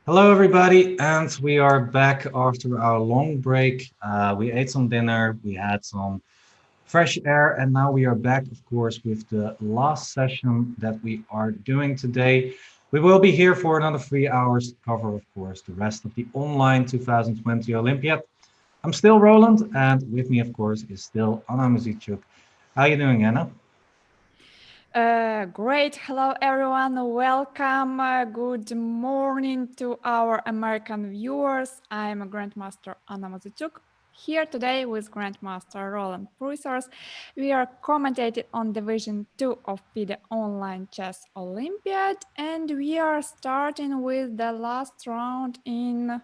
Hello, everybody, and we are back after our long break. We ate some dinner, we had some fresh air, and now we are back, of course, with the last session that we are doing today. We will be here for another 3 hours to cover, of course, the rest of the online 2020 Olympiad. I'm still Roland, and with me, of course, is still Anna Muzychuk. How you doing, Anna? Great. Hello, everyone. Welcome. Good morning to our American viewers. I'm Grandmaster Anna Muzychuk here today with Grandmaster Roland Pruijssers. We are commentating on Division 2 of FIDE Online Chess Olympiad, and we are starting with the last round in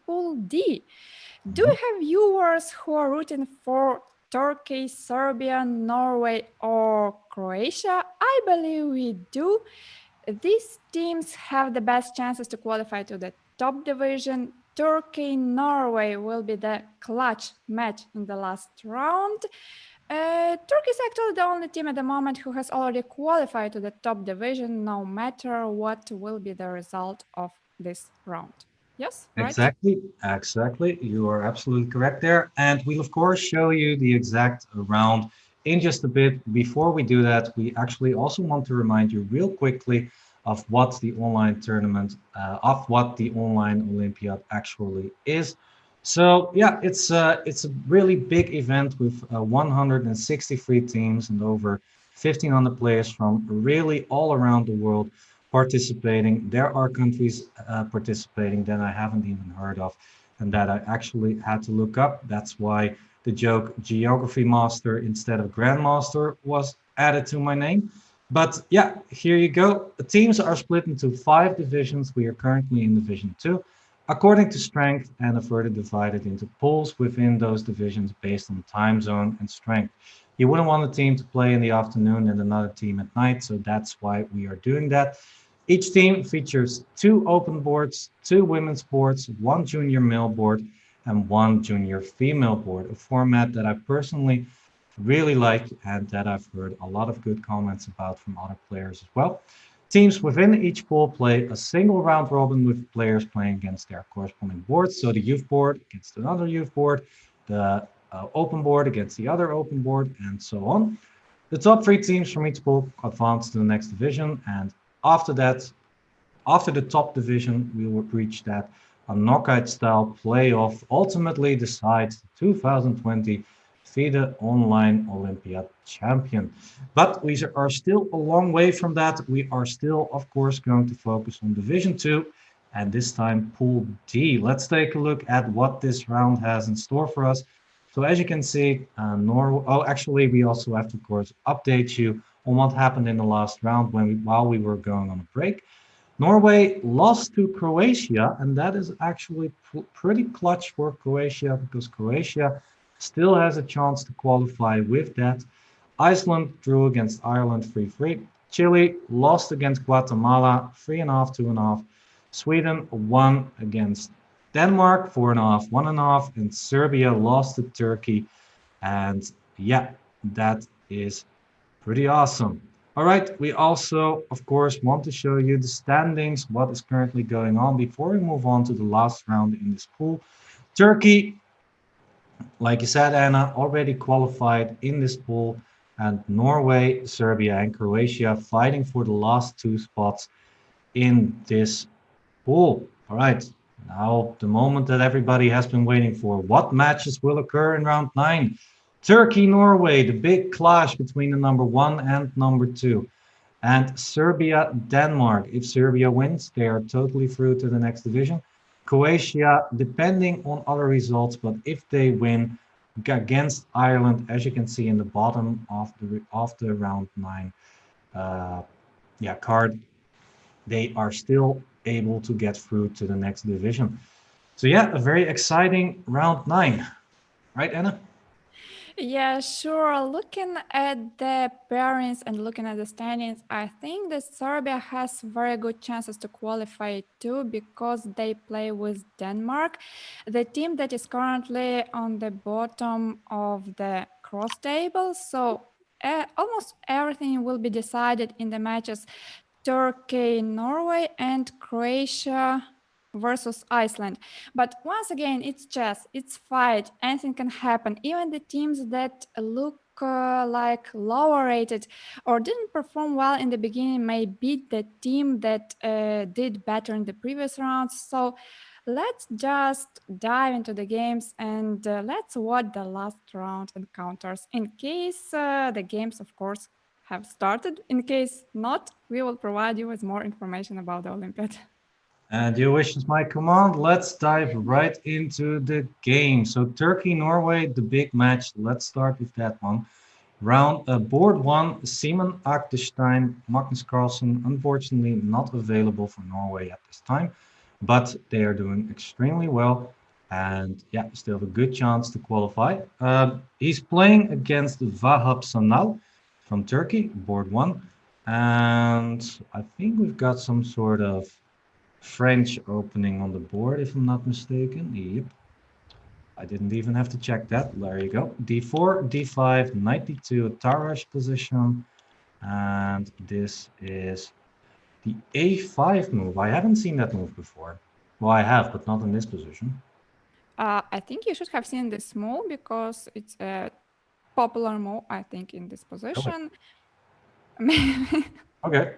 Pool D. Do Mhm. you have viewers who are rooting for Turkey, Serbia, Norway, or Croatia? I believe we do. These teams have the best chances to qualify to the top division. Turkey, Norway will be the clutch match in the last round. Turkey is actually the only team at the moment who has already qualified to the top division, no matter what will be the result of this round. Yes, right? Exactly. You are absolutely correct there. And we'll, of course, show you the exact round in just a bit. Before we do that, we actually also want to remind you real quickly of what the online tournament, of what the online Olympiad actually is. So yeah, it's a really big event with 163 teams and over 1,500 players from really all around the world participating. There are countries participating that I haven't even heard of and that I actually had to look up. That's why the joke Geography Master instead of Grandmaster was added to my name. But yeah, here you go. The teams are split into 5 divisions. We are currently in Division 2, according to strength, and are further divided into pools within those divisions based on time zone and strength. You wouldn't want a team to play in the afternoon and another team at night, so that's why we are doing that. Each team features 2 open boards, 2 women's boards, 1 junior male board, and 1 junior female board, a format that I personally really like and that I've heard a lot of good comments about from other players as well. Teams within each pool play a single round robin with players playing against their corresponding boards. So the youth board against another youth board, the open board against the other open board, and so on. The top 3 teams from each pool advance to the next division, and after that, after the top division, we will reach that a knockout style playoff ultimately decides the 2020 FIDE Online Olympiad champion. But we are still a long way from that. We are still, of course, going to focus on Division 2 and this time Pool D. Let's take a look at what this round has in store for us. So as you can see, actually, we also have to, of course, update you on what happened in the last round while we were going on a break. Norway lost to Croatia, and that is actually pretty clutch for Croatia because Croatia still has a chance to qualify with that. Iceland drew against Ireland 3-3. Chile lost against Guatemala 3.5, 2.5. Sweden won against Denmark 4.5, 1.5. And Serbia lost to Turkey. And yeah, that is pretty awesome. All right, we also, of course, want to show you the standings, what is currently going on before we move on to the last round in this pool. Turkey, like you said, Anna, already qualified in this pool, and Norway, Serbia, and Croatia fighting for the last 2 spots in this pool. All right, now the moment that everybody has been waiting for. What matches will occur in round 9? Turkey, Norway, the big clash between the number 1 and number 2. And Serbia, Denmark. If Serbia wins, they are totally through to the next division. Croatia, depending on other results, but if they win against Ireland, as you can see in the bottom of the round 9 uh, card, they are still able to get through to the next division. So yeah, a very exciting round 9, right, Anna? Yeah, sure. Looking at the pairings and looking at the standings, I think that Serbia has very good chances to qualify too because they play with Denmark, the team that is currently on the bottom of the cross table. So almost everything will be decided in the matches Turkey, Norway, and Croatia. versus Iceland. But once again, it's chess, it's fight, anything can happen. Even the teams that look like lower rated or didn't perform well in the beginning may beat the team that did better in the previous rounds. So let's just dive into the games and let's watch the last round encounters. In case the games, of course, have started. In case not, we will provide you with more information about the Olympiad. And your wish is my command. Let's dive right into the game. So Turkey, Norway, the big match. Let's start with that one. Round board one, Simon Aktestein, Magnus Carlsen, unfortunately not available for Norway at this time, but they are doing extremely well and yeah, still have a good chance to qualify. He's playing against Vahap Sanal from Turkey, board one, and I think we've got some sort of French opening on the board, if I'm not mistaken. Yep. I didn't even have to check that. There you go. D4, D5, knight D2, Tarrasch position. And this is the A5 move. I haven't seen that move before. Well, I have, but not in this position. I think you should have seen this move because it's a popular move, I think, in this Okay. position. Okay.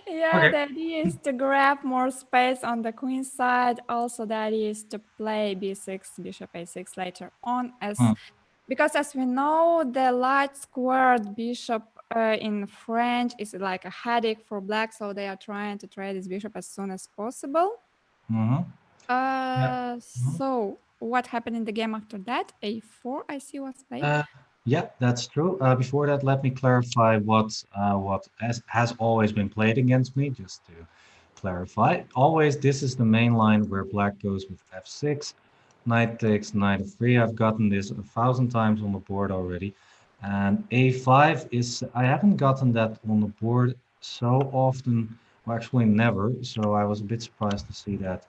Yeah, Okay. the idea is to grab more space on the queen side. Also, the idea is to play b6, bishop a6 later on, Hmm. because as we know, the light squared bishop in French is like a headache for black, so they are trying to trade this bishop as soon as possible. Mm-hmm. Yeah. Mhm. So what happened in the game after that? A4, I see, was played. Yeah, that's true. Before that, let me clarify what has always been played against me, just to clarify. Always, this is the main line where black goes with f6, knight takes knight f3. I've gotten this 1,000 times on the board already. And a5 is, I haven't gotten that on the board so often, or actually never. So I was a bit surprised to see that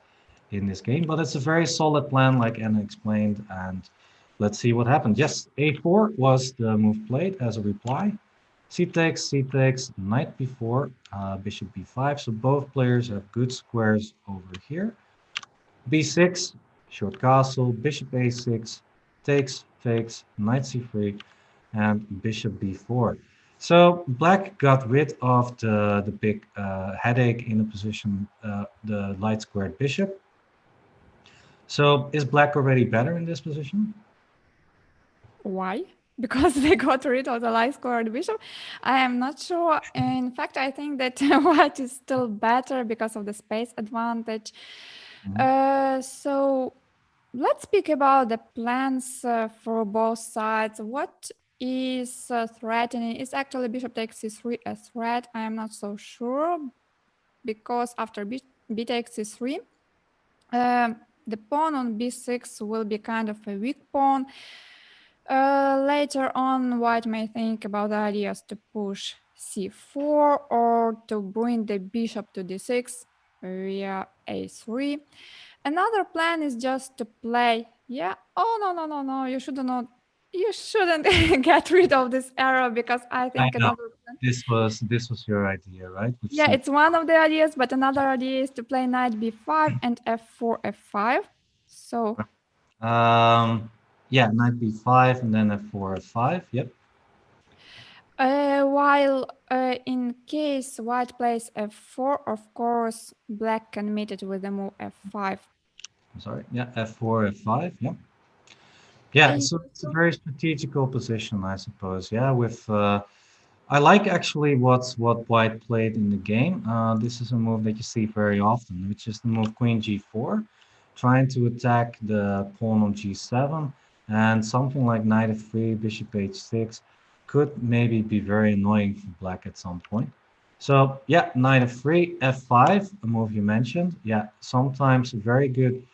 in this game, but it's a very solid plan, like Anna explained, and let's see what happens. Yes, a4 was the move played as a reply. C takes, knight b4, bishop b5. So both players have good squares over here. b6, short castle, bishop a6, takes, knight c3, and bishop b4. So black got rid of the big headache in the position, the light squared bishop. So is black already better in this position? Why? Because they got rid of the light squared bishop. I am not sure. In fact, I think that white is still better because of the space advantage. So let's speak about the plans for both sides. What is threatening? Is actually bishop takes c3 a threat? I am not so sure because after b takes c3, the pawn on b6 will be kind of a weak pawn. Later on, white may think about the ideas to push c4 or to bring the bishop to d6 via a3. Another plan is just to play, yeah, oh no, you shouldn't get rid of this arrow because I I think know. another plan. This was your idea, right? With Yeah, C. it's one of the ideas, but another idea is to play knight b5 and f4, f5. So Yeah, knight b5 and then f4, f5. Yep. while in case white plays f4, of course, black can meet it with the move f5. I'm sorry. Yeah, f4, f5. Yep. Yeah, I- so it's a very strategical position, I suppose. Yeah, with I like actually what White played in the game. This is a move that you see very often, which is the move Queen G4, trying to attack the pawn on G7, and something like Knight F3, Bishop H6 could maybe be very annoying for Black at some point. So yeah, Knight F3, F5, a move you mentioned. Yeah, sometimes a very good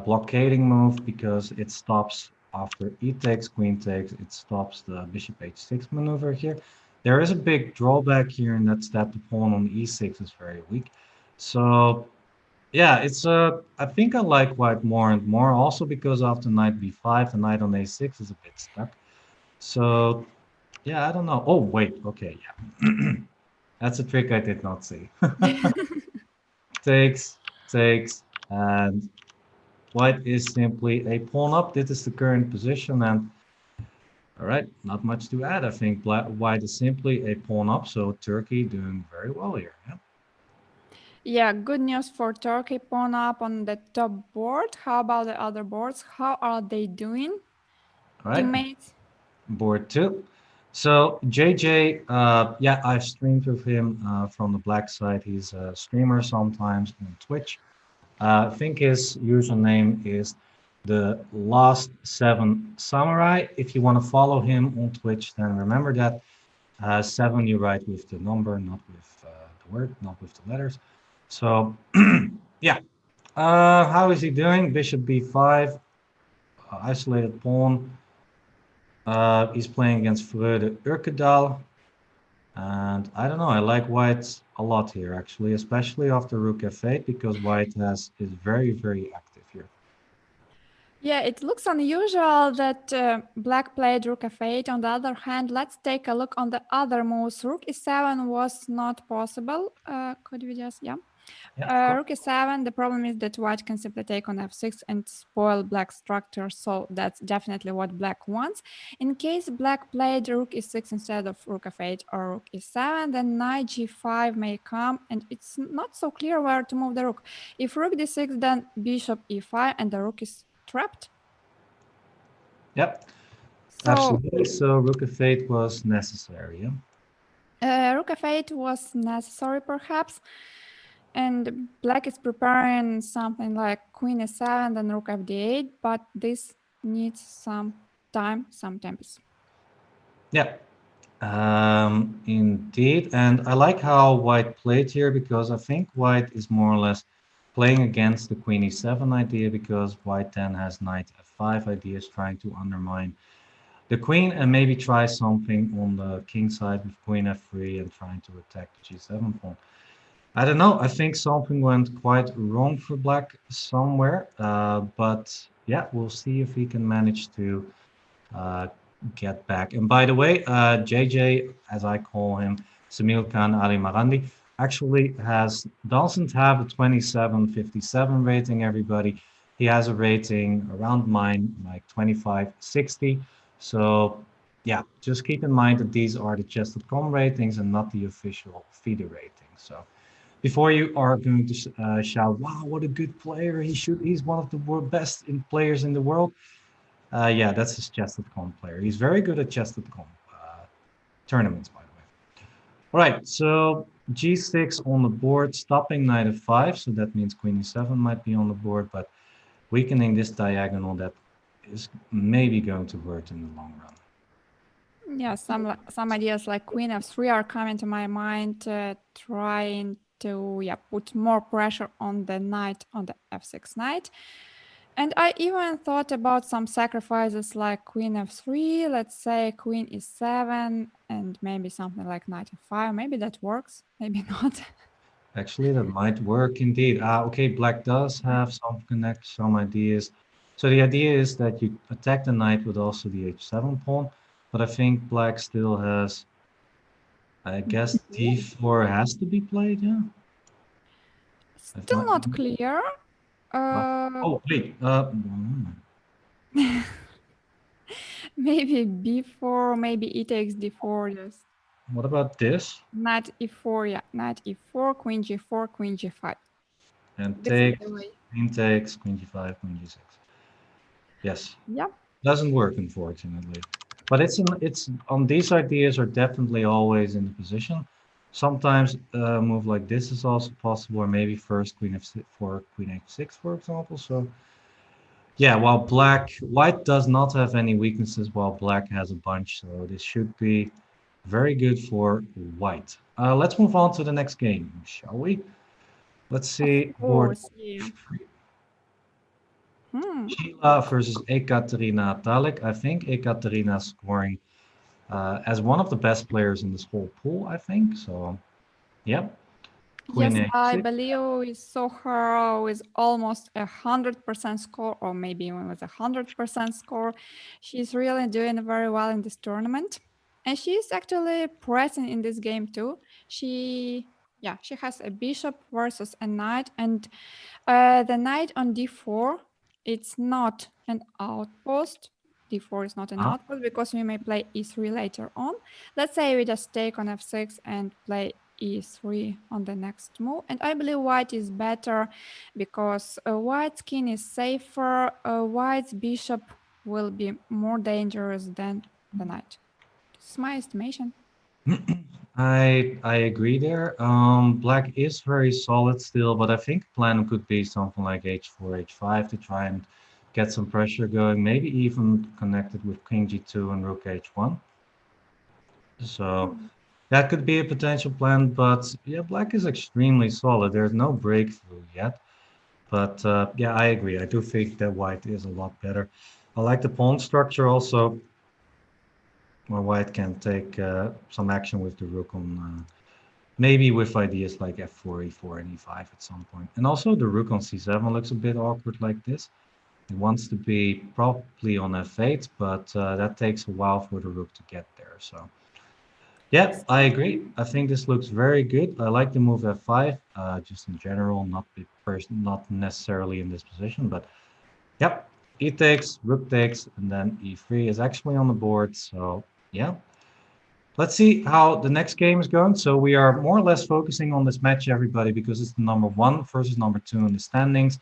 blockading move because it stops after e takes, queen takes, it stops the bishop h6 maneuver here. There is a big drawback here, and that's that the pawn on e6 is very weak. So yeah, it's I think I like white more and more, also because after knight b5, the knight on a6 is a bit stuck. So yeah, I don't know. Oh wait, okay, yeah. That's a trick I did not see. Takes, takes, and white is simply a pawn up. This is the current position, and all right, not much to add. I think white is simply a pawn up, so Turkey doing very well here. Yeah. Yeah, good news for Turkey. Pawn up on the top board. How about the other boards? How are they doing? All right, Teammates? board two. So JJ, yeah, I've streamed with him from the black side. He's a streamer sometimes on Twitch. I think his username is the last seven samurai. If you want to follow him on Twitch, then remember that seven you write with the number, not with the word, not with the letters. So yeah, how is he doing? Bishop b5, isolated pawn. He's playing against Freude Urkedal. And I don't know, I like white a lot here, actually, especially after rook f8, because white is very, very active here. Yeah, it looks unusual that black played rook f8. On the other hand, let's take a look on the other moves. Rook e7 was not possible. Could we just, yeah. Yeah, of course. Rook e7, the problem is that white can simply take on f6 and spoil black's structure, so that's definitely what black wants. In case black played rook e6 instead of rook f8 or rook e7, then knight g5 may come, and it's not so clear where to move the rook. If rook d6, then bishop e5, and the rook is trapped. Yep, So absolutely. So rook f8 was necessary, yeah? rook f8 was necessary, perhaps. And black is preparing something like queen e7 and rook fd8, but this needs some time, some tempos. Yeah, indeed. And I like how white played here because I think white is more or less playing against the queen e7 idea because white then has knight f5 ideas trying to undermine the queen and maybe try something on the king side with queen f3 and trying to attack the g7 pawn. I don't know. I think something went quite wrong for black somewhere, but yeah, we'll see if he can manage to uh, get back. And by the way, JJ, as I call him, Samil Khan Ali Marandi, actually doesn't have a 2757 rating, everybody. He has a rating around mine, like 2560. So yeah, just keep in mind that these are the chess.com ratings and not the official FIDE ratings. So before you are going to shout, "Wow, what a good player! He's one of the best players in the world." Yeah, that's his chess.com player. He's very good at chess.com tournaments, by the way. All right, so g6 on the board, stopping knight f5. So that means queen e7 might be on the board, but weakening this diagonal that is maybe going to hurt in the long run. Yeah, some ideas like queen f3 are coming to my mind, trying to put more pressure on the knight, on the f6 knight. And I even thought about some sacrifices like queen f3, let's say queen e7, and maybe something like knight f5. Maybe that works, maybe not. Actually, that might work indeed. Okay, black does have some ideas. So the idea is that you attack the knight with also the h7 pawn, but I think black still has, I guess d4 has to be played, yeah? If Still not clear. oh, wait, Maybe b4, maybe e takes d4, yes. what about this? Knight e4, yeah, knight e4, queen g4, queen g5. And This is takes, the way. queen takes, queen g5, queen g6. Yes, Yeah. doesn't work, unfortunately. But it's on these ideas are definitely always in the position. Sometimes a move like this is also possible, or maybe first queen f4, queen h6, for example. So yeah, while white does not have any weaknesses, while black has a bunch. So this should be very good for white. Let's move on to the next game, shall we? Let's Of see, board course, yeah. Hmm. Sheila versus Ekaterina Talik. I think Ekaterina scoring as one of the best players in this whole pool, I think. So, yeah, Queen Yes, I A6. believe we saw her with almost 100% score, or maybe even with 100% score. She's really doing very well in this tournament. And she's actually present in this game too. She, yeah, she has a bishop versus a knight, and the knight on d4, it's not an outpost. D4 is not an Ah, outpost because we may play e3 later on. Let's say we just take on f6 and play e3 on the next move. And I believe white is better because white's king is safer. White's bishop will be more dangerous than the knight. This is my estimation. I agree there. Black is very solid still, but I think plan could be something like h4, h5 to try and get some pressure going, maybe even connected with king g2 and rook h1. So Hmm. that could be a potential plan, but yeah, black is extremely solid. There's no breakthrough yet. But yeah, I agree. I do think that white is a lot better. I like the pawn structure also, where white can take some action with the rook on maybe with ideas like f4, e4, and e5 at some point. And also the rook on c7 looks a bit awkward like this. It wants to be probably on f8, but that takes a while for the rook to get there. So yeah, I agree. I think this looks very good. I like the move f5, just in general, not necessarily in this position, but yep. E takes, rook takes, and then e3 is actually on the board. So yeah, let's see how the next game is going. So we are more or less focusing on this match, everybody, because it's the number one versus number two in the standings.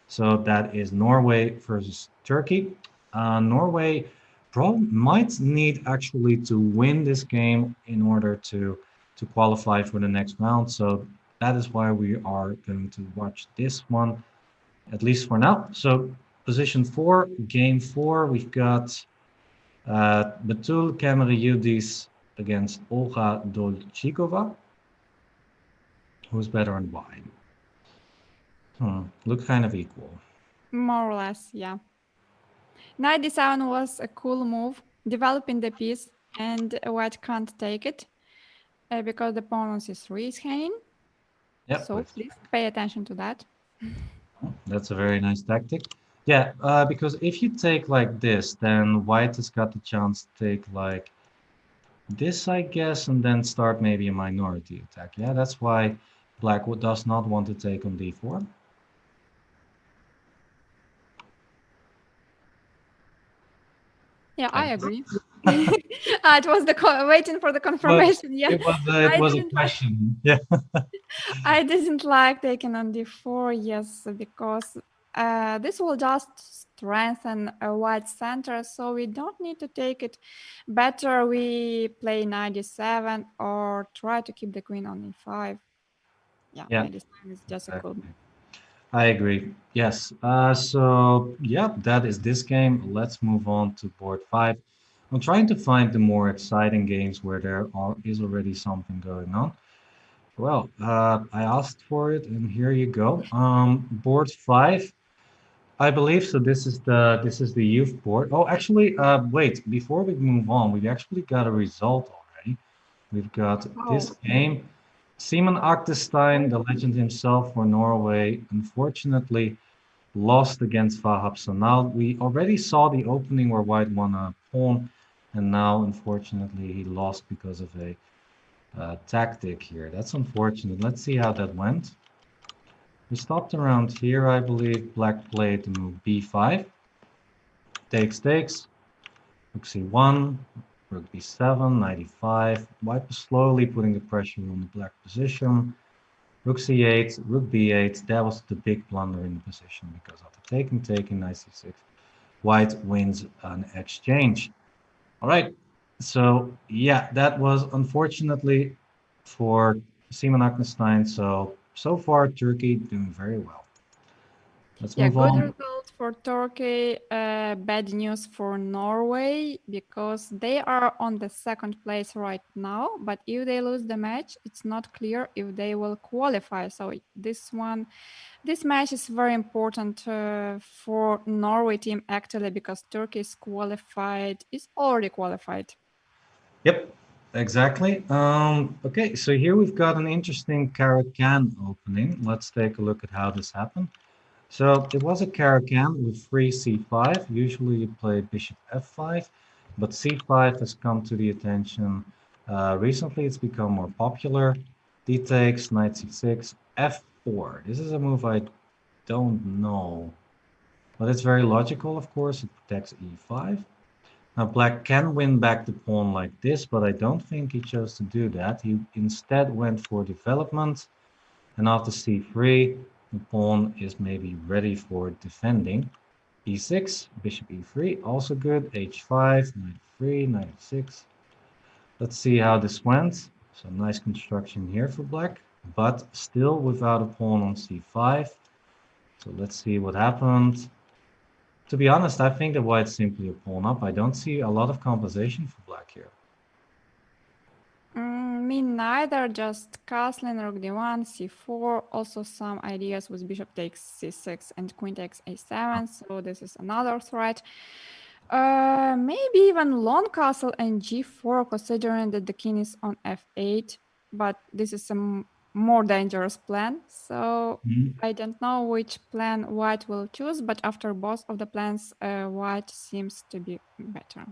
So that is Norway versus Turkey. Norway might need actually to win this game in order to qualify for the next round. So that is why we are going to watch this one, at least for now. So position four, game four, we've got Batul Kamerayudis against Olga Dolchikova. Who's better and why? Look kind of equal. More or less, yeah. Knight d7 was a cool move, developing the piece, and white can't take it because the pawn on c3 is hanging. Yep, So please pay attention to that. that's a very nice tactic. Yeah, because if you take like this, then white has got the chance to take like this, I guess, and then start maybe a minority attack. Yeah, that's why black does not want to take on d4. Yeah, I I guess. agree. It was the waiting for the But confirmation. Yeah, it I was a didn't like. question. Yeah. I didn't like taking on d4. Yes, because this will just strengthen a white center, so we don't need to take it. Better we play knight d7 or try to keep the queen on e5. Yeah, Yeah, knight d7 is just a cool exactly. move. I agree. Yes. So yeah, that is this game. Let's move on to board five. I'm trying to find the more exciting games where is already something going on. Well, I asked for it, and here you go. Board five, I believe so. This is the youth board. Oh, actually, wait. Before we move on, we've actually got a result already. We've got this Oh, game. Simon Aktestein, the legend himself for Norway, unfortunately lost against Fahab Sanal. We already saw the opening where White won a pawn, and now, unfortunately, he lost because of a tactic here. That's unfortunate. Let's see how that went. We stopped around here, I believe. Black played the move b5. Takes. Rook c1. Rook b7, 95. White was slowly putting the pressure on the black position. Rook c8, rook b8. That was the big blunder in the position because after taking, knight c6, white wins an exchange. All right. So yeah, that was unfortunately for Simon Akenstein. So far Turkey doing very well. Let's yeah, move good on. result for Turkey. Bad news for Norway because they are on the second place right now. But if they lose the match, it's not clear if they will qualify. So this match is very important for Norway team actually because Turkey is already qualified. Yep, exactly. Okay, so here we've got an interesting Caro-Kann opening. Let's take a look at how this happened. So it was a Caro-Kann with free c5. Usually you play bishop f5. but c5 has come to the attention. Recently, it's become more popular. D takes, knight c6, f4. This is a move I don't know, but it's very logical, of course. It protects e5. Now, black can win back the pawn like this, but I don't think he chose to do that. He instead went for development, and after c3, the pawn is maybe ready for defending. e6, bishop e3, also good. h5, knight f3, knight f6. Let's see how this went. So nice construction here for black, but still without a pawn on c5. So let's see what happened. To be honest, I think that white's simply a pawn up. I don't see a lot of compensation for black here. Me neither, just castling, rook d1, c4, also some ideas with bishop takes c6 and queen takes a7, so this is another threat. Maybe even long castle and g4, considering that the king is on f8, but this is a more dangerous plan, so I don't know which plan white will choose, but after both of the plans, white seems to be better.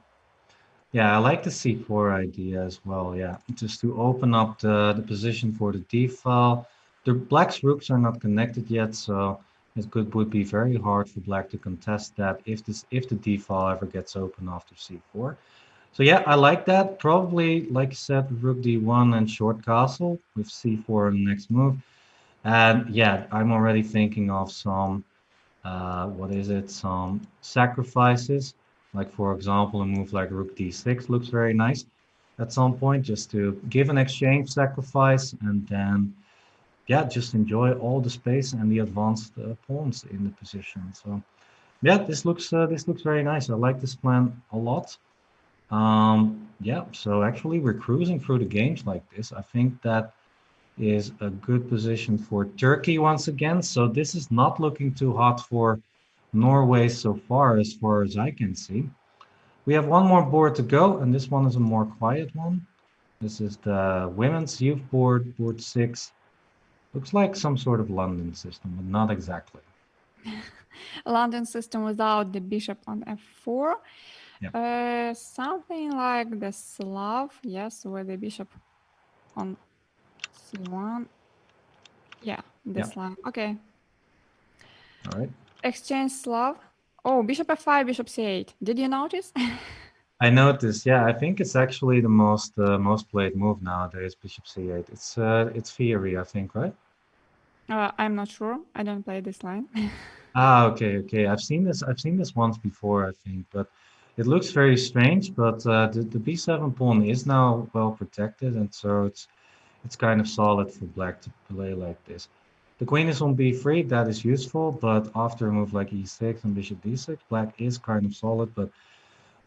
Yeah, I like the c4 idea as well. Yeah, just to open up the position for the d file. The black's rooks are not connected yet, so would be very hard for black to contest that if the d file ever gets open after c4. So yeah, I like that. Probably, like you said, rook d1 and short castle with c4 in the next move. And yeah, I'm already thinking of some what is it? Some sacrifices. Like for example, a move like rook d6 looks very nice at some point, just to give an exchange sacrifice and then yeah, just enjoy all the space and the advanced pawns in the position. So yeah, this looks very nice. I like this plan a lot. Yeah, so actually we're cruising through the games like this. I think that is a good position for Turkey once again. So this is not looking too hot for Norway so far as I can see. We have one more board to go, and this one is a more quiet one. This is the women's youth board, board 6. Looks like some sort of London system, but not exactly. London system without the bishop on f4. Yeah. Something like the Slav, yes, with the bishop on c1. Yeah, the Yeah. Slav. Okay. All right. Exchange Slav. Oh, bishop f5, bishop c8. Did you notice? I noticed. Yeah, I think it's actually the most played move nowadays, bishop c8. It's theory, I think, right? I'm not sure. I don't play this line. Ah, okay, okay. I've seen this once before, I think, but it looks very strange. But the b7 pawn is now well protected, and so it's kind of solid for black to play like this. The queen is on b3, that is useful, but after a move like e6 and bishop d6, black is kind of solid. But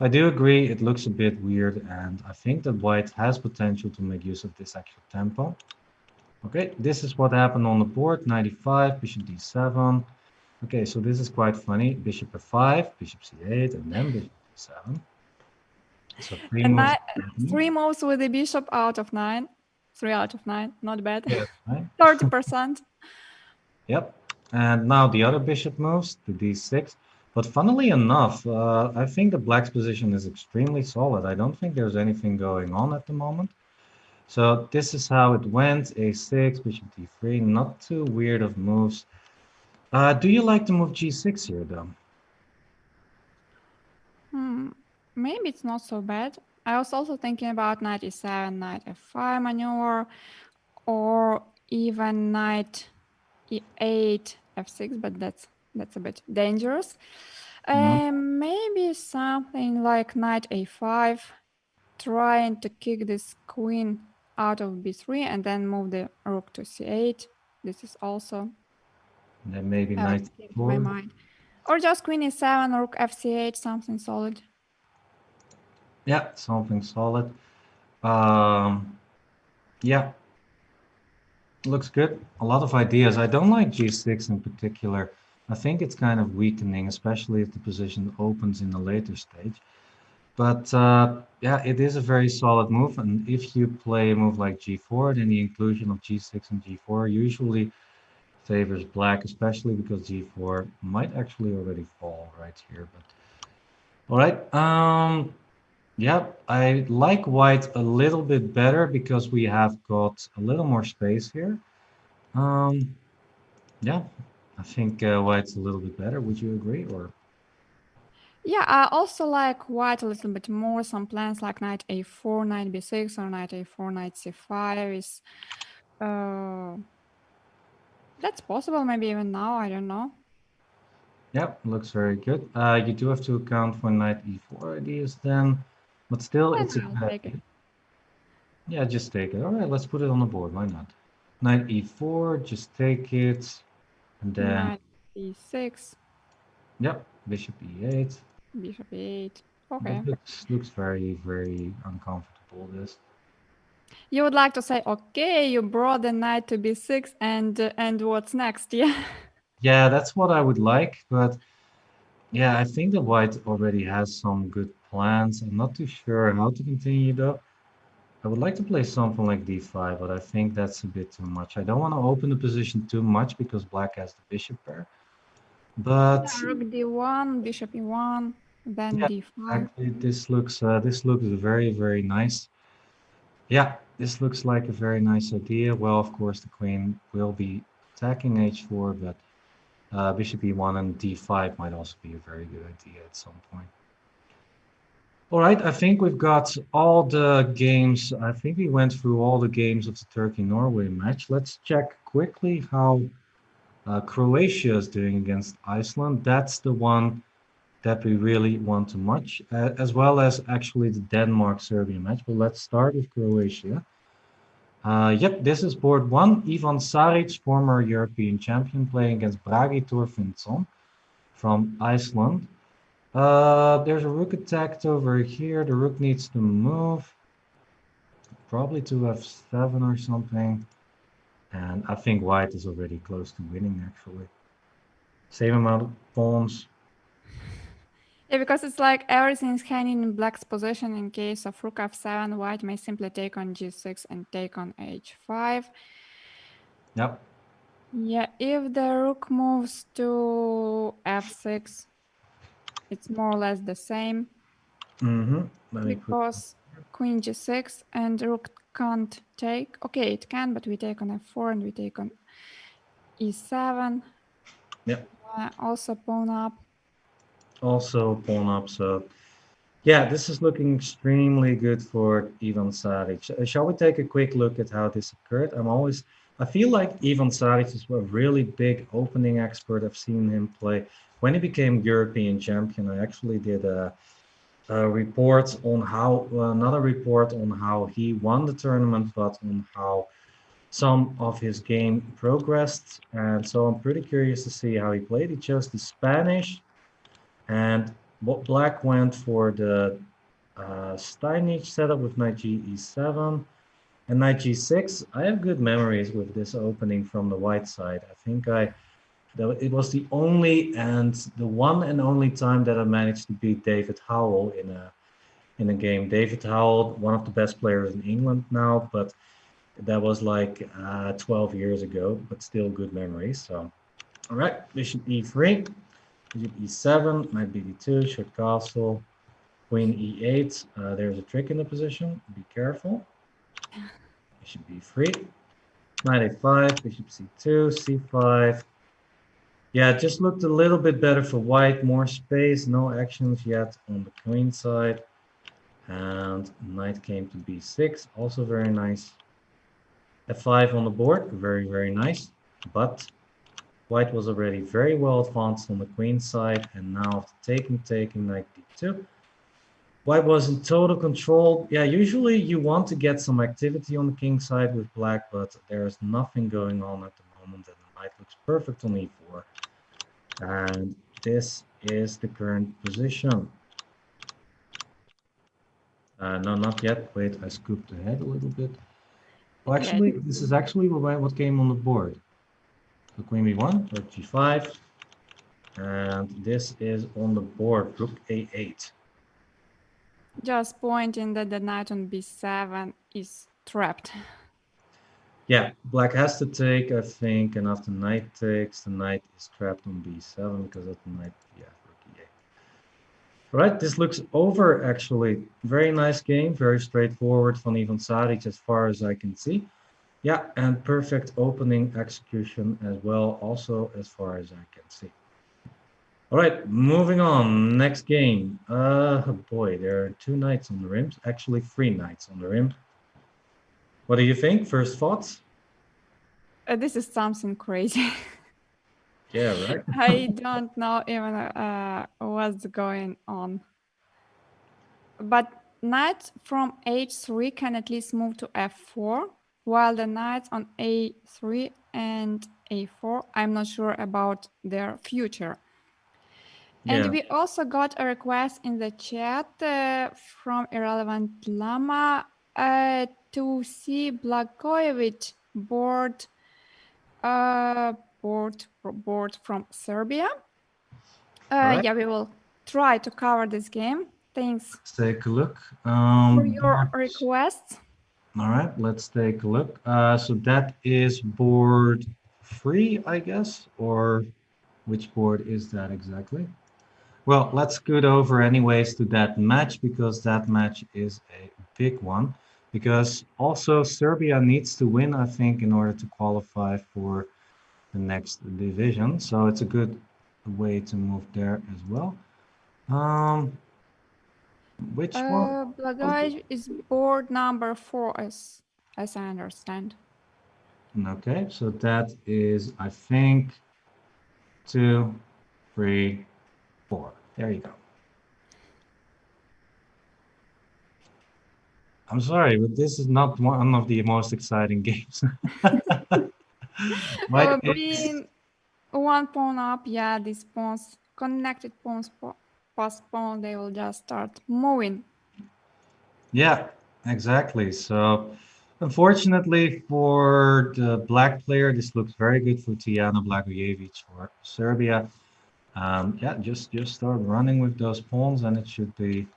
I do agree, it looks a bit weird, and I think that white has potential to make use of this extra tempo. Okay, this is what happened on the board: 95, bishop d7. Okay, so this is quite funny. Bishop f5, bishop c8, and then bishop d7. So And 3 moves with the bishop out of 9. 3 out of 9, not bad. Yes, right? 30%. Yep. And now the other bishop moves to d6. But funnily enough, I think the black's position is extremely solid. I don't think there's anything going on at the moment. So this is how it went. a6, bishop d3, not too weird of moves. Do you like to move g6 here, though? Maybe it's not so bad. I was also thinking about knight e7, knight f5 maneuver, or even knight e8, f6, but that's a bit dangerous. Maybe something like knight a5, trying to kick this queen out of b3 and then move the rook to c8. This is also Then maybe knight in my e4. mind. Or just queen e7, rook fc8, something solid. Yeah, something solid. Yeah, looks good. A lot of ideas. I don't like g6 in particular. I think it's kind of weakening, especially if the position opens in a later stage. But yeah, it is a very solid move. And if you play a move like g4, then the inclusion of g6 and g4 usually favors black, especially because g4 might actually already fall right here. But all right. Yep, I like white a little bit better because we have got a little more space here. Um, yeah, I think white's a little bit better. Would you agree? Or Yeah, I also like white a little bit more. Some plans like knight a4, knight b6, or knight a4, knight c5 is uh that's possible. Maybe even now. I don't know. yep, looks very good. You do have to account for knight e4 ideas then, but still, And it's a I'll good take it. idea. Yeah, just take it. All right, let's put it on the board. Why not? Knight e4, just take it, and then Knight b6, yep, bishop e8. bishop e8. Okay. That looks very very uncomfortable. This. You would like to say, okay, you brought the knight to b6, and what's next? Yeah. Yeah, that's what I would like, but yeah, I think the white already has some good plans. I'm not too sure how to continue though. I would like to play something like d5, but I think that's a bit too much. I don't want to open the position too much because black has the bishop pair. Yeah, But rook d1, bishop e1, then yeah, d5. actually, this looks very very nice. Yeah, this looks like a very nice idea. Well, of course, the queen will be attacking h4, but bishop e1 and d5 might also be a very good idea at some point. All right, I think we've got all the games. I think we went through all the games of the Turkey-Norway match. Let's check quickly how Croatia is doing against Iceland. That's the one that we really want to watch, as well as actually the Denmark-Serbia match. But let's start with Croatia. Yep, this is board one. Ivan Saric, former European champion, playing against Bragi Torfinson from Iceland. There's a rook attacked over here. The rook needs to move, probably to f7 or something. And I think white is already close to winning, actually. Same amount of pawns. Yeah, because it's like everything's hanging in black's position. In case of rook f7, white may simply take on g6 and take on h5. Yep. Yeah, if the rook moves to f6, it's more or less the same Mm-hmm. Let me put. because queen g6 and rook can't take. Okay, it can, but we take on f4 and we take on e7. Yep. Also pawn up. Also pawn up. So yeah, this is looking extremely good for Ivan Saric. Shall we take a quick look at how this occurred? I feel like Ivan Saric is a really big opening expert. I've seen him play when he became European champion. I actually did a report on how, another report on how he won the tournament, but on how some of his game progressed. And so I'm pretty curious to see how he played. He chose the Spanish, and what black went for the Steinich setup with knight g e7 and knight g6. I have good memories with this opening from the white side. I think it was the only and the one and only time that I managed to beat David Howell in a game. David Howell, one of the best players in England now, but that was like 12 years ago, but still good memories. So, all right, bishop e3, bishop e7, knight bd2, short castle, queen e8. There's a trick in the position. Be careful. Bishop b3, knight a5, bishop c2, c5. Yeah, it just looked a little bit better for white. More space, no actions yet on the queen side. And knight came to b6, also very nice. f5 on the board, very, very nice. But white was already very well advanced on the queen side. And now after taking knight d2, white was in total control. Yeah, usually you want to get some activity on the king side with black, but there's nothing going on at the moment. And the knight looks perfect on e4. And this is the current position. No, not yet. Wait, I scooped ahead a little bit. Well, Yeah, actually, this is actually what came on the board. So queen b1, rook g5, and this is on the board, rook a8. just pointing that the knight on b7 is trapped. Yeah, black has to take, I think, and after knight takes, the knight is trapped on b7 because of the knight, yeah, rook e8. Right, this looks over actually. Very nice game, very straightforward from Ivan Saric as far as I can see. Yeah, and perfect opening execution as well, also as far as I can see. All right, moving on. Next game. Boy, there are two knights on the rims. Actually, three knights on the rim. What do you think? First thoughts? This is something crazy. Yeah, right. I don't know even what's going on. But knight from h3 can at least move to f4, while the knights on a3 and a4, I'm not sure about their future. And Yeah, we also got a request in the chat from Irrelevant Lama to see Blagojevic board from Serbia. all right. Yeah, we will try to cover this game. Thanks Let's take a look. for your Board. requests. All right, let's take a look. So that is board three, I guess, or which board is that exactly? Well, let's scoot over anyways to that match because that match is a big one. Because also Serbia needs to win, I think, in order to qualify for the next division. So it's a good way to move there as well. Um, which one? Blagojevic is board number 4, as I understand. Okay, so that is, I think, 2, 3, 4. There you go. I'm sorry, but this is not one of the most exciting games. White is, Being one pawn up, yeah, these pawns, connected pawns past pawn, they will just start moving. yeah, exactly. So, unfortunately for the black player, this looks very good for Tijana Blagojevic for Serbia. Yeah, just start running with those pawns, and it should be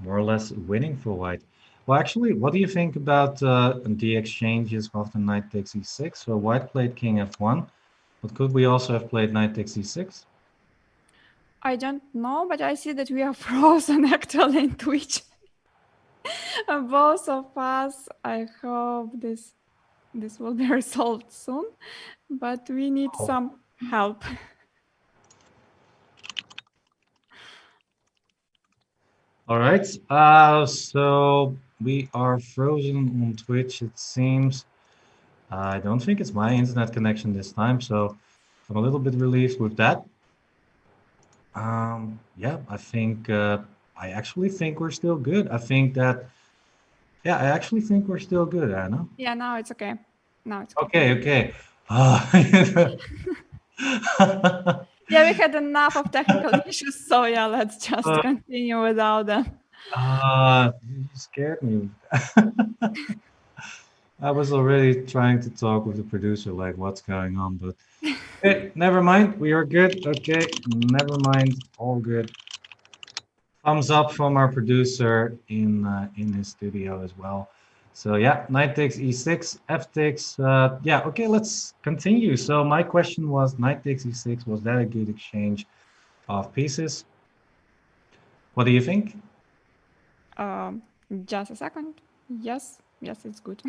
more or less winning for white. Well, actually, what do you think about the exchanges after knight takes e6? So white played king f1, but could we also have played knight takes e6? I don't know, but I see that we are frozen actually in Twitch. Both of us. I hope this will be resolved soon, but we need some help. All right. So we are frozen on Twitch, it seems. I don't think it's my internet connection this time, so I'm a little bit relieved with that. Yeah, I actually think we're still good. I actually think we're still good, Anna. Yeah, now it's okay. Now it's okay. Okay. Ah, Yeah, we had enough of technical issues, so yeah, let's just uh, continue without them. you scared me. I was already trying to talk with the producer, like what's going on, but hey, never mind. We are good. Okay, never mind. All good. Thumbs up from our producer in his studio as well. So yeah, knight takes e6, f takes. Yeah, okay, let's continue. So my question was, knight takes e6. Was that a good exchange of pieces? What do you think? Just a second. Yes, it's good.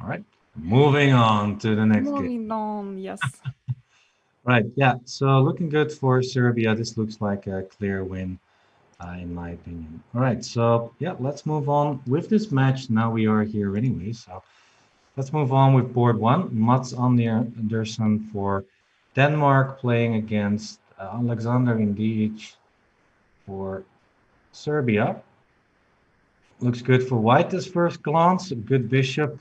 All right, moving on to the next game. Moving on, yes. Right, yeah. So looking good for Serbia. This looks like a clear win, in my opinion. All right, so yeah, let's move on with this match. Now we are here anyway, so let's move on with board one. Mats Andersen for Denmark playing against Alexander Indic for Serbia. Looks good for white as first glance. Good bishop,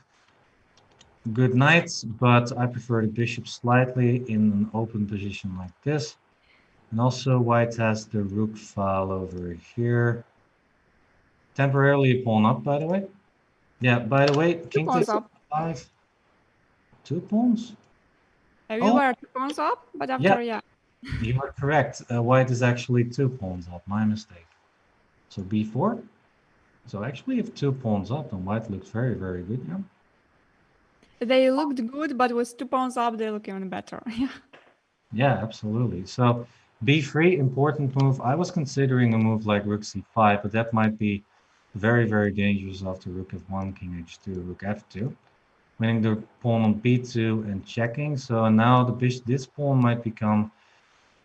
good knights, but I prefer the bishop slightly in an open position like this. And also white has the rook file over here. Temporarily a pawn up, by the way. Yeah, by the way, Two king pawns takes up. f5. 2 pawns? We Oh, were 2 pawns up, but yeah, after, yeah. you are correct. White is actually 2 pawns up, my mistake. So b4. So actually if 2 pawns up, then white looks very, very good, yeah. They looked good, but with 2 pawns up, they look even better. Yeah. Yeah, absolutely. So B3, important move. I was considering a move like rook c5, but that might be very, very dangerous after rook f1, king h2, rook f2. Winning the pawn on b2 and checking. So now this pawn might become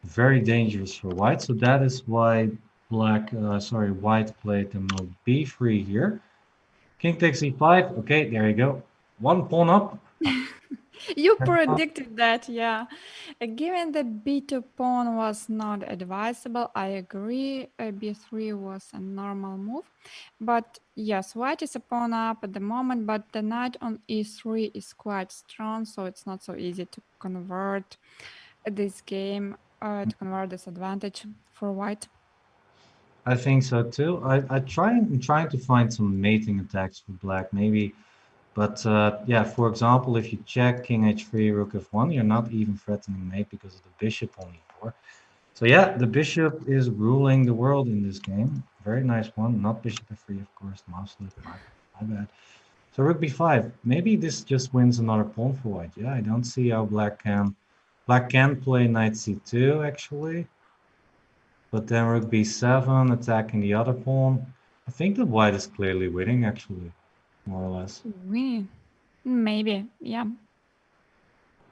very dangerous for white. So that is why white played the move b3 here. King takes e5. Okay, there you go. One pawn up. You predicted that, yeah. Given the b2 pawn was not advisable, I agree. B3 was a normal move. But yes, white is a pawn up at the moment, but the knight on e3 is quite strong, so it's not so easy to convert this game, to convert this advantage for white. I think so too. I'm trying to find some mating attacks for black, maybe. But yeah, for example, if you check king h3, rook f1, you're not even threatening mate because of the bishop on e4. So yeah, the bishop is ruling the world in this game. Very nice one. Not bishop f3, of course. Mouse left, my bad. So rook b5. Maybe this just wins another pawn for white. Yeah, I don't see how black can play knight c2 actually. But then rook b7 attacking the other pawn. I think that white is clearly winning actually, more or less. Winning. Maybe, yeah.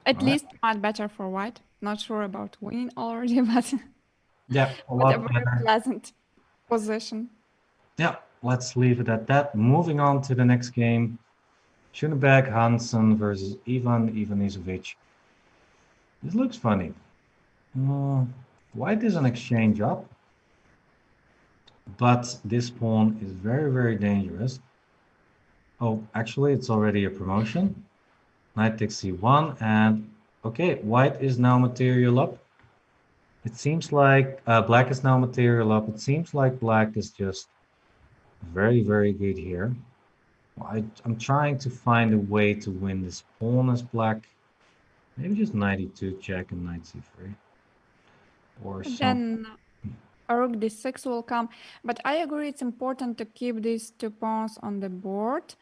At All right. least much better for white. Not sure about winning already, Yeah, a but a lot very better. pleasant position. Yeah, let's leave it at that. Moving on to the next game. Schoenberg Hansen versus Ivan Ivanisevic. This looks funny. Uh, White is an exchange up, but this pawn is very, very dangerous. Oh, actually, it's already a promotion. Knight takes c1, and okay, white is now material up. It seems like black is now material up. It seems like black is just very, very good here. I'm trying to find a way to win this pawn as black. Maybe just knight e2 check and knight c3 or some. Then rook d6 will come. But I agree it's important to keep these two pawns on the board.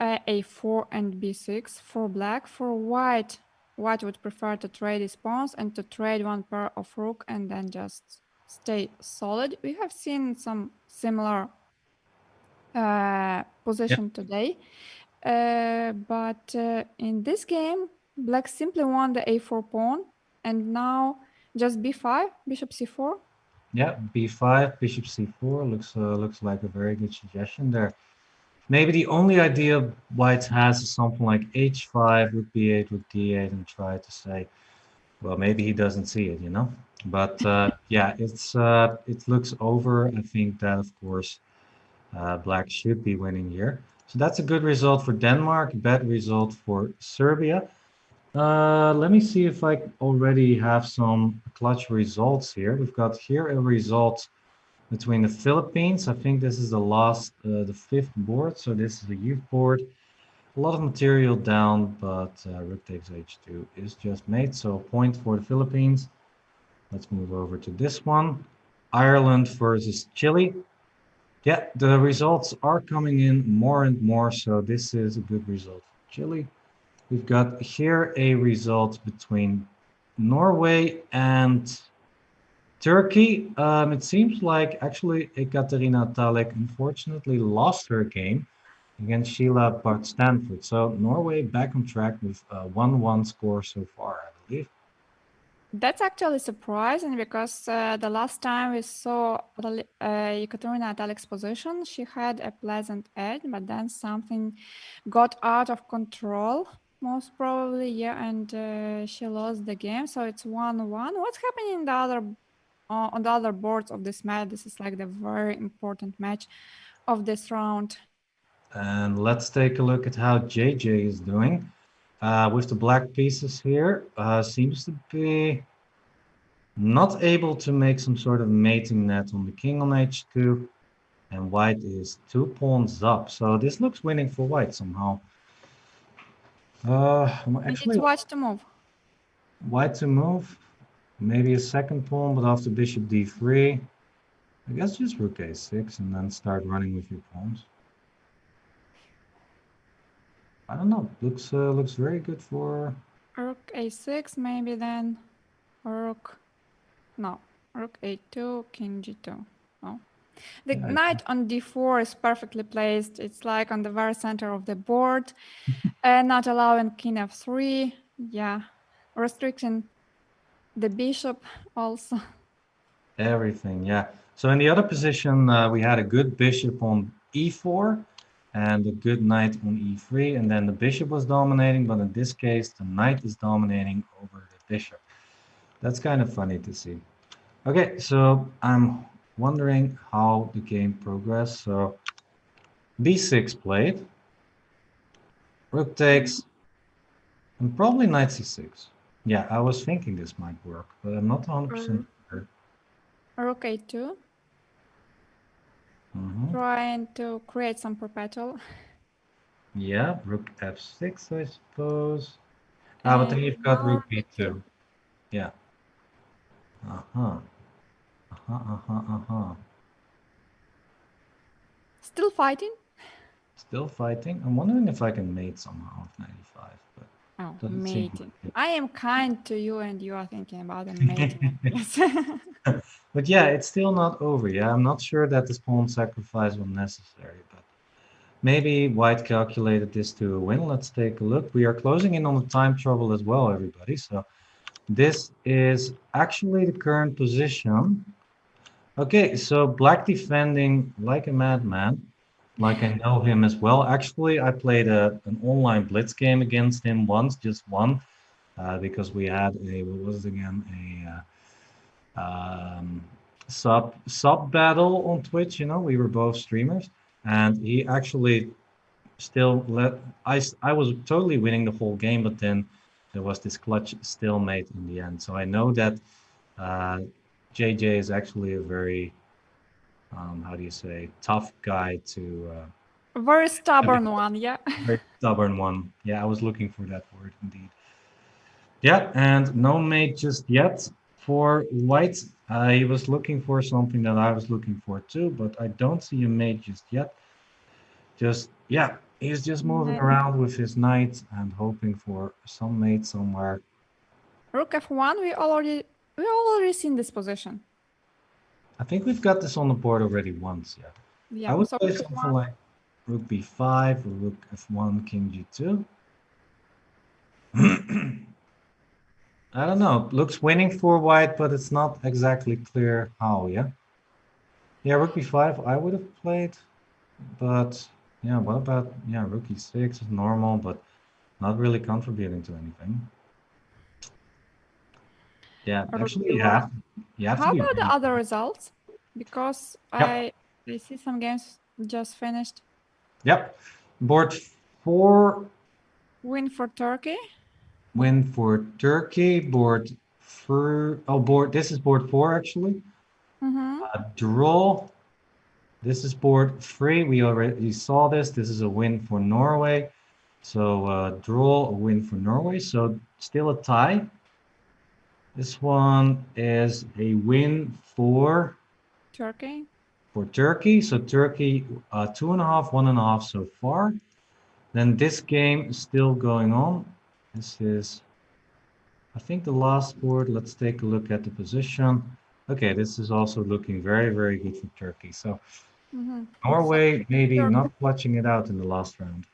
A4 and b6 for black. For white, white would prefer to trade his pawns and to trade one pair of rook and then just stay solid. We have seen some similar Yeah, position today. But in this game, black simply won the a4 pawn and now just b5, bishop c4. yeah. B5, bishop c4 looks like a very good suggestion there. Maybe the only idea white has is something like h5, rook b8, rook d8, and try to say, well, maybe he doesn't see it, you know. But yeah, it looks over. I think that of course black should be winning here. So that's a good result for Denmark, bad result for Serbia. Let me see if I already have some clutch results here. We've got here a result between the Philippines. I think this is the fifth board. So this is a youth board. A lot of material down, but rook takes h2 is just made. So a point for the Philippines. Let's move over to this one. Ireland versus Chile. Yeah, the results are coming in more and more, so this is a good result for Chile. We've got here a result between Norway and Turkey. It seems like actually Ekaterina Talek unfortunately lost her game against Sheila Bart Stanford. So Norway back on track with a 1-1 score so far, I believe. That's actually surprising because the last time we saw Ekaterina at Alex's position, she had a pleasant edge, but then something got out of control, most probably, yeah, and she lost the game. So it's 1-1. What's happening in the other on the other boards of this match? This is like the very important match of this round. And let's take a look at how JJ is doing. With the black pieces here, seems to be not able to make some sort of mating net on the king on h2, and white is 2 pawns up. So this looks winning for white somehow. We need to Actually, watch the move. white to move, maybe a second pawn, but after bishop d3, I guess just rook a6 and then start running with your pawns. I don't know. Looks very good for. Rook a6, maybe then rook No. Rook a2, king g2. No. The Yeah, knight on d4 is perfectly placed. It's like on the very center of the board, not allowing king f3. Yeah, restricting the bishop also. everything, yeah. So in the other position, we had a good bishop on e4 and a good knight on e3, and then the bishop was dominating, but in this case, the knight is dominating over the bishop. That's kind of funny to see. Okay, so I'm wondering how the game progressed. So b6 played, rook takes, and probably knight c6. Yeah, I was thinking this might work, but I'm not 100% Mm. sure. Rook a2, Mhm. trying to create some perpetual. Yeah, rook f6, I suppose. Ah, but And then you've got now rook b2. b2. Yeah. Uh-huh. Uh-huh, uh-huh, uh-huh. Still fighting? Still fighting. I'm wondering if I can mate somehow with 95, but Oh, doesn't seem mating. like I am kind to you and you are thinking about a mating. it. Yes. But yeah, it's still not over. Yeah, I'm not sure that this pawn sacrifice was necessary, but maybe white calculated this to a win. Let's take a look. We are closing in on the time trouble as well, everybody. So this is actually the current position. Okay, so black defending like a madman, like I know him as well. Actually, I played an online blitz game against him once, just one, because we had a, what was it again, a sub battle on Twitch. You know, we were both streamers, and he actually still let I was totally winning the whole game, but then there was this clutch stalemate in the end. So I know that uh, JJ is actually a very how do you say, tough guy to Very stubborn one, yeah. very stubborn one. Yeah, I was looking for that word indeed. Yeah, and no mate just yet for white. I was looking for something that I was looking for too, but I don't see a mate just yet. Just, yeah, he's just moving around with his knight and hoping for some mate somewhere. Rook f1, we already seen this position. I think we've got this on the board already once, yeah. I Yeah, would so play rook something f1. like rook b5 or rook f1, king g2. I don't know. Looks winning for white, but it's not exactly clear how, yeah? Yeah, rook b5 I would have played, but yeah, what about, yeah, rook e6 is normal, but not really contributing to anything. Yeah, Rook actually b1. you have to How be about the really. other results? Because Yep, I see some games just finished. yep. Board 4 Win for Turkey. win for Turkey. Board 4, oh, this is board 4 actually. Mm-hmm. Draw. This is board 3. We already saw this. This is a win for Norway. So draw, a win for Norway. So still a tie. This one is a win Turkey. for Turkey. So Turkey 2.5, 1.5 so far. Then this game is still going on. This is, I think, the last board. Let's take a look at the position. Okay, this is also looking very, very good for Turkey. So Mm-hmm. So Norway maybe Turkey. not clutching it out in the last round.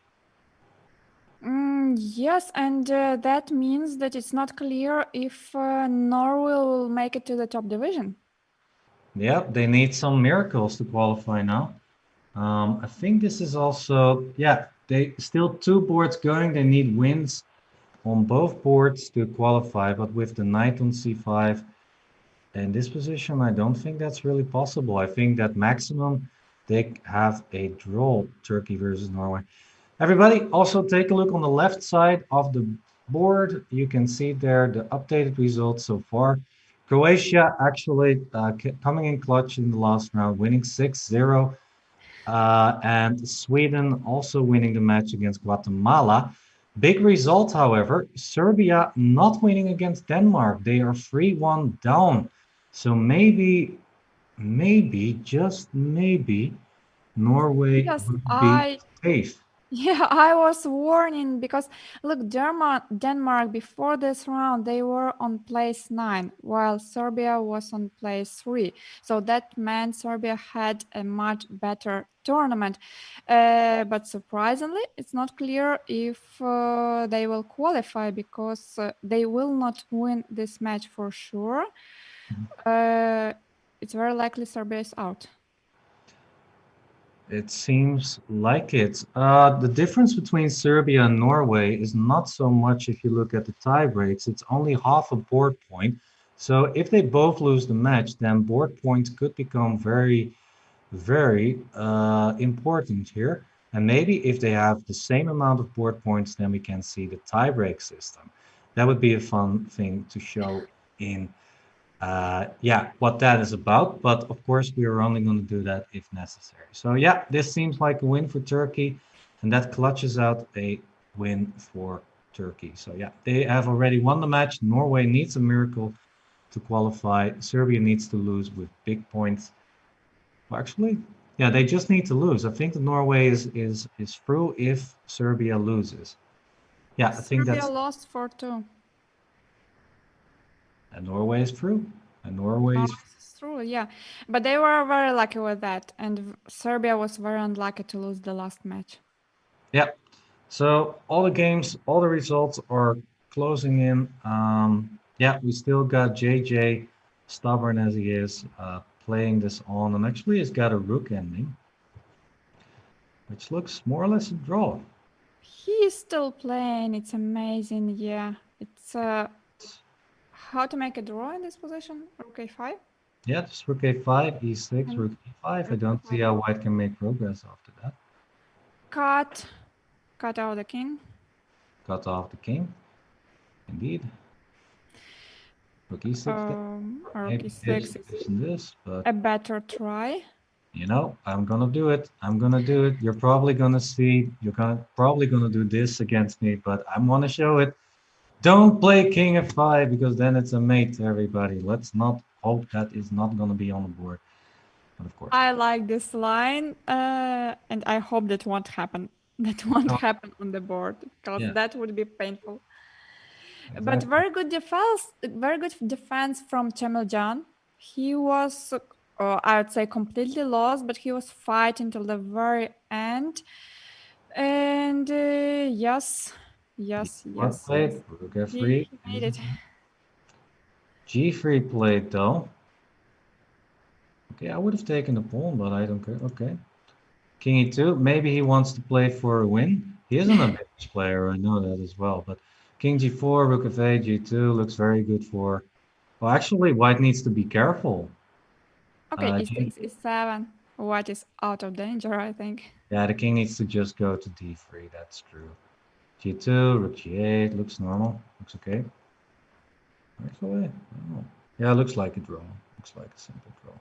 Yes, and that means that it's not clear if Norway will make it to the top division. Yeah, they need some miracles to qualify now. I think this is also, yeah, they still two boards going. They need wins on both boards to qualify, but with the knight on c5 in this position, I don't think that's really possible. I think that maximum they have a draw, Turkey versus Norway. Everybody, also take a look on the left side of the board. You can see there the updated results so far. Croatia actually coming in clutch in the last round, winning 6-0. And Sweden also winning the match against Guatemala. Big result, however, Serbia not winning against Denmark. They are 3-1 down. So maybe, just maybe, Norway Yes, would be I safe. Yeah, I was warning because look, Denmark before this round they were on place 9, while Serbia was on place 3. So that meant Serbia had a much better tournament. But surprisingly, it's not clear if they will qualify because they will not win this match for sure. Uh, it's very likely Serbia is out. It seems like it. The difference between Serbia and Norway is not so much if you look at the tie breaks, it's only half a board point. So if they both lose the match, then board points could become very important here. And maybe if they have the same amount of board points, then we can see the tiebreak system. That would be a fun thing to show in, yeah, what that is about. But of course, we are only going to do that if necessary. So yeah, this seems like a win for Turkey, and that clutches out a win for Turkey. So yeah, they have already won the match. Norway needs a miracle to qualify. Serbia needs to lose with big points. Well, actually, yeah, they just need to lose. I think that Norway is through if Serbia loses. Yeah, I think Serbia that's lost 4-2. and Norway is through. And Norway No, is it's true, yeah. But they were very lucky with that, and Serbia was very unlucky to lose the last match. yeah. So all the games, all the results are closing in. Yeah, we still got JJ, stubborn as he is, playing this on, and actually he's got a rook ending, which looks more or less a draw. He is still playing. It's amazing, yeah. It's how to make a draw in this position? Rook a5 Yeah, just rook a5, e6, and rook e5. I rook don't see a5. how white can make progress after that. Cut, cut out the king. Cut off the king, indeed. Rook e6, Rook maybe e6 is this and this, but a better try. you know, I'm gonna do it. I'm gonna do it. You're probably gonna see, you're gonna probably gonna do this against me, but I'm gonna show it. Don't play king f5 because then it's a mate, everybody. Let's not hope that is not gonna be on the board. But of course. I like this line, and I hope that won't happen. That won't Oh, happen on the board because yeah, that would be painful. But exactly. very good defense from Jan. He was, I would say, completely lost, but he was fighting till the very end. And yes, yes, What yes, yes. played? Rook f3. He made it. G3 played though. Okay, I would have taken the pawn, but I don't care. Okay. King e2. Maybe he wants to play for a win. He isn't a ambitious player, I know that as well. But King g4, rook f8, g2 looks very good for. Well, actually, white needs to be careful. Okay, G, e6, e7. White is out of danger, I think. yeah, the king needs to just go to d3. That's true. G2, rook g8 looks normal. Looks okay. Actually, I don't know. Yeah, looks like a draw. Looks like a simple draw.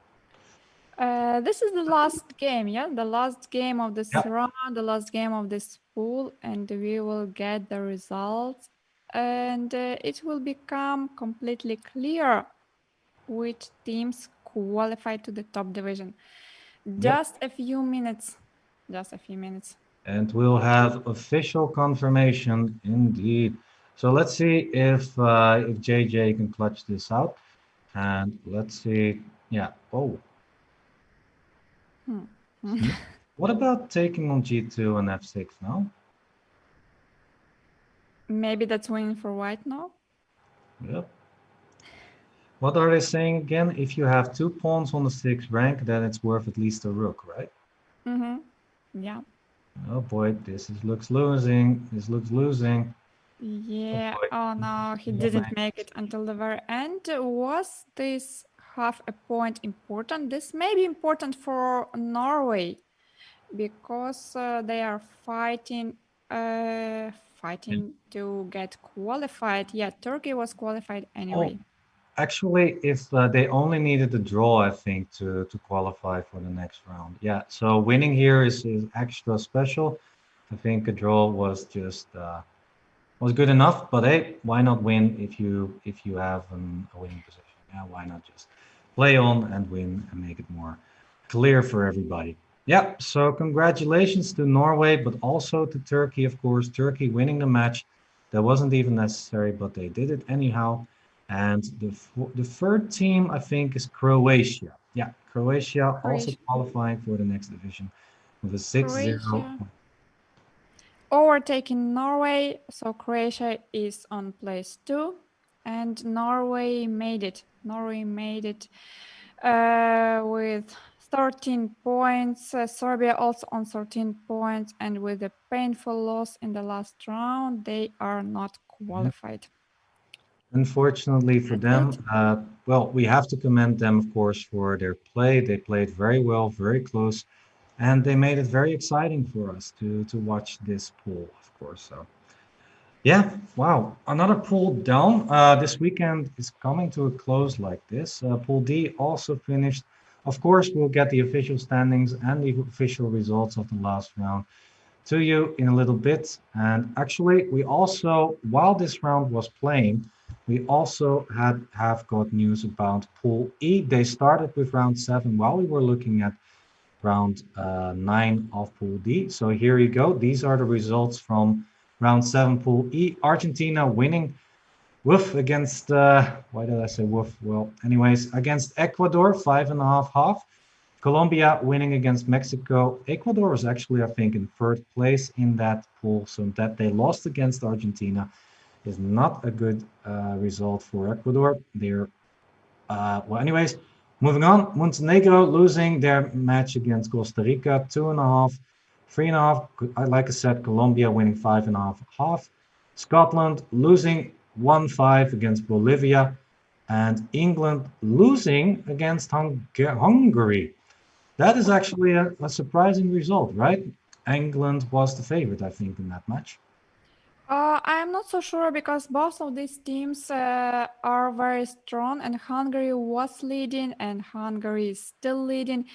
This is the last game, yeah? The last game of this Yeah. round, the last game of this pool, and we will get the results. And it will become completely clear which teams qualify to the top division. Yep. Just a few minutes. Just a few minutes. And we'll have official confirmation indeed. So let's see if JJ can clutch this out. And let's see. Yeah. Oh, Hmm. what about taking on G2 and F6 now? Maybe that's winning for white now. Yep. What are they saying again? If you have two pawns on the sixth rank, then it's worth at least a rook, right? Mm-hmm. Yeah. Oh boy, looks losing. This looks losing. Oh Yeah. boy. Oh no, he Not didn't many. make it until the very end. Was this half a point important? This may be important for Norway because they are fighting to get qualified. Yeah, Turkey was qualified Oh, anyway. actually, if they only needed a draw, I think, to qualify for the next round. Yeah, so winning here is extra special. I think a draw was just was good enough, but hey, why not win if you have a winning position? Yeah, why not just play on and win and make it more clear for everybody? Yeah, so congratulations to Norway, but also to Turkey, of course. Turkey winning the match. That wasn't even necessary, but they did it anyhow. And the third team, I think, is Croatia. Yeah, Croatia also Croatia. qualifying for the next division with a 6-0. Croatia overtaking Norway, so Croatia is on place 2, and Norway made it. Norway made it with 13 points. Serbia also on 13 points, and with a painful loss in the last round, they are not qualified. Unfortunately for That's it. them, well, we have to commend them, of course, for their play. They played very well, very close, and they made it very exciting for us to watch this pool, of course. So yeah, wow, another pool down. This weekend is coming to a close like this. Pool D also finished. Of course, we'll get the official standings and the official results of the last round to you in a little bit. And actually, we also, while this round was playing, we also have got news about Pool E. They started with round 7 while we were looking at round 9 of Pool D. So here you go. These are the results from round 7 Pool E. Argentina winning woof against, why did I say woof? Well, anyways, against Ecuador, 5.5 half. Colombia winning against Mexico. Ecuador was actually, I think, in third place in that pool, so that they lost against Argentina is not a good result for Ecuador. They're well, anyways, moving on. Montenegro losing their match against Costa Rica, 2.5, 3.5. Like I said, Colombia winning 5.5 half. Scotland losing 1-5 against Bolivia, and England losing against Hungary. That is actually a surprising result, right? England was the favorite, I think, in that match. I'm not so sure because both of these teams are very strong, and Hungary was leading, and Hungary is still leading.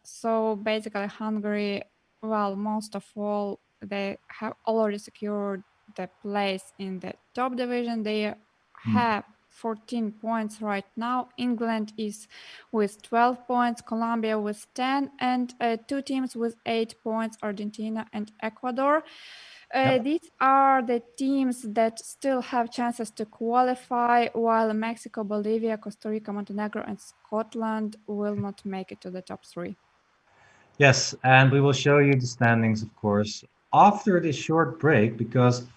So basically, Hungary, well, most of all, they have already secured the place in the top division. They Hmm. have 14 points right now. England is with 12 points, Colombia with 10, and two teams with 8 points, Argentina and Ecuador. Yep. These are the teams that still have chances to qualify, while Mexico, Bolivia, Costa Rica, Montenegro, and Scotland will not make it to the top 3. Yes, and we will show you the standings, of course, after this short break, because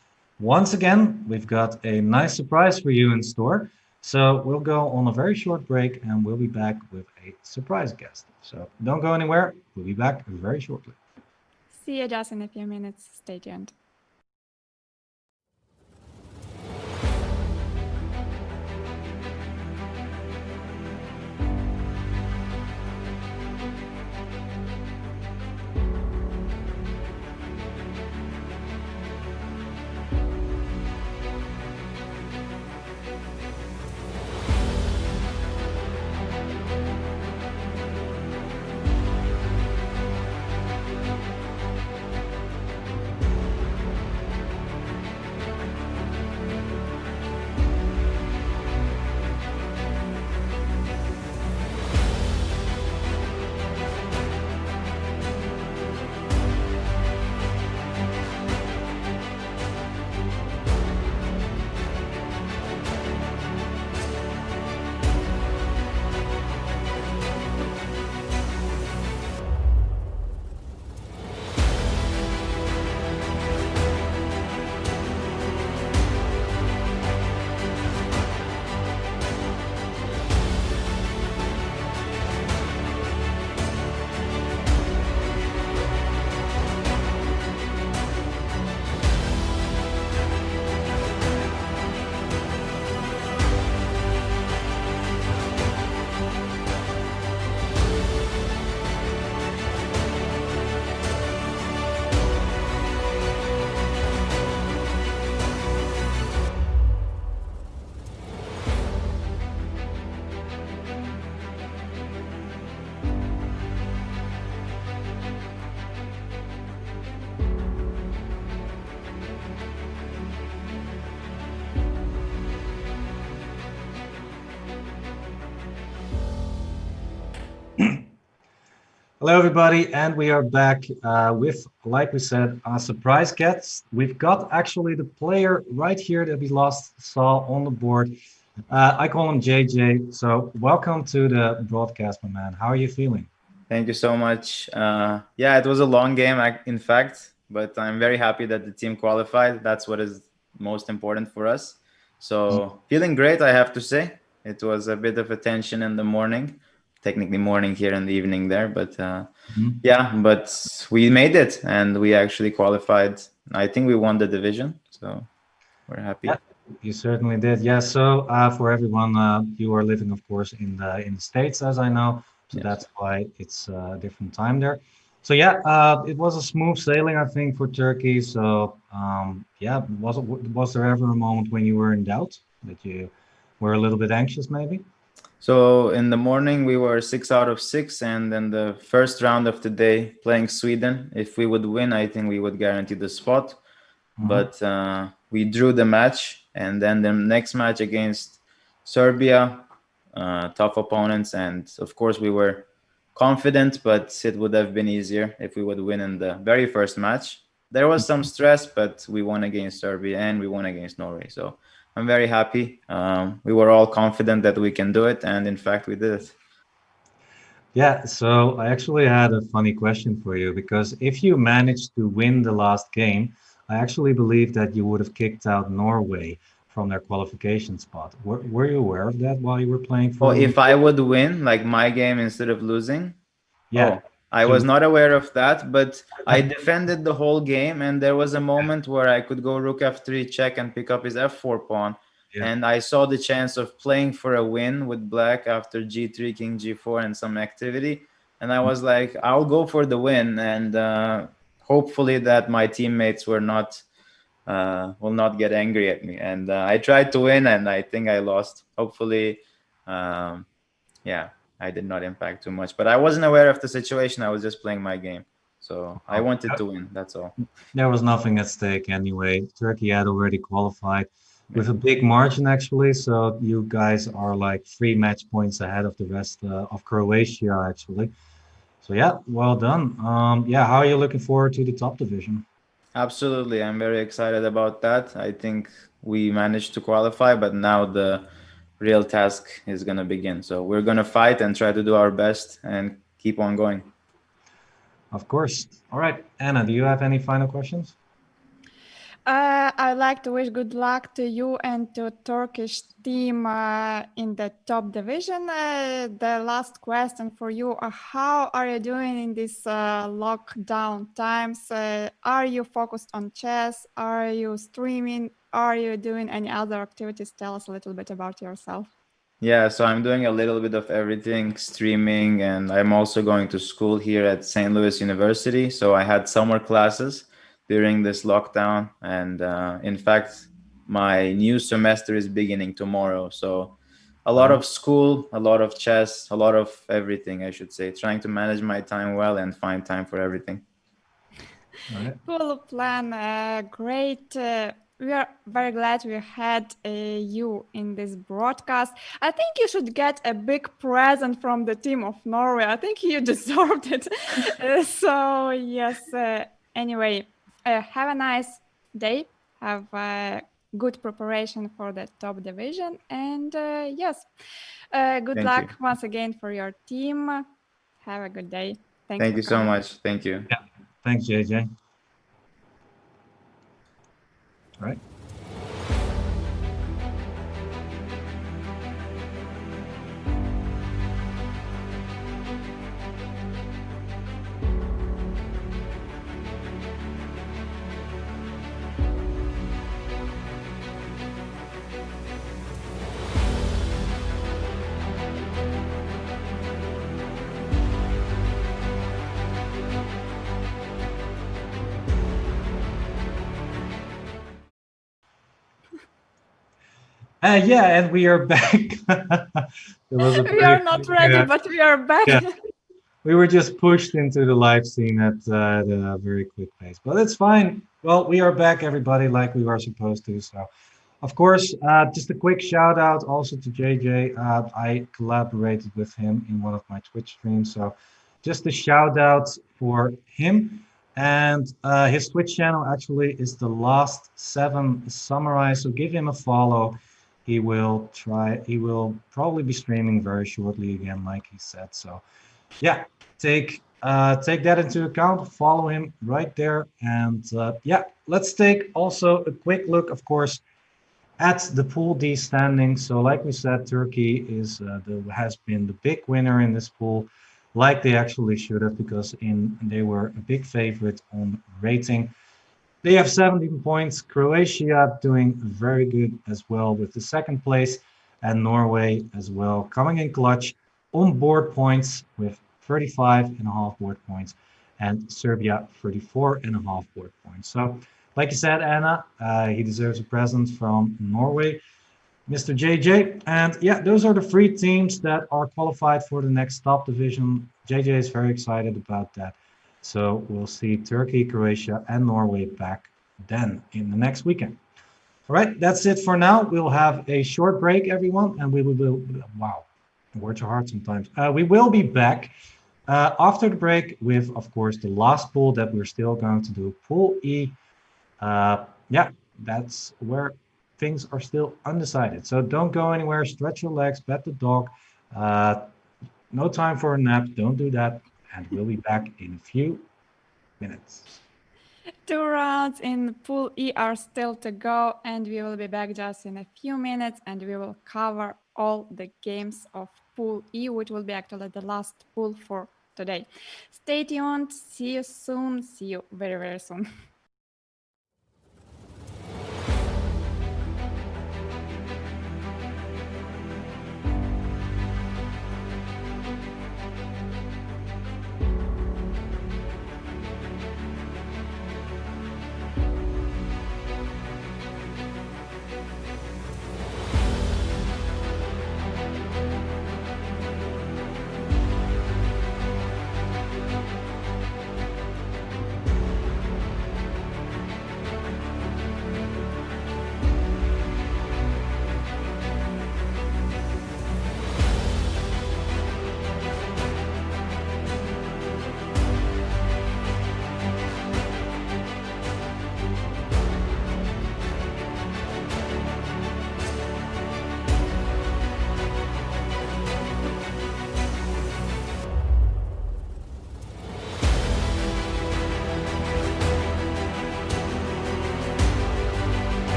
once again, we've got a nice surprise for you in store. So we'll go on a very short break and we'll be back with a surprise guest. So don't go anywhere. We'll be back very shortly. See you just in a few minutes. Stay tuned. Hello, everybody, and we are back with, like we said, a surprise guest. We've got actually the player right here that we last saw on the board. I call him JJ. So, welcome to the broadcast, my man. How are you feeling? Thank you so much. Yeah, it was a long game, in fact, but I'm very happy that the team qualified. That's what is most important for us. So, feeling great, I have to say. It was a bit of a tension in the morning, technically morning here and the evening there, but Mhm. yeah, but we made it and we actually qualified. I think we won the division, so we're Yeah, happy. you certainly did. Yeah. So, for everyone, you are living, of course, in the States, as I know. So Yes. that's why it's a different time there. So yeah, it was a smooth sailing, I think, for Turkey. So yeah, was there ever a moment when you were in doubt that you were a little bit anxious, maybe? So in the morning we were 6 out of 6, and then the first round of the day playing Sweden. If we would win, I think we would guarantee the spot. Hmm. But we drew the match, and then the next match against Serbia, tough opponents, and of course we were confident, but it would have been easier if we would win in the very first match. There was some stress, but we won against Serbia and we won against Norway. So I'm very happy. We were all confident that we can do it, and in fact, we did it. Yeah. So I actually had a funny question for you because if you managed to win the last game, I actually believe that you would have kicked out Norway from their qualification spot. Were you aware of that while you were playing Oh, for if I Olympiad? would win, like my game instead of losing, Yeah. oh, I was To not aware of that, but I defended the whole game, and there was a moment where I could go rook f3 check and pick up his f4 pawn, yeah. and I saw the chance of playing for a win with black after g3, king g4, and some activity, and I was like, I'll go for the win, and hopefully that my teammates will not get angry at me. And I tried to win, and I think I lost. Hopefully, um, yeah, I did not impact too much, but I wasn't aware of the situation. I was just playing my game, so I Oh, wanted to win. That's all. there was nothing at stake anyway. Turkey had already qualified Yeah. with a big margin, actually. So you guys are like 3 match points ahead of the rest of Croatia, actually. So yeah, well done. Yeah, how are you looking forward to the top division? Absolutely, I'm very excited about that. I think we managed to qualify, but now the real task is gonna begin. So we're gonna fight and try to do our best and keep on going. Of course. All right, Anna, do you have any final questions? I'd like to wish good luck to you and to Turkish team in the top division. The last question for you: how are you doing in these lockdown times? Are you focused on chess? Are you streaming? Are you doing any other activities? Tell us a little bit about yourself. Yeah, so I'm doing a little bit of everything, streaming, and I'm also going to school here at St. Louis University. So I had summer classes during this lockdown, and in fact, my new semester is beginning tomorrow. So a lot Uh, of school, a lot of chess, a lot of everything, I should say, trying to manage my time well and find time for everything. all right. Cool plan. Great. We are very glad we had you in this broadcast. I think you should get a big present from the team of Norway. I think you deserved it. So, yes. Anyway, have a nice day. Have a good preparation for the top division. And yes, good Thank you. luck once again for your team. Have a good day. Thanks Thank for you so coming. much. Thank you. Yeah. Thanks, JJ. All right. Yeah, and we are back. It was a We very are not quick, ready, but we are back. yeah. We were just pushed into the live scene at a very quick pace, but it's fine. Well, we are back, everybody, like we were supposed to. So, of course, just a quick shout out also to JJ. I collaborated with him in one of my Twitch streams. So, just a shout out for him. And his Twitch channel actually is the Last Seven Samurai. So give him a follow. He will probably be streaming very shortly again, like he said. So yeah, take that into account. Follow him right there. And yeah, let's take also a quick look, of course, at the Pool D standings. So, like we said, Turkey has been the big winner in this pool, like they actually should have, because they were a big favorite on rating. They have 17 points. Croatia doing very good as well with the second place, and Norway as well coming in clutch on board points with 35 and a half board points, and Serbia 34 and a half board points. So, like you said, Anna, he deserves a present from Norway, Mr. JJ. And yeah, those are the three teams that are qualified for the next top division. JJ is very excited about that. So we'll see Turkey, Croatia, and Norway back then in the next weekend. All right, that's it for now. We'll have a short break, everyone, and we will. Wow, words are hard sometimes. We will be back after the break with, of course, the last pool that we're still going to do, Pool E. Yeah, that's where things are still undecided. So don't go anywhere. Stretch your legs, pet the dog. No time for a nap. Don't do that. And we'll be back in a few minutes. 2 rounds in Pool E are still to go, and we will be back just in a few minutes, and we will cover all the games of Pool E, which will be actually the last pool for today. Stay tuned. See you soon. See you very, very soon.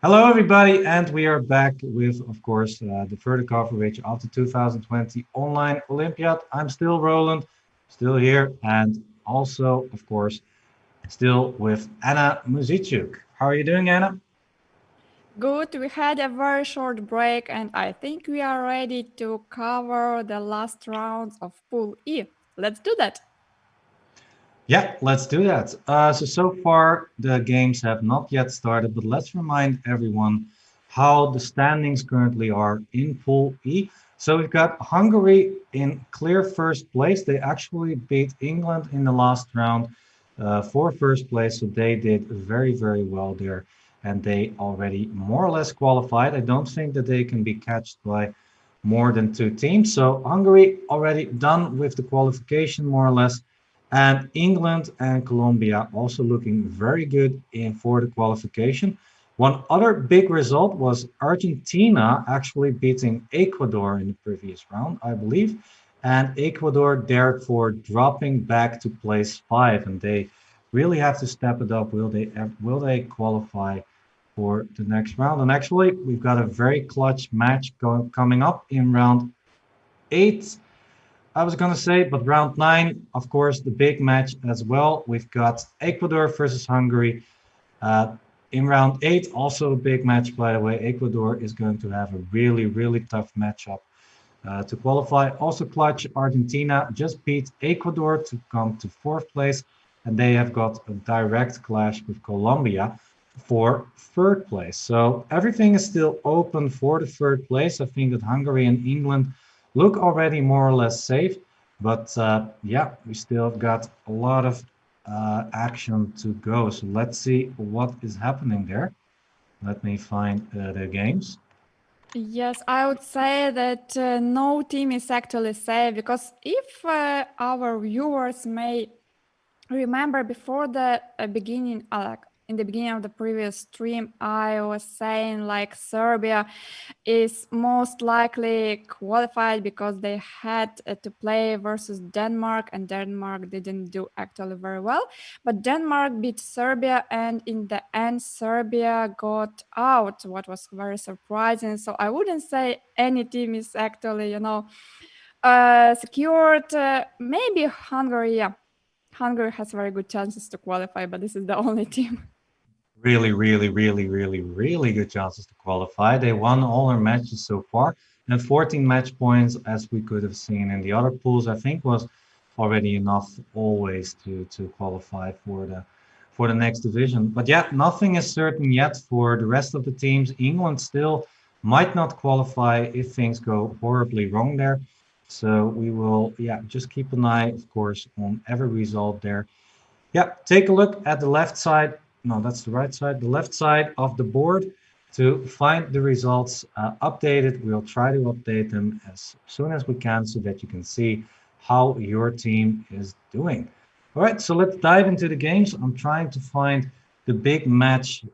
Hello, everybody, and we are back with, of course, the further coverage of the 2020 online Olympiad. I'm still Roland, still here, and also, of course, still with Anna Muzychuk. How are you doing, Anna? Good, we had a very short break, and I think we are ready to cover the last rounds of Pool E. Let's do that. Yeah, let's do that. So far, the games have not yet started, but let's remind everyone how the standings currently are in Pool E. So we've got Hungary in clear first place. They actually beat England in the last round for first place, so they did very, very well there, and they already more or less qualified. I don't think that they can be catched by more than two teams. So Hungary already done with the qualification more or less. And England and Colombia also looking very good in for the qualification. One other big result was Argentina actually beating Ecuador in the previous round, I believe. And Ecuador therefore dropping back to place five, and they really have to step it up. Will they qualify for the next round? And actually, we've got a very clutch match coming up in round eight. I was going to say, but round nine, of course, the big match as well. We've got Ecuador versus Hungary. Uh, in round eight, also a big match, by the way. Ecuador is going to have a really, really tough matchup to qualify. Also, clutch Argentina just beat Ecuador to come to fourth place, and they have got a direct clash with Colombia for third place. So everything is still open for the third place. I think that Hungary and England look already more or less safe, but yeah, we still have got a lot of action to go. So let's see what is happening there. Let me find the games. Yes, I would say that no team is actually safe because if our viewers may remember before the beginning, like in the beginning of the previous stream, I was saying like Serbia is most likely qualified because they had to play versus Denmark, and Denmark didn't do actually very well. But Denmark beat Serbia, and in the end, Serbia got out, what was very surprising. So I wouldn't say any team is actually, secured. Maybe Hungary, yeah. Hungary has very good chances to qualify, but this is the only team. Really, really, really, really, really good chances to qualify. They won all their matches so far, and 14 match points, as we could have seen in the other pools, I think was already enough always to qualify for the next division. But yeah, nothing is certain yet for the rest of the teams. England still might not qualify if things go horribly wrong there. So we will, yeah, just keep an eye, of course, on every result there. Yeah, take a look at the left side. No, that's the right side. The left side of the board to find the results updated. We'll try to update them as soon as we can so that you can see how your team is doing. All right, so let's dive into the games. I'm trying to find the big match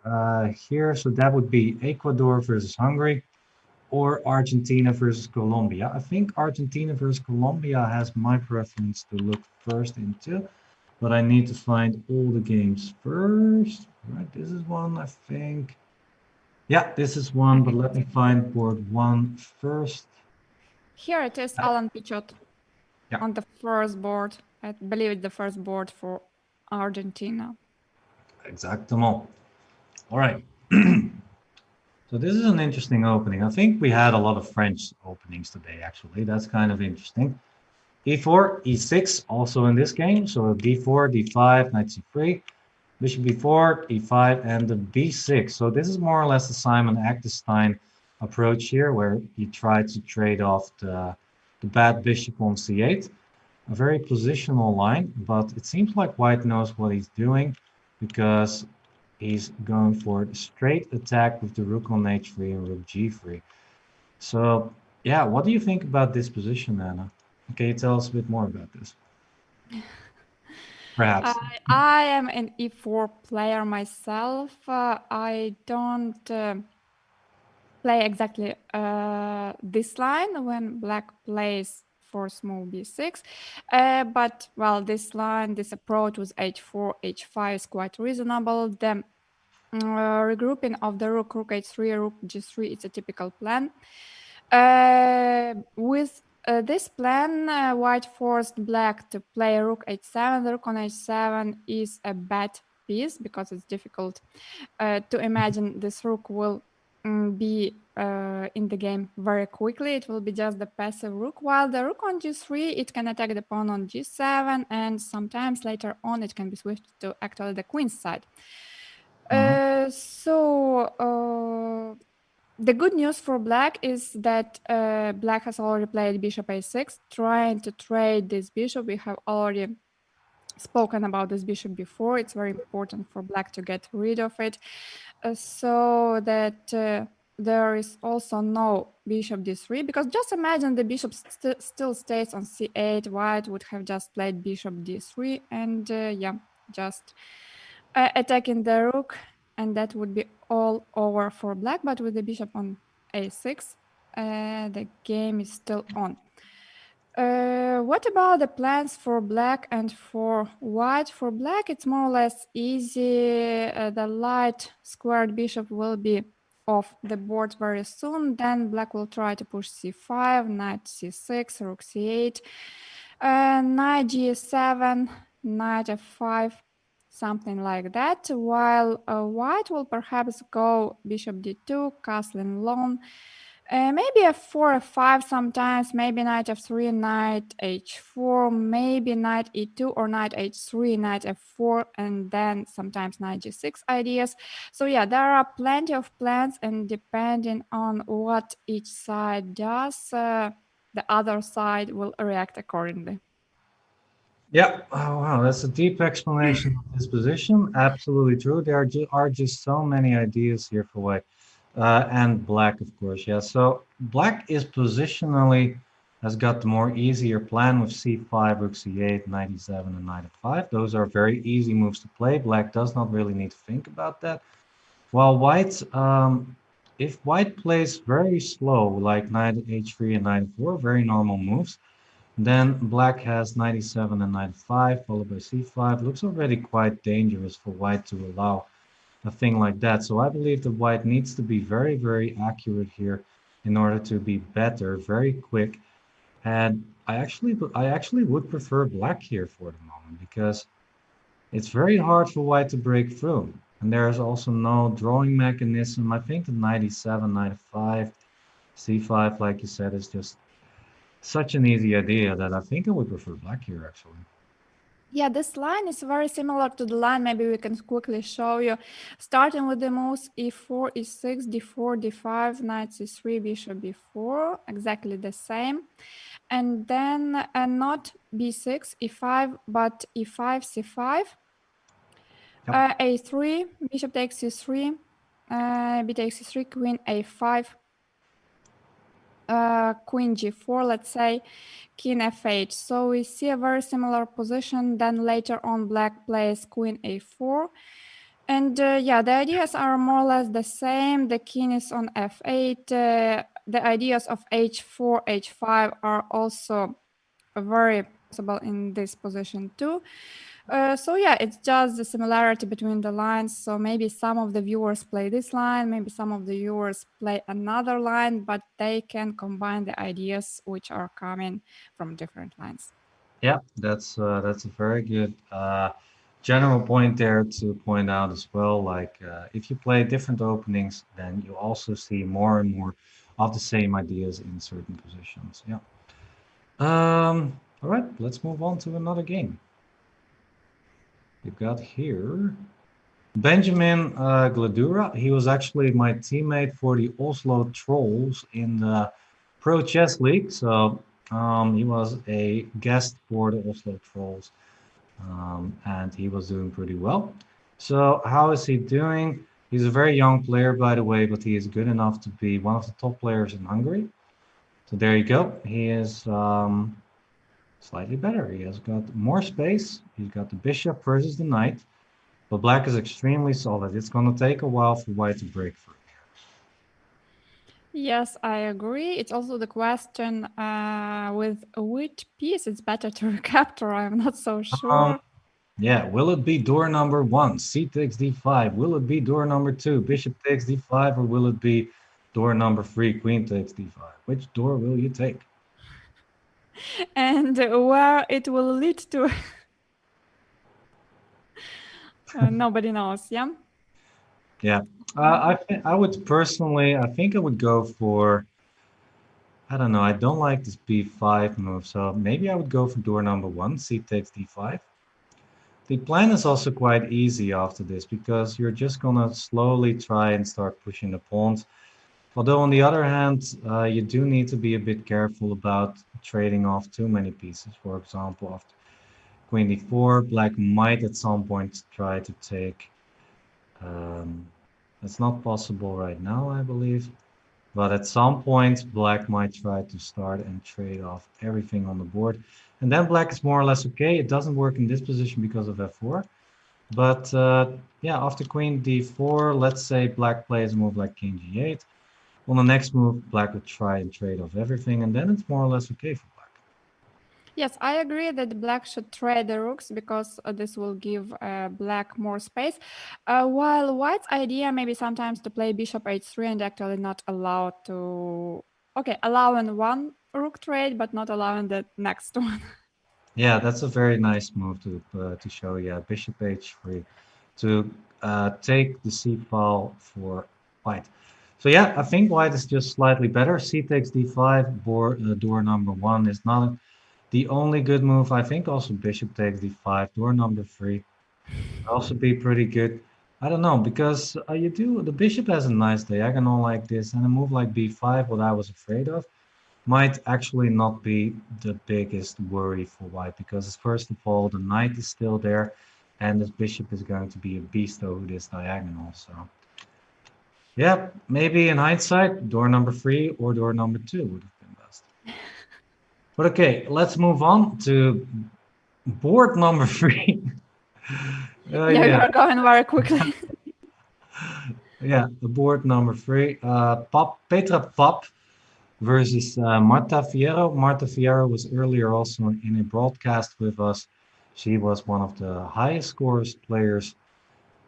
here. So that would be Ecuador versus Hungary or Argentina versus Colombia. I think Argentina versus Colombia has my preference to look first into, but I need to find all the games first. Right, this is one, I think. Yeah, this is one, but let me find board one first. Here it is, Alan Pichot Yeah, on the first board. I believe it's the first board for Argentina. exactement. All right. So this is an interesting opening. I think we had a lot of French openings today, actually. That's kind of interesting. E4, E6 also in this game. So D4, D5, Knight C3, Bishop B4, E5, and the B6. So this is more or less the Simon Actestein approach here, where you try to trade off the bad bishop on C8. A very positional line, but it seems like White knows what he's doing because he's going for the straight attack with the rook on H3 and rook G3. So, yeah, what do you think about this position, Anna? Can you tell us a bit more about this? Perhaps. I am an E4 player myself. I don't play exactly this line when black plays for small b6. But, well, this line, this approach with h4, h5 is quite reasonable. The regrouping of the rook h3, rook g3. It's a typical plan. With this plan, white forced black to play rook h7. The rook on h7 is a bad piece because it's difficult to imagine this rook will be in the game very quickly. It will be just the passive rook, while the rook on g3, it can attack the pawn on g7, and sometimes later on it can be switched to actually the queen's side. The good news for black is that black has already played bishop a6, trying to trade this bishop. We have already spoken about this bishop before. It's very important for black to get rid of it, so that there is also no bishop d3, because just imagine the bishop still stays on c8. White would have just played bishop d3 and just attacking the rook, and that would be all over for black. But with the bishop on a6, the game is still on. What about the plans for black and for white? For black, it's more or less easy. The light squared bishop will be off the board very soon. Then black will try to push c5, knight c6, rook c8, knight g7, knight f5, something like that. While white will perhaps go bishop d2, castling long. Maybe f4, f5 sometimes, maybe knight f3, knight h4, maybe knight e2 or knight h3, knight f4, and then sometimes knight g6 ideas. So yeah, there are plenty of plans, and depending on what each side does, the other side will react accordingly. Yeah. Oh, wow. That's a deep explanation of this position. Absolutely true. There are just so many ideas here for white and black, of course. Yeah. So black is positionally has got the more easier plan with c5, rook c8, knight e7, and knight f5. Those are very easy moves to play. Black does not really need to think about that. While white, if white plays very slow, like knight h3 and knight f4, very normal moves, then black has knight e7 and knight 5, followed by c5. Looks already quite dangerous for white to allow a thing like that. So I believe that white needs to be very, very accurate here in order to be better, very quick. And I actually would prefer black here for the moment, because it's very hard for white to break through. And there's also no drawing mechanism. I think the knight e7, knight f5, c5, like you said, is just such an easy idea that I think I would prefer black here, actually. Yeah, this line is very similar to the line. Maybe we can quickly show you. Starting with the moves e4, e6, d4, d5, knight c3, bishop b4, exactly the same. And then not b6, e5, but e5, c5, Yep. a3, bishop takes c3, b takes c3, queen a5, queen g4, let's say, king f8. So we see a very similar position. Then later on, black plays queen a4. And yeah, the ideas are more or less the same. The king is on f8. The ideas of h4, h5 are also very possible in this position too. So yeah, it's just the similarity between the lines. So maybe some of the viewers play this line, maybe some of the viewers play another line, but they can combine the ideas which are coming from different lines. Yeah, that's a very good general point there to point out as well. Like if you play different openings, then you also see more and more of the same ideas in certain positions. Yeah. All right, let's move on to another game. You've got here Benjamin Gladura. He was actually my teammate for the Oslo Trolls in the Pro Chess League. So he was a guest for the Oslo Trolls, and he was doing pretty well. So how is he doing? He's a very young player, by the way, but he is good enough to be one of the top players in Hungary. So there you go. He is slightly better. He has got more space. He's got the bishop versus the knight. But black is extremely solid. It's going to take a while for white to break through. Yes, I agree. It's also the question with which piece it's better to recapture. I'm not so Um, sure. Yeah, will it be door number 1, c takes d5? Will it be door number 2, bishop takes d5? Or will it be door number 3, queen takes d5? Which door will you take? And where it will lead to, nobody knows, yeah? Yeah, I would personally, I think I would go for, I don't know, I don't like this b5 move, so maybe I would go for door number 1, c takes d5. The plan is also quite easy after this because you're just gonna slowly try and start pushing the pawns. Although on the other hand, you do need to be a bit careful about trading off too many pieces. For example, after queen d4, black might at some point try to take. It's not possible right now, I believe. But at some point, black might try to start and trade off everything on the board. And then black is more or less okay. It doesn't work in this position because of f4. But yeah, after queen d4, let's say black plays a move like king g8. On the next move, black would try and trade off everything, and then it's more or less okay for black. Yes, I agree that black should trade the rooks because this will give black more space. While white's idea maybe sometimes to play bishop h3 and actually not allow to... Okay, allowing one rook trade, but not allowing the next one. Yeah, that's a very nice move to show. Yeah, bishop h3 to take the c file for white. So yeah, I think white is just slightly better. C takes d5, door number 1 is not the only good move. I think also bishop takes d5, door number 3 also be pretty good. I don't know because the bishop has a nice diagonal like this, and a move like b5, what I was afraid of, might actually not be the biggest worry for white because first of all the knight is still there, and this bishop is going to be a beast over this diagonal. So yeah, maybe in hindsight, door number 3 or door number 2 would have been best. But okay, let's move on to board number 3. Yeah, Yeah. you're going very quickly. Yeah, the board number 3. Petra Pap versus Marta Fierro. Marta Fierro was earlier also in a broadcast with us. She was one of the highest scores players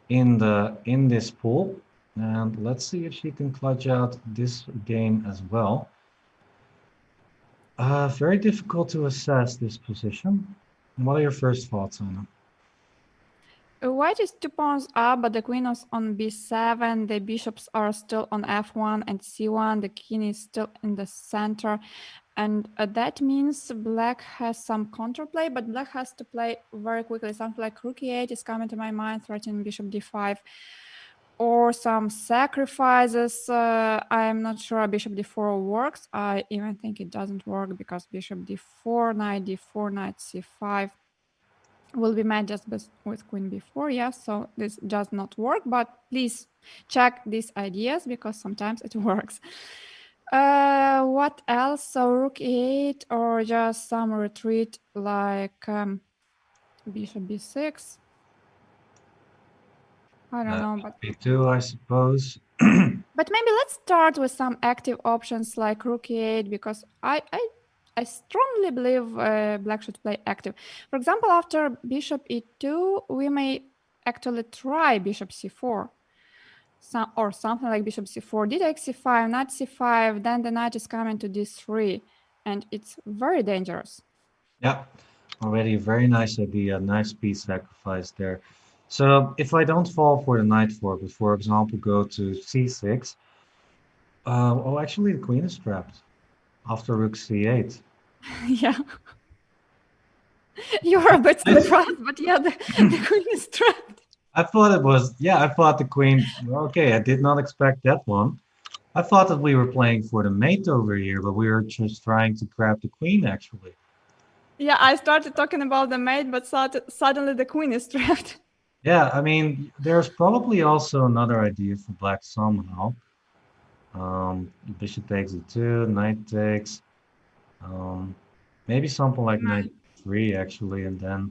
in this pool. And let's see if she can clutch out this game as well. Very difficult to assess this position. What are your first thoughts on it? White is 2 pawns up, but the queen is on b7. The bishops are still on f1 and c1. The king is still in the center. And that means black has some counterplay, but black has to play very quickly. Something like rook e8 is coming to my mind, threatening bishop d5. Or some sacrifices. I'm not sure bishop d4 works. I even think it doesn't work because bishop d4, knight d4, knight c5 will be met just with queen b4. Yeah, so this does not work, but please check these ideas because sometimes it works. What else? So rook e8 or just some retreat like bishop b6. I don't know, but b2, I suppose. But maybe let's start with some active options like rook e8 because I strongly believe black should play active. For example, after bishop e2, we may actually try bishop c4. Or something like bishop c4, d takes c5, knight c5, then the knight is coming to d3, and it's very dangerous. Yeah, already a very nice idea, nice piece sacrifice there. So if I don't fall for the knight fork, but for example go to c6, oh, actually the queen is trapped after rook c8. Yeah. You're a bit surprised, but yeah, the queen is trapped. I thought it was, yeah, I thought the queen, okay, I did not expect that one. I thought that we were playing for the mate over here, but we were just trying to grab the queen actually. Yeah, I started talking about the mate, but suddenly the queen is trapped. Yeah, I mean, there's probably also another idea for black somehow. Bishop takes e2, knight takes, maybe something like knight 3 actually, and then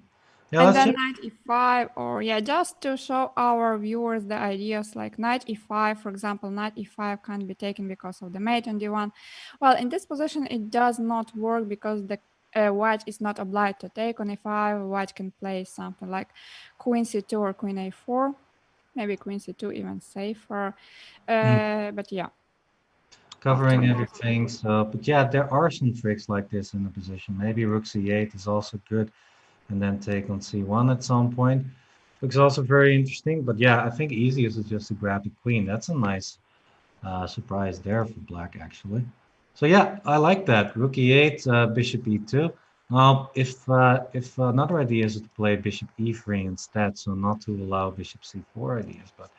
yeah, And let's then just knight e5, or yeah, just to show our viewers the ideas like knight e5, for example, knight e5 can't be taken because of the mate on d1. Well, in this position, it does not work because the white is not obliged to take on e5. White can play something like queen c2 or queen a4. Maybe queen c2 even safer. But yeah, Covering after everything. So, but yeah, there are some tricks like this in the position. Maybe rook c8 is also good, and then take on c1 at some point. Looks also very interesting. But yeah, I think easiest is just to grab the queen. That's a nice surprise there for black, actually. So yeah, I like that. Rook e8, bishop e2. Now, if another idea is to play bishop e3 instead, so not to allow bishop c4 ideas, but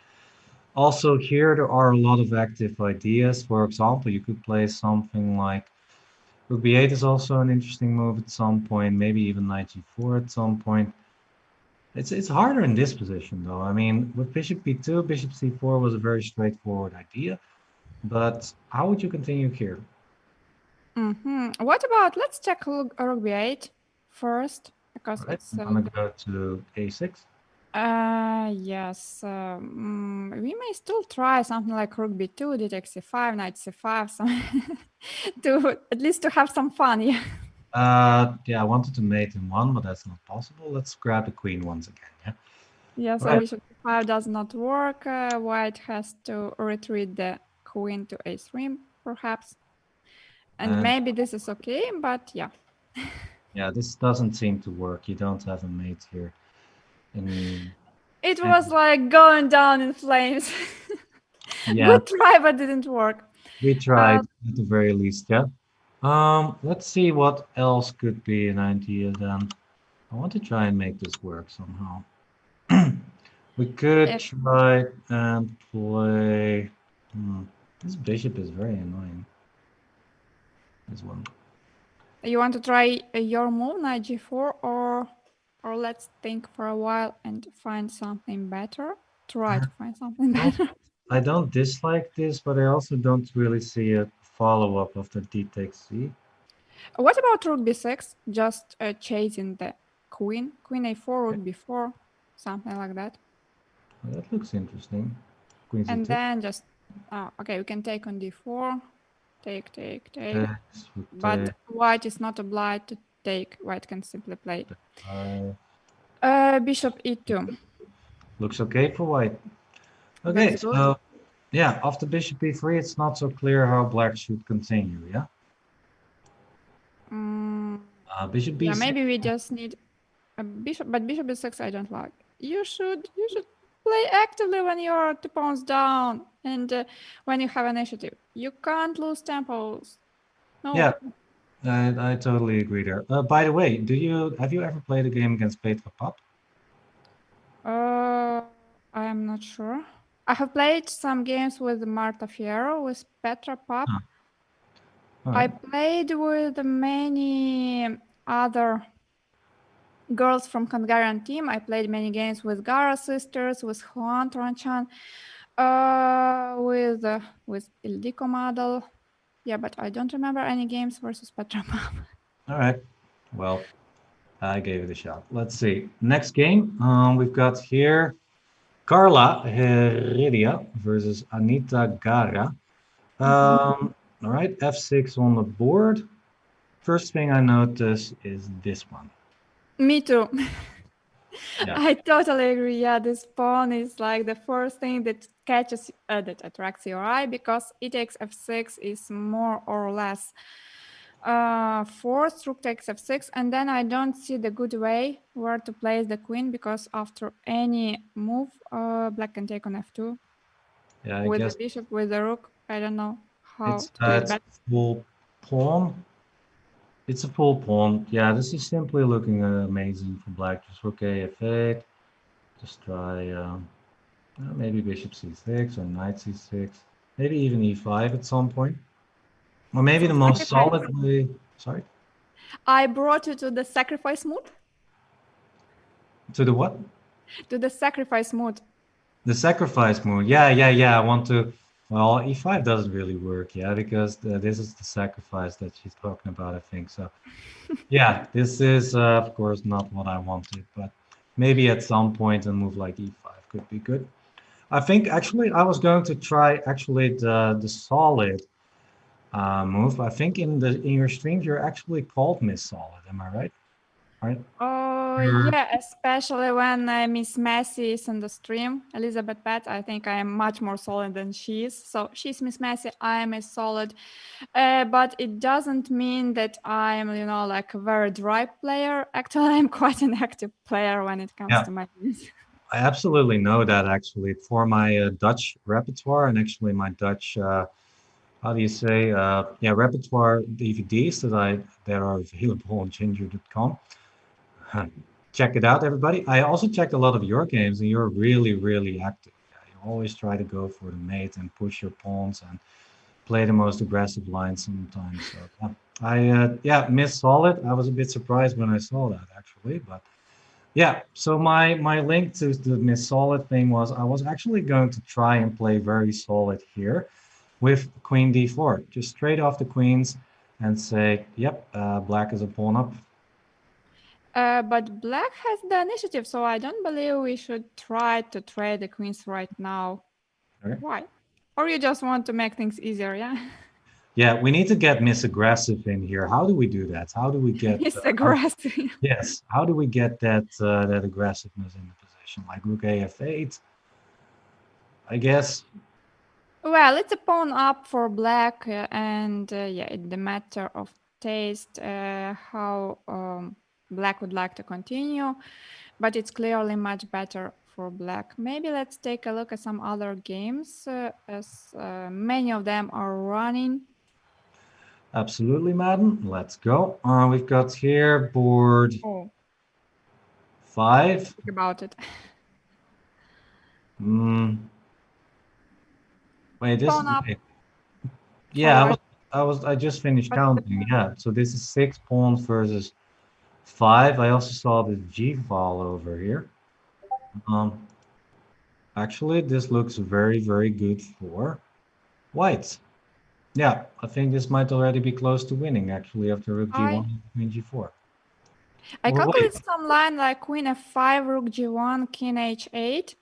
also here there are a lot of active ideas. For example, you could play something like rook b8 is also an interesting move at some point, maybe even knight g4 at some point. It's harder in this position though. I mean, with bishop b2, bishop c4 was a very straightforward idea, but how would you continue here? What about, let's check rook b8 first, because All right, it's I'm gonna go to a6. yes, we may still try something like rook b2, d takes c5, knight c5, some to at least to have some fun. Yeah. Yeah, I wanted to mate in one, but that's not possible. Let's grab the queen once again. Yeah. Yeah, All so right. bishop c5 does not work. White has to retreat the queen to a3, perhaps. And And maybe this is okay, but yeah. yeah, this doesn't seem to work. You don't have a mate here. In It and was like going down in flames. yeah, Good try, but didn't work. we tried at the very least. Yeah. Let's see what else could be an idea then. I want to try and make this work somehow. We could If try and play. This bishop is very annoying. This one. you want to try your move, knight g4, or let's think for a while and find something better. Try to find something Well, better. I don't dislike this, but I also don't really see a follow-up of the d takes c. What about rook b6? Just chasing the queen. Queen a4, rook b4, something like that. Well, that looks interesting. Queen And c2. then just, okay, we can take on d4. Take. Takes, rook But takes, white is not obliged to take. White can simply play. Bishop e2. Looks okay for white. Okay, Looks good. so yeah, after bishop b3, it's not so clear how black should continue, yeah? Bishop Yeah, b6. maybe we just need a bishop, but bishop b6 I don't like. You should play actively when you're 2 pawns down and when you have initiative. You can't lose tempos. No. Yeah, I totally agree there. By the way, have you ever played a game against Petra Pap? I am not sure. I have played some games with Marta Fierro, with Petra Pap. All I right. played with many other girls from Hungarian team. I played many games with Gara sisters, with Juan Tranchan, with Ildiko model. Yeah, but I don't remember any games versus Petra Pap. All right. Well, I gave it a shot. Let's see. Next game, we've got here Carla Heredia versus Anita Gara. All right, f6 on the board. First thing I notice is this one. Me too. Yeah. I totally agree. Yeah, this pawn is like the first thing that catches, that attracts your eye, because e takes f6 is more or less forced. Rook takes f6, and then I don't see the good way where to place the queen, because after any move, black can take on f2. Yeah, I With guess the bishop, with the rook, I don't know how it's to do it better. full pawn. It's a full pawn. Yeah, this is simply looking amazing for black. Just rook a f8. Just try maybe bishop c6 or knight c6. Maybe even e5 at some point. Or maybe the most solid way. Sorry. I brought you to the sacrifice mood. To the what? To the sacrifice mood. The sacrifice move. Yeah. I want to. Well, e5 doesn't really work, yeah, because this is the sacrifice that she's talking about, I think. So, yeah, this is, of course, not what I wanted, but maybe at some point a move like e5 could be good. I think actually I was going to try actually the solid move. I think in your streams you're actually called Miss Solid. Am I right? Right? Oh, You're- yeah, especially when Miss Messi is on the stream. Elizabeth Pat, I think I am much more solid than she is. So she's Miss Messi, I am a solid. But it doesn't mean that I'm, like a very dry player. Actually, I'm quite an active player when it comes yeah, to my games. I absolutely know that actually for my Dutch repertoire and actually my Dutch how do you say yeah repertoire DVDs that are available on ginger.com. Check it out, everybody. I also checked a lot of your games, and you're really, really active. Yeah, you always try to go for the mate and push your pawns and play the most aggressive line sometimes. So yeah, yeah, Miss Solid. I was a bit surprised when I saw that actually, but yeah. So my link to the Miss Solid thing was I was actually going to try and play very solid here with Queen D4, just straight off the queens, and say, yep, black is a pawn up. But black has the initiative, so I don't believe we should try to trade the queens right now. Okay. Why? Or you just want to make things easier, yeah? Yeah, we need to get Miss Aggressive in here. How do we do that? How do we get? It's aggressive. Yes. How do we get that aggressiveness in the position? Like Rook AF8, I guess. Well, it's a pawn up for black, and yeah, it's the matter of taste how black would like to continue, but it's clearly much better for black. Maybe let's take a look at some other games, as many of them are running. Absolutely, madam. Let's go. We've got here board Oh, 5. think about it. Mm, wait, Pawn up yeah, forward, I just finished but counting. Yeah, so this is 6 pawns versus 5. I also saw the G file over here. Um, actually, this looks very, very good for white. Yeah, I think this might already be close to winning, actually, after Rook I G1 and Queen G4. I Or wait, calculate some line like Queen F5, Rook G1, King H8.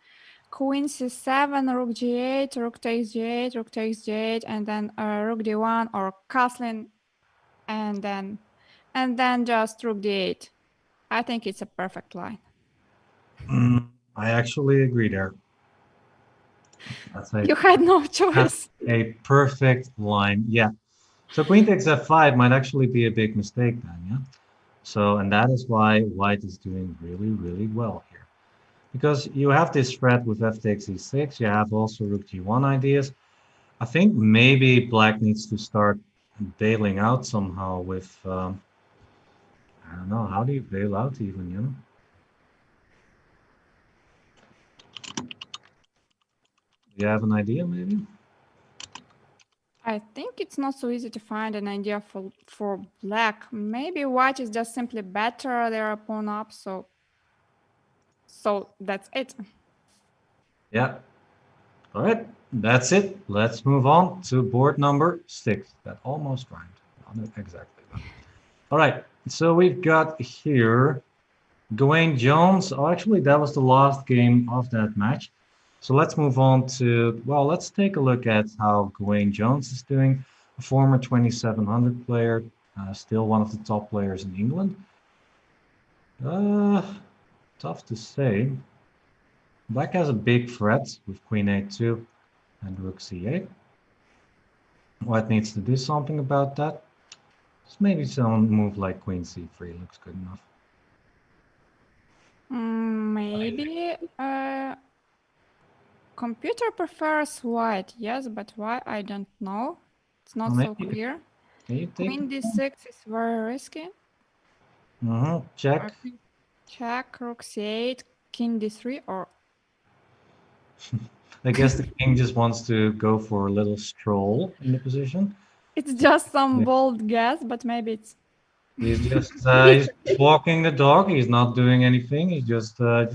Queen c7, rook g8, rook takes g8, rook takes g8, and then rook d1 or castling, and then just rook d8. I think it's a perfect line. I actually agree there. That's You had no that's choice. a perfect line. Yeah. So Queen takes F5 might actually be a big mistake then, yeah? So, and that is why white is doing really, really well here. Because you have this threat with f takes e6, you have also rook g1 ideas. I think maybe black needs to start bailing out somehow with, I don't know, how do you bail out even, you know? Do you have an idea maybe? I think it's not so easy to find an idea for black. Maybe white is just simply better their pawn up, so that's it. Yeah. All right, that's it. Let's move on to board number 6. That almost rhymed. Not exactly. But. All right, so we've got here Gawain Jones. Oh, actually, that was the last game of that match. So let's move on to, well, let's take a look at how Gawain Jones is doing. A former 2700 player, still one of the top players in England. Tough to say. Black has a big threat with Queen A2 and Rook C8. White needs to do something about that. Just maybe some move like Queen C3 looks good enough. Maybe computer prefers white, yes, but why I don't know. It's not Well, so maybe clear. you take Queen d6 is very risky. check. Check, rook c8, king d3, or I guess the king just wants to go for a little stroll in the position. it's just some Yeah. bold guess, but maybe it's He's just he's walking the dog. He's not doing anything. He's just yeah,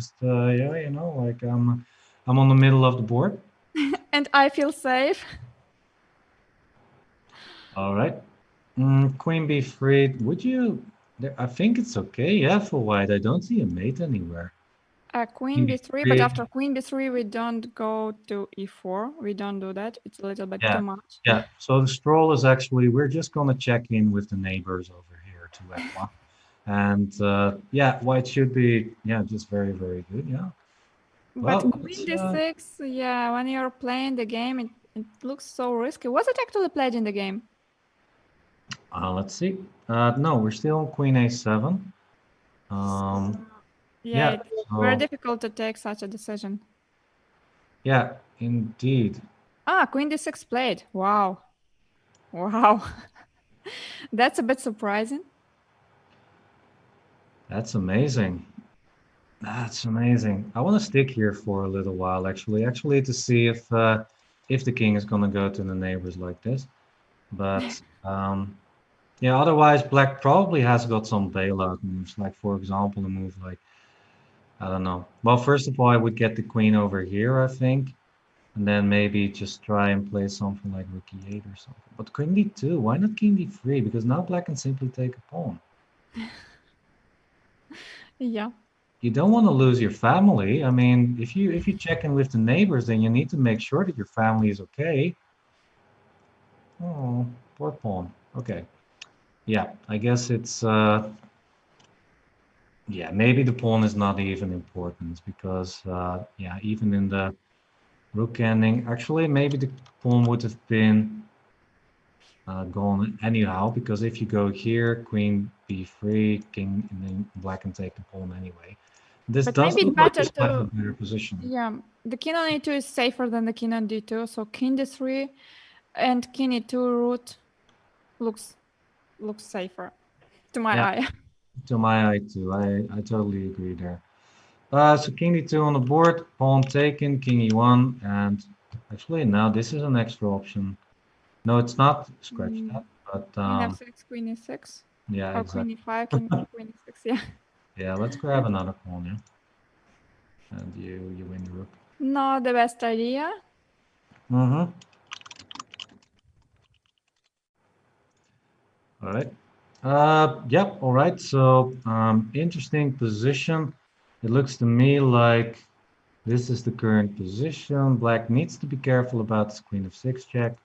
you know, like I'm on the middle of the board. and I feel safe. All right. Queen b3. Would you? I think it's okay. Yeah, for white. I don't see a mate anywhere. Queen King b3, but B3. after queen b3, we don't go to e4. We don't do that. It's a little bit Yeah, too much. yeah. So the stroll is actually, we're just going to check in with the neighbors over here to Ekwa. And yeah, white should be, yeah, just very, very good. Yeah. But Well, queen d6, yeah, when you're playing the game, it looks so risky. Was it actually played in the game? let's see. No, we're still on Queen A7. Yeah, Yeah, it's very so difficult to take such a decision. yeah, indeed. Queen d6 played. Wow. Wow. That's a bit surprising. That's amazing. That's amazing. I want to stick here for a little while, actually to see if the king is gonna go to the neighbors like this. But yeah, otherwise black probably has got some bailout moves, like for example, a move like I don't know. Well, first of all, I would get the queen over here, I think, and then maybe just try and play something like rook e8 or something. But queen d2, why not king d3? Because now black can simply take a pawn. Yeah. You don't want to lose your family. I mean, if you check in with the neighbors, then you need to make sure that your family is okay. Oh, poor pawn. Okay. Yeah, I guess it's yeah, maybe the pawn is not even important because yeah, even in the rook ending, actually maybe the pawn would have been gone anyhow because if you go here, queen b3, king, and then black can take the pawn anyway. This But does maybe look like better a slightly to, better position. yeah, the king on e2 is safer than the king on d2. So king d3 and king e2 route looks safer to my Yeah, eye. to my eye too. I totally agree there. So king d2 on the board, pawn taken, king e1, and actually now this is an extra option. No, it's not. Scratch that. But Queen f6, queen e6, yeah, or queen exactly. e5, queen e6. Yeah. Yeah, let's grab another pawn, yeah. And you win the rook. Not the best idea. Mm-hmm. All right. Yep. All right. So interesting position. It looks to me like this is the current position. Black needs to be careful about this queen of six check.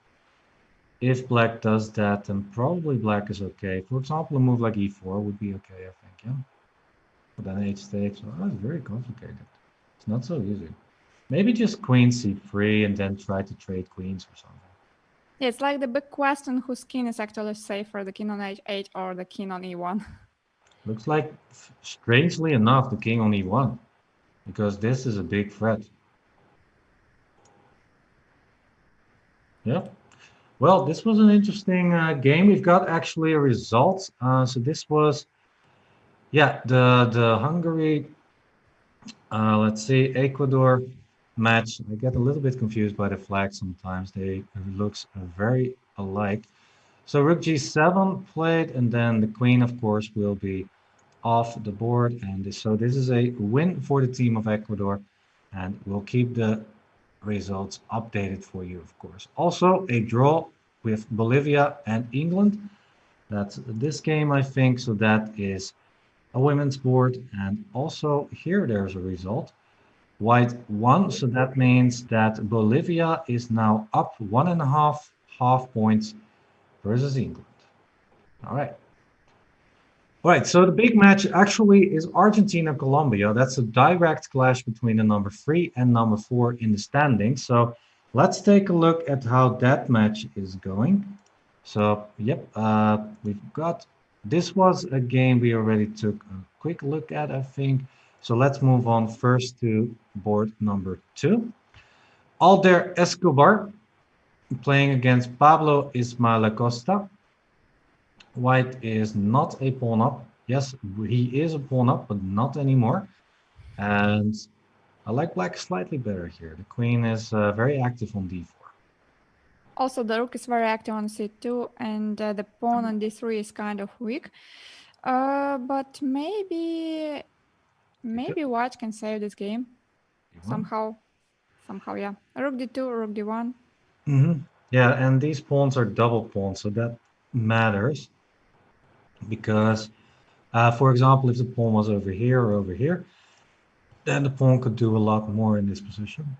If black does that, then probably black is okay. For example, a move like e4 would be okay, I think, yeah. But then h takes, oh, it's very complicated. It's not so easy. Maybe just queen c3 and then try to trade queens or something. Yeah, it's like the big question whose king is actually safer, the king on h8 or the king on e1. Looks like, strangely enough, the king on e1, because this is a big threat. Yeah. Well, this was an interesting game. We've got actually a result. So this was, yeah, the Hungary, let's see, Ecuador match. I get a little bit confused by the flag sometimes. They looks very alike. So rook g7 played, and then the queen, of course, will be off the board. And so this is a win for the team of Ecuador, and we'll keep the results updated for you, of course. Also, a draw with Bolivia and England. That's this game, I think. So that is a women's board. And also here, there's a result. White won, so that means that Bolivia is now up 1.5 half points versus England. All right. All right, so the big match actually is Argentina-Colombia. That's a direct clash between the number 3 and number 4 in the standings. So let's take a look at how that match is going. So, yep, we've got, this was a game we already took a quick look at, I think. So let's move on first to board number 2. Alder Escobar playing against Pablo Ismael Acosta. White is not a pawn up. Yes, he is a pawn up, but not anymore. And I like black slightly better here. The queen is very active on d4. Also, the rook is very active on c2, and the pawn on d3 is kind of weak. But maybe white can save this game somehow. Yeah. Rook d2, rook d1. Yeah, and these pawns are double pawns, so that matters because, for example, if the pawn was over here or over here, then the pawn could do a lot more in this position.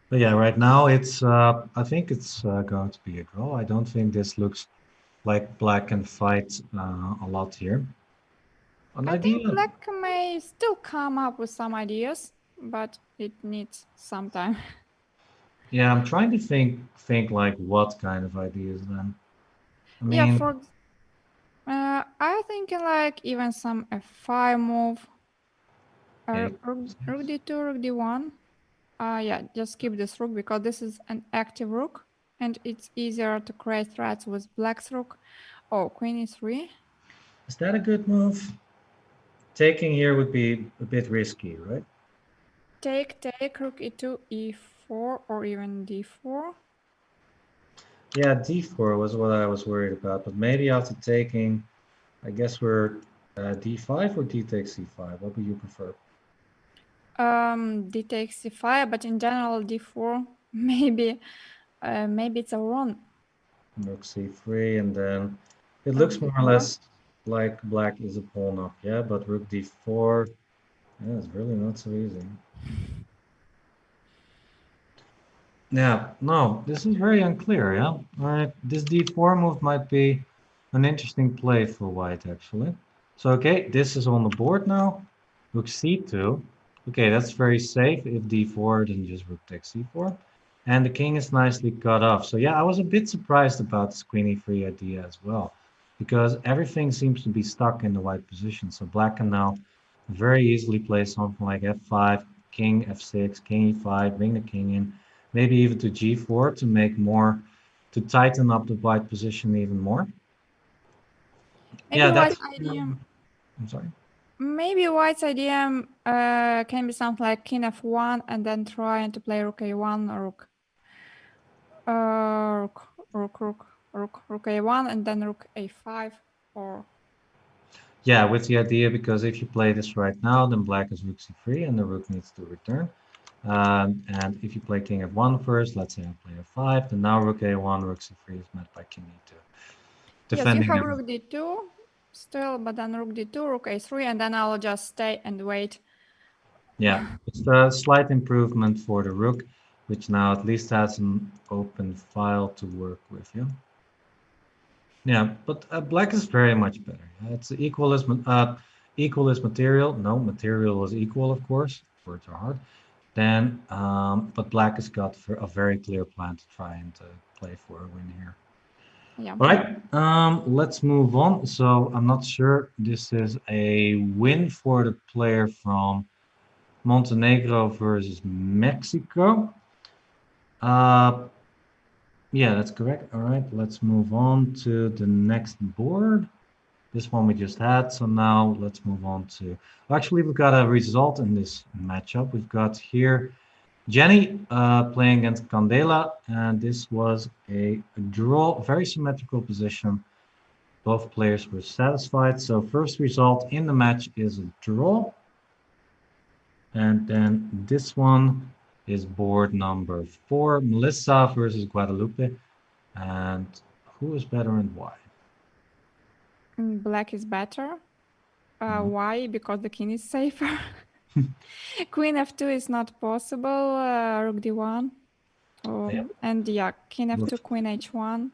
But yeah, right now it's, I think it's going to be a draw. I don't think this looks like black can fight a lot here. An I think idea, Black may still come up with some ideas, but it needs some time. yeah, I'm trying to think like what kind of ideas then. I Yeah, mean, I thinking like even some F5 move, eight, rook d2, rook d1. Yeah, just keep this rook because this is an active rook, and it's easier to create threats with black's rook. Oh, queen e3. is that a good move? Taking here would be a bit risky, right? Take, rook e2, e4, or even d4. Yeah, d4 was what I was worried about, but maybe after taking, I guess we're d5 or d takes c5. What would you prefer? D takes c5, but in general d4. Maybe it's a run. Rook c3, and then it Rook looks more or d4. less like black is a pawn up, yeah, but rook d4, yeah, it's really not so easy. Yeah, no, this is very unclear, yeah. All right, this d4 move might be an interesting play for white, actually. So, okay, this is on the board now. Rook c2. Okay, that's very safe. If d4, then just rook takes c4. And the king is nicely cut off. So, yeah, I was a bit surprised about this queen e3 idea as well, because everything seems to be stuck in the white position. So, black can now very easily play something like f5, king f6, king e5, bring the king in, maybe even to g4 to make more, to tighten up the white position even more. Maybe Yeah, white's that's, idea. I'm sorry. Maybe white's idea can be something like king f1 and then trying to play rook a1 or rook a1 and then rook a5 or Yeah, with the idea, because if you play this right now, then black is rook c3 and the rook needs to return. And if you play king f1 first, let's say I play f5, then now rook a1, rook c3 is met by king e2. yes, you Defending have everything. rook d2 still, but then rook d2, rook a3, and then I'll just stay and wait. Yeah, it's a slight improvement for the rook, which now at least has an open file to work with, yeah. Yeah, but black is very much better. It's equal as material. No, material is equal, of course. Words are hard. Then, but black has got a very clear plan to try and play for a win here. Yeah. All right, let's move on. So I'm not sure. This is a win for the player from Montenegro versus Mexico. Uh, yeah, that's correct. All right, let's move on to the next board. This one we just had. So now let's move on to, actually, we've got a result in this matchup. We've got here Jenny playing against Candela, and this was a draw, very symmetrical position. Both players were satisfied. So first result in the match is a draw. And then this one is board number 4, Melissa versus Guadalupe. And who is better and why? Black is better. Mhm. Why? Because the king is safer. Queen f2 is not possible. Rook d1. Yeah, And yeah, king looks, f2, queen h1.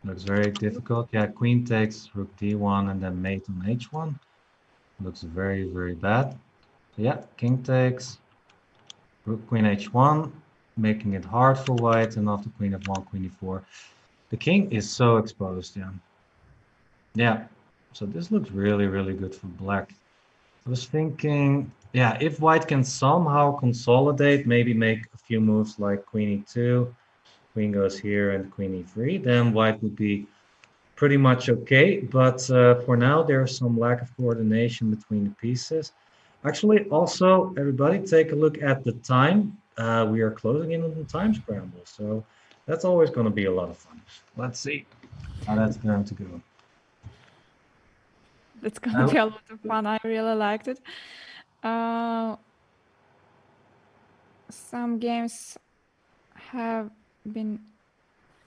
looks very difficult. Yeah, queen takes rook d1 and then mate on h1. Looks very, very bad. So yeah, king takes, rook queen h1, making it hard for white, and after queen f1, queen e4. The king is so exposed, yeah. Yeah, so this looks really, really good for black. I was thinking, yeah, if white can somehow consolidate, maybe make a few moves like queen e2, queen goes here and queen e3, then white would be pretty much okay. But for now, there's some lack of coordination between the pieces. Actually, also, everybody take a look at the time. We are closing in on the time scramble, so that's always going to be a lot of fun. Let's see how that's going to go. That's gonna be a lot of fun. I really liked it. Some games have been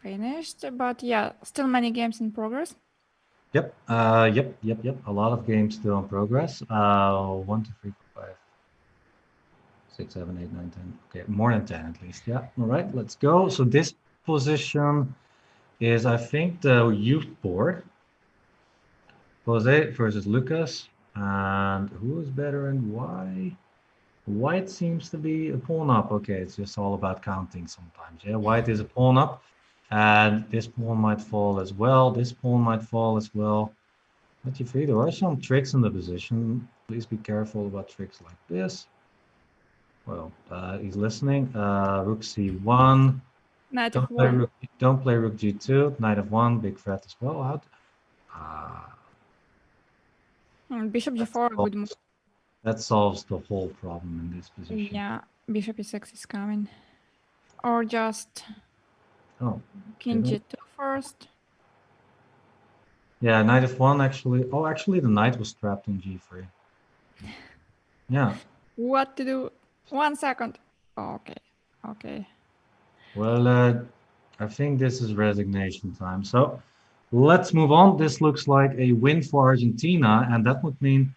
finished, but yeah, still many games in progress. Yep. Yep. A lot of games still in progress. 1, 2, 3, 4, 5, 6, 7, 8, 9, 10. Okay, more than 10 at least. Yeah. All right, let's go. So this position is, I think, the youth board. Jose versus Lucas. And who is better and why? White seems to be a pawn up. Okay, it's just all about counting sometimes. Yeah, white is a pawn up. And this pawn might fall as well. This pawn might fall as well. But you see, there are some tricks in the position. Please be careful about tricks like this. Well, he's listening. Rook c1. Knight Don't play f1. rook. Don't play rook g2. Knight f1. Big threat as well. Out. Uh, Bishop that g4, good move. solves, that solves the whole problem in this position. Yeah, bishop e6 is coming. Or just Oh, king didn't- g2 first. yeah, knight f1 actually. Oh, actually, the knight was trapped on g3. Yeah. What to do? 1 second. Okay, okay. Well, I think this is resignation time. So let's move on. This looks like a win for Argentina, and that would mean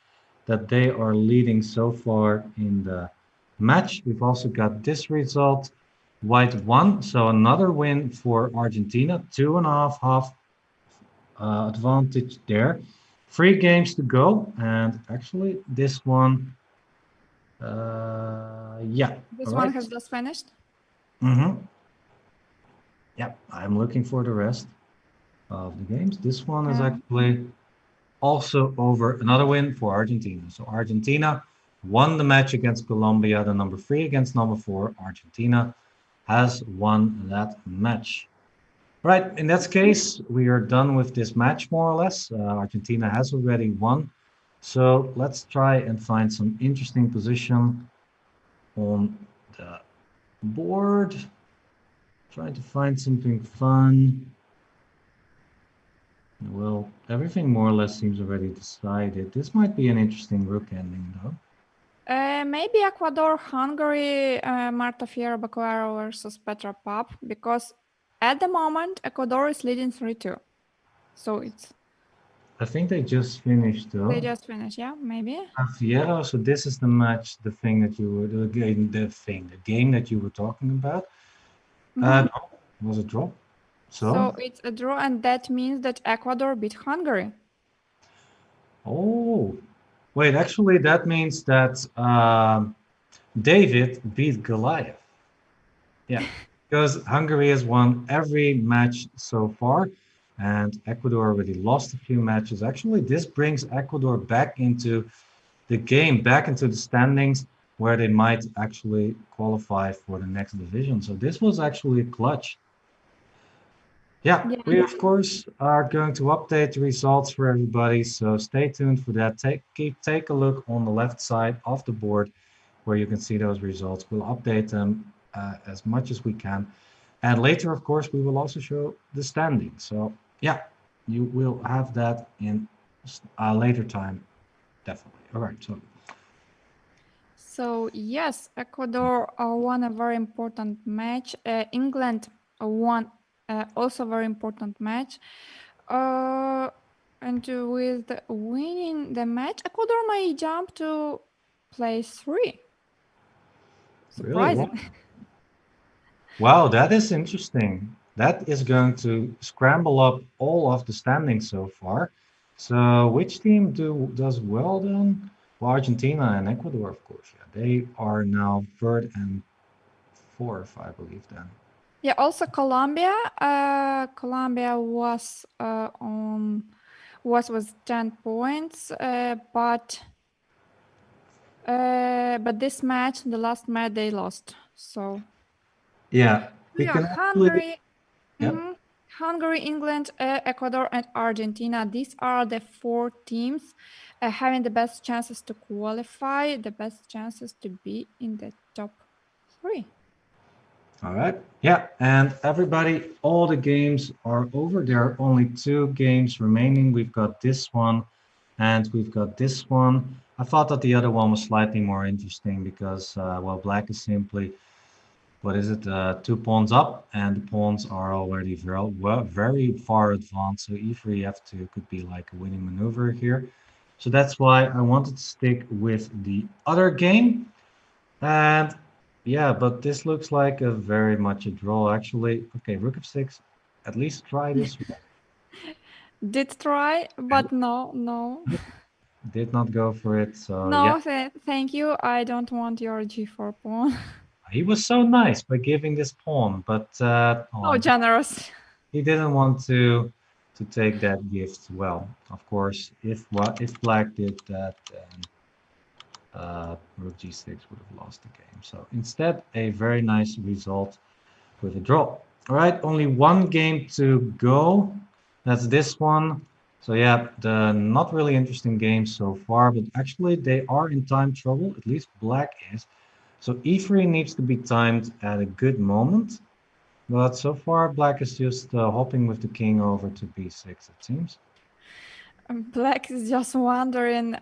that they are leading so far in the match. We've also got this result. White won, so another win for Argentina. 2.5 advantage there. 3 games to go, and actually this one, yeah. This All one right. has just finished. Mm-hmm. Yep, I'm looking for the rest of the games. This one is actually also over, another win for Argentina. So Argentina won the match against Colombia, the number 3 against number 4. Argentina has won that match. Right, in that case, we are done with this match more or less. Argentina has already won. So let's try and find some interesting position on the board. Trying to find something fun. Well, everything more or less seems already decided. This might be an interesting rook ending, though. Maybe Ecuador, Hungary, Marta Fierro Bacuero versus Petra Pap, because at the moment Ecuador is leading 3-2. So it's. I think they just finished, though. They just finished, yeah, maybe. Fierro, so this is the match, the thing that you were, the game that you were talking about. No, it was a draw. So it's a draw, and that means that Ecuador beat Hungary. Oh, wait, actually, that means that David beat Goliath. Yeah, because Hungary has won every match so far, and Ecuador already lost a few matches. Actually, this brings Ecuador back into the game, back into the standings where they might actually qualify for the next division. So this was actually a clutch. Yeah, we of course are going to update the results for everybody, so stay tuned for that. Take a look on the left side of the board where you can see those results. We'll update them as much as we can. And later, of course, we will also show the standings. So yeah, you will have that in a later time, definitely. All right, so yes, Ecuador won a very important match. England won also a very important match. And with winning the match, Ecuador may jump to place 3. Surprising. really? Wow, that is interesting. That is going to scramble up all of the standings so far. So which team does well then? Well, Argentina and Ecuador, of course. Yeah, they are now 3rd and 4th, I believe then. Yeah, also Colombia. Colombia was on was 10 points, but this match, the last match, they lost. So yeah, we yeah, can Hungary, yeah. Hungary, England, Ecuador, and Argentina. These are the 4 teams having the best chances to qualify, the best chances to be in the top 3. All right. Yeah, and everybody, all the games are over. There are only 2 games remaining. We've got this one and we've got this one. I thought that the other one was slightly more interesting because, well, black is simply what is it, 2 pawns up, and the pawns are already very far advanced. So e3 f2 could be like a winning maneuver here. So that's why I wanted to stick with the other game. And yeah, but this looks like a very much a draw actually. Okay, rook f6. At least try this. Did try, but no, no. Did not go for it. So yeah, No, thank you. I don't want your g4 pawn. he was so nice by giving this pawn, but So generous. he didn't want to take that gift. Well, of course, if Black did that, then rook g6 would have lost the game. So instead, a very nice result with a draw. All right, only one game to go. That's this one. So yeah, the not really interesting game so far, but actually they are in time trouble. At least Black is. So e3 needs to be timed at a good moment. But so far, Black is just hopping with the king over to b6, it seems. Black is just wandering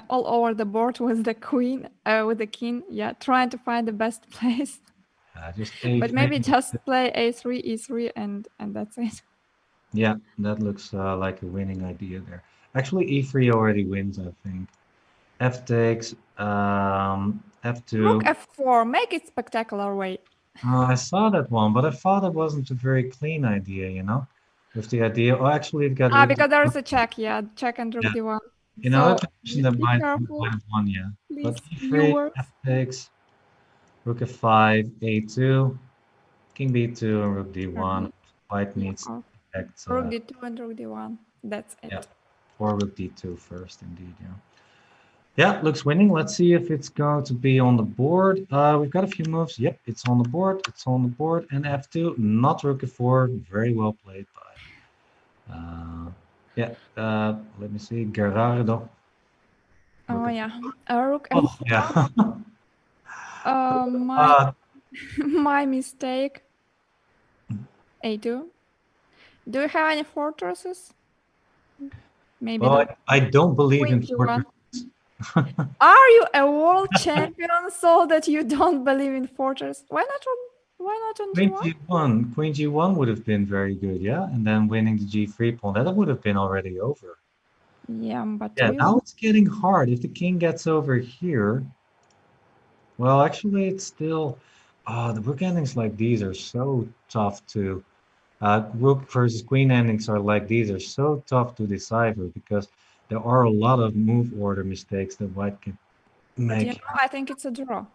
all over the board with the queen, with the king. Yeah, trying to find the best place. Just a3. But maybe just play a3, e3, and that's it. Yeah, that looks like a winning idea there. Actually, e3 already wins, I think. F takes, f2. Rook f4, make it spectacular way. I saw that one, but I thought it wasn't a very clean idea, you know? With the idea, oh, actually, it got rook Because there is d1. a check, yeah, check and rook Yeah. d1. In other So position, that be might careful, have won, yeah. please, But e3, viewers. f takes, rook f5, a2, king b2, and rook d1. White needs to protect. Rook d2 and rook d1. That's it. Yeah, or rook d2 first, indeed, yeah. Yeah, looks winning. Let's see if it's going to be on the board. We've got a few moves. Yep, it's on the board. It's on the board. And f2, not rook f4. Very well played by. Let me see. Gerardo. Oh yeah, rook Oh, f4. yeah. My mistake. a2. Do you have any fortresses? Maybe Well, not. I don't believe in Queen fortresses. Are you a world champion so that you don't believe in fortress? Why not on Queen g1? g1. Queen g1 would have been very good, yeah? And then winning the g3 pawn. That would have been already over. Yeah, but Yeah, now it's getting hard. If the king gets over here, well, actually, it's still, the rook endings like these are so tough to, rook versus queen endings are like these are so tough to decipher because there are a lot of move order mistakes that white can make. But I think it's a draw.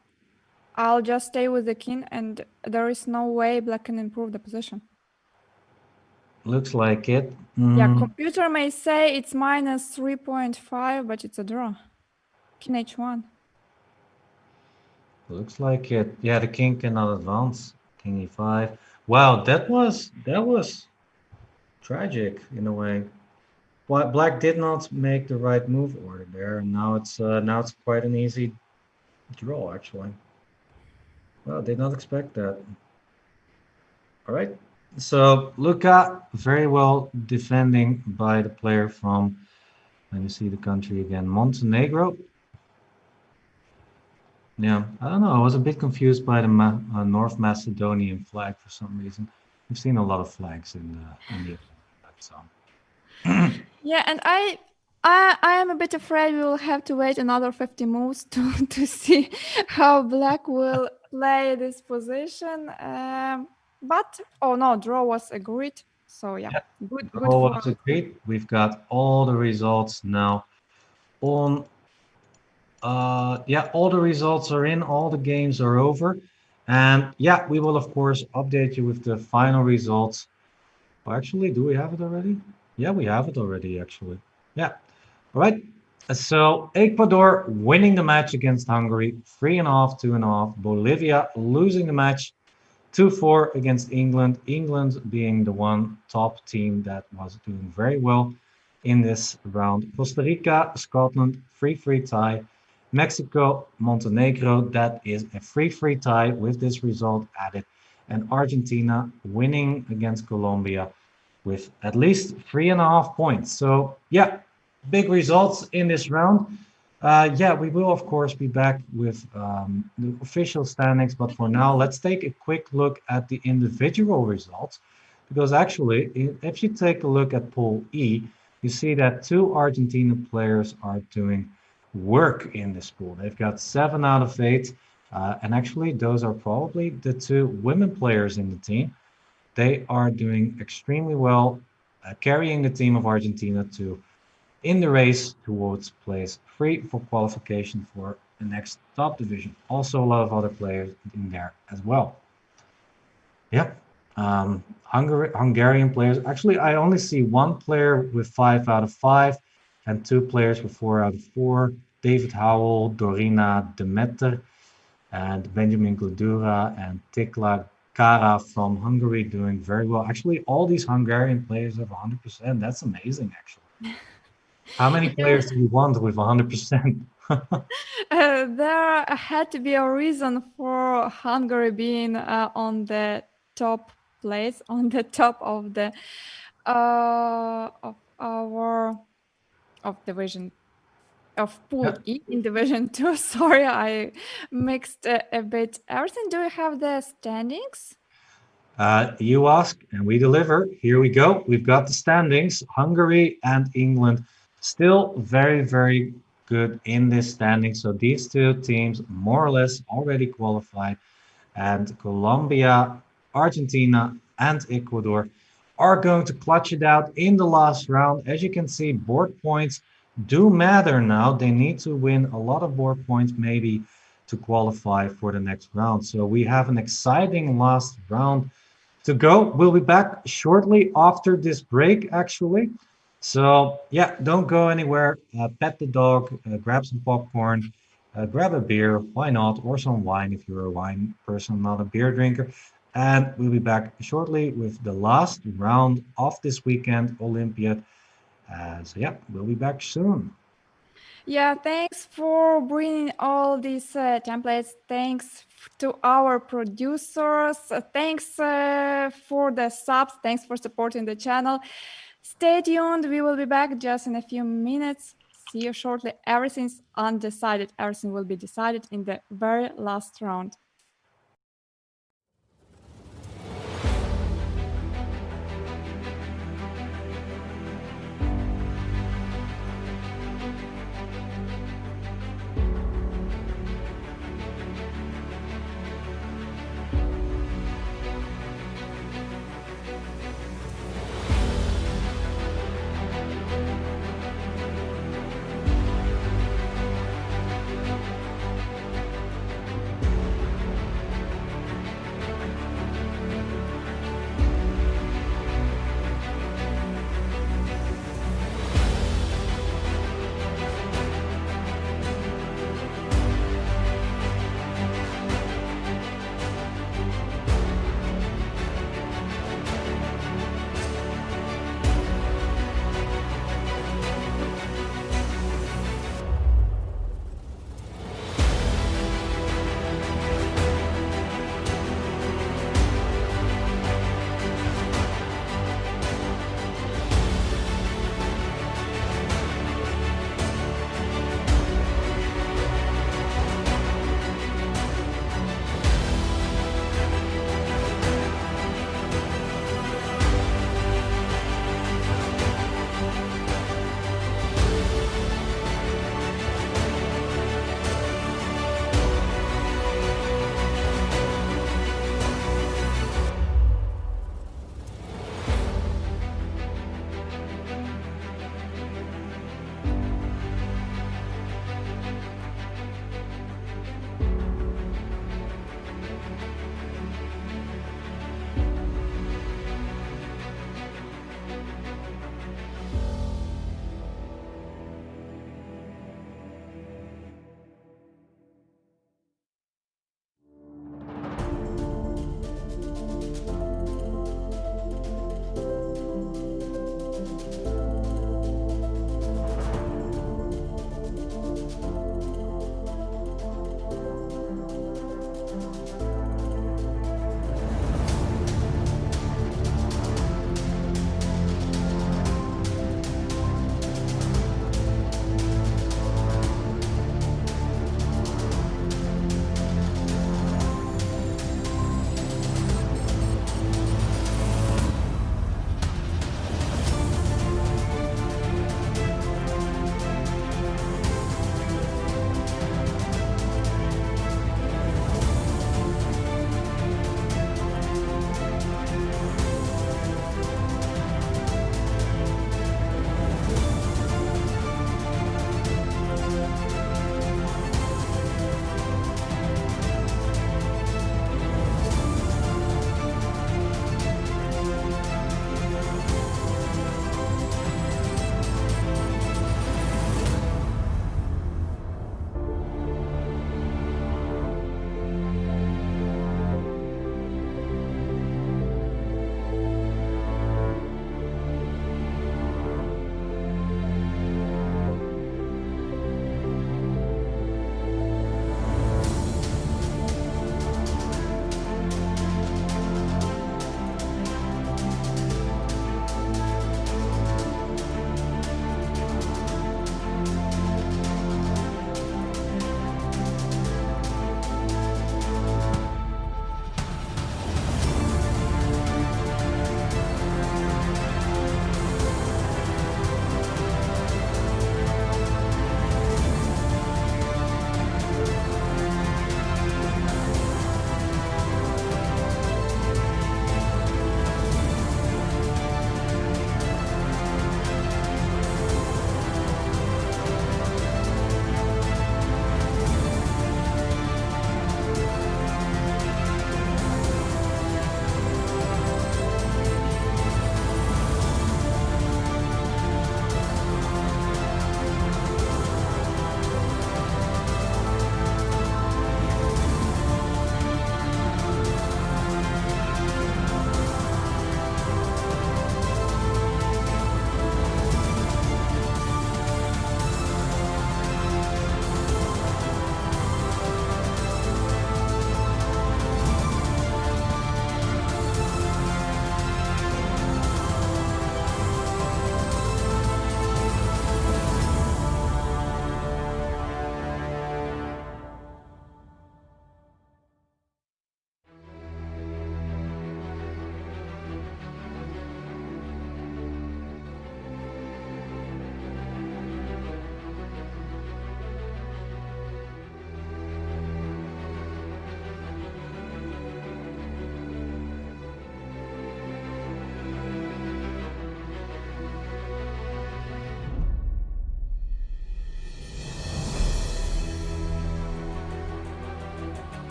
I'll just stay with the king, and there is no way black can improve the position. Looks like it. Yeah, computer may say it's minus 3.5, but it's a draw. King h1. Looks like it. Yeah, the king cannot advance. King e5. Wow, that was tragic in a way. Black did not make the right move order there, and now it's quite an easy draw actually. Well, did not expect that. All right. So Luka very well defending by the player from, let me see the country again, Montenegro. Yeah, I don't know. I was a bit confused by the North Macedonian flag for some reason. We've seen a lot of flags in the so. Yeah, and I am a bit afraid we will have to wait another 50 moves to see how black will play this position. But oh no, draw was agreed. So yeah, good. Draw was agreed. We've got all the results now on. All the results are in. All the games are over, and yeah, we will of course update you with the final results. Oh, actually, do we have it already? Yeah, we have it already, actually. Yeah. All right. So Ecuador winning the match against Hungary, 3.5, 2.5. Bolivia losing the match, 2-4 against England. England being the one top team that was doing very well in this round. Costa Rica, Scotland, 3-3 tie. Mexico, Montenegro, that is a 3-3 tie with this result added. And Argentina winning against Colombia with at least 3.5 points. So yeah, big results in this round. Yeah, we will of course be back with the official standings, but for now, let's take a quick look at the individual results. Because actually, if you take a look at Pool E, you see that two Argentina players are doing work in this pool. They've got 7 out of 8, and actually, those are probably the two women players in the team. They are doing extremely well, carrying the team of Argentina to in the race towards place 3 for qualification for the next top division. Also, a lot of other players in there as well. Yep. Hungarian players. Actually, I only see one player with 5 out of 5 and two players with 4 out of 4. David Howell, Dorina Demeter, and Benjamin Gudura and Tikla Kara from Hungary doing very well. Actually, all these Hungarian players have 100%. That's amazing, actually. How many players do you want with 100%? There had to be a reason for Hungary being on the top place, on the top of our of division of Pool Yeah. E in Division 2. Sorry, I mixed a bit everything. Do you have the standings? You ask and we deliver. Here we go. We've got the standings. Hungary and England still very, very good in this standing. So these two teams more or less already qualified. And Colombia, Argentina, and Ecuador are going to clutch it out in the last round. As you can see, board points do matter now. They need to win a lot of board points, maybe to qualify for the next round. So we have an exciting last round to go. We'll be back shortly after this break, actually. So, yeah, don't go anywhere. Pet the dog, grab some popcorn, grab a beer, why not, or some wine if you're a wine person, not a beer drinker. And we'll be back shortly with the last round of this weekend Olympiad. So, yeah, we'll be back soon. Yeah, thanks for bringing all these templates. Thanks to our producers. Thanks for the subs. Thanks for supporting the channel. Stay tuned. We will be back just in a few minutes. See you shortly. Everything's undecided. Everything will be decided in the very last round.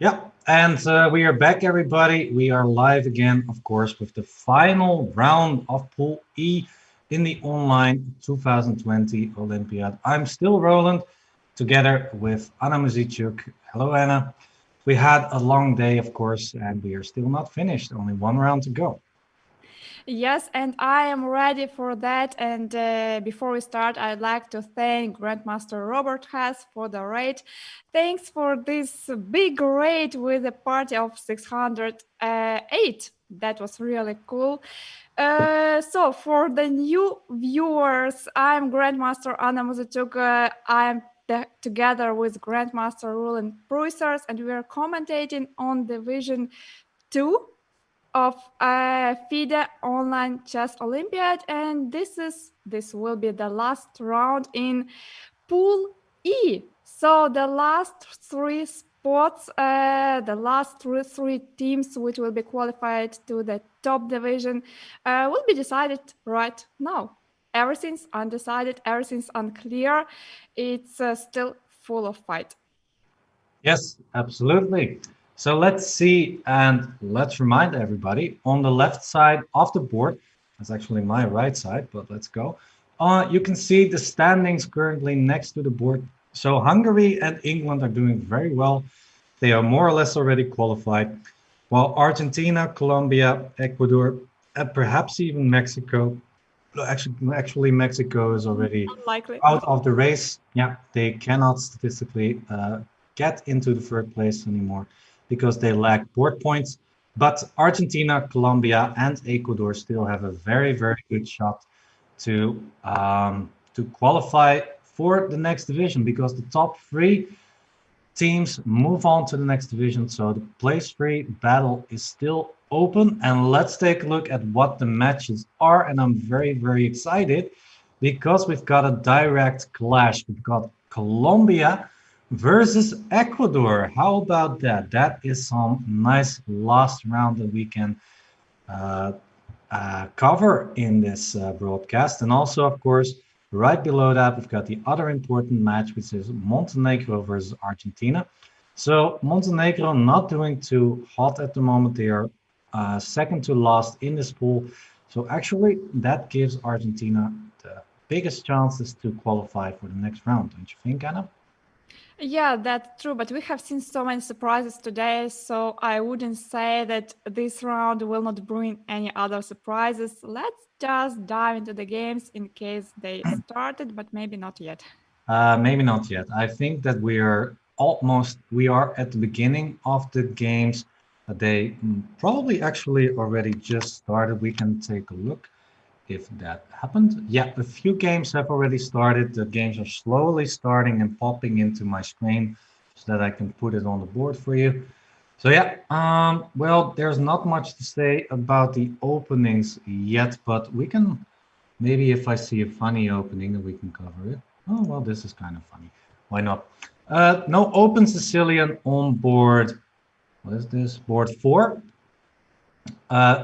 Yeah, and we are back, everybody. We are live again, of course, with the final round of Pool E in the online 2020 Olympiad. I'm still Roland, together with Anna Muzychuk. Hello, Anna. We had a long day, of course, and we are still not finished. Only one round to go. Yes, and I am ready for that. And before we start, I'd like to thank Grandmaster Robert Haas for the raid. Thanks for this big raid with a party of 608. That was really cool. So, for the new viewers, I'm Grandmaster Anna Muzychuk. I'm together with Grandmaster Roeland Pruijssers, and we are commentating on Division 2 of FIDE Online Chess Olympiad, and this will be the last round in Pool E. So the last three spots, the last three teams which will be qualified to the top division will be decided right now. Everything's undecided, everything's unclear. It's still full of fight. Yes, absolutely. So let's see and let's remind everybody on the left side of the board, that's actually my right side, but let's go. You can see the standings currently next to the board. So Hungary and England are doing very well. They are more or less already qualified, while Argentina, Colombia, Ecuador, and perhaps even Mexico. Actually, Mexico is already Unlikely. out of the race. Yeah, they cannot statistically get into the third place anymore because they lack board points. But Argentina, Colombia, and Ecuador still have a very, very good shot to qualify for the next division because the top three teams move on to the next division. So the place three battle is still open. And let's take a look at what the matches are. And I'm very, very excited because we've got a direct clash. We've got Colombia versus Ecuador. How about that? That is some nice last round that we can uh, cover in this broadcast. And also, of course, right below that, we've got the other important match, which is Montenegro versus Argentina. So Montenegro not doing too hot at the moment. They are second to last in this pool. So actually, that gives Argentina the biggest chances to qualify for the next round, don't you think, Anna? Yeah, that's true, but we have seen so many surprises today, so I wouldn't say that this round will not bring any other surprises. Let's just dive into the games in case they started, but maybe not yet. Maybe not yet. I think that we are at the beginning of the games. They probably actually already just started. We can take a look if that happened. Yeah, a few games have already started. The games are slowly starting and popping into my screen so that I can put it on the board for you. So yeah, well, there's not much to say about the openings yet, but we can maybe if I see a funny opening, we can cover it. Oh, well, this is kind of funny. Why not? No open Sicilian on board. What is this? Board four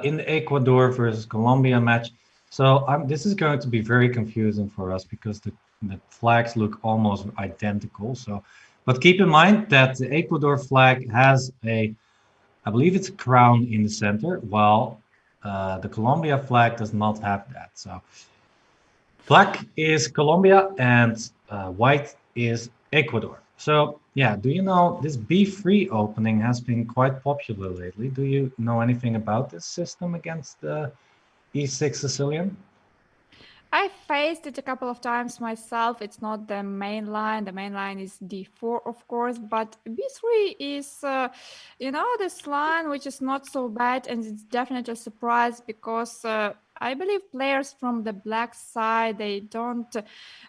in the Ecuador versus Colombia match. So this is going to be very confusing for us because the flags look almost identical. So, but keep in mind that the Ecuador flag has I believe it's a crown in the center, while the Colombia flag does not have that. So black is Colombia and white is Ecuador. So yeah, do you know this B3 opening has been quite popular lately? Do you know anything about this system against the E6 Sicilian? I faced it a couple of times myself. It's not the main line. The main line is D4, of course, but B3 is, this line which is not so bad, and it's definitely a surprise because I believe players from the black side they don't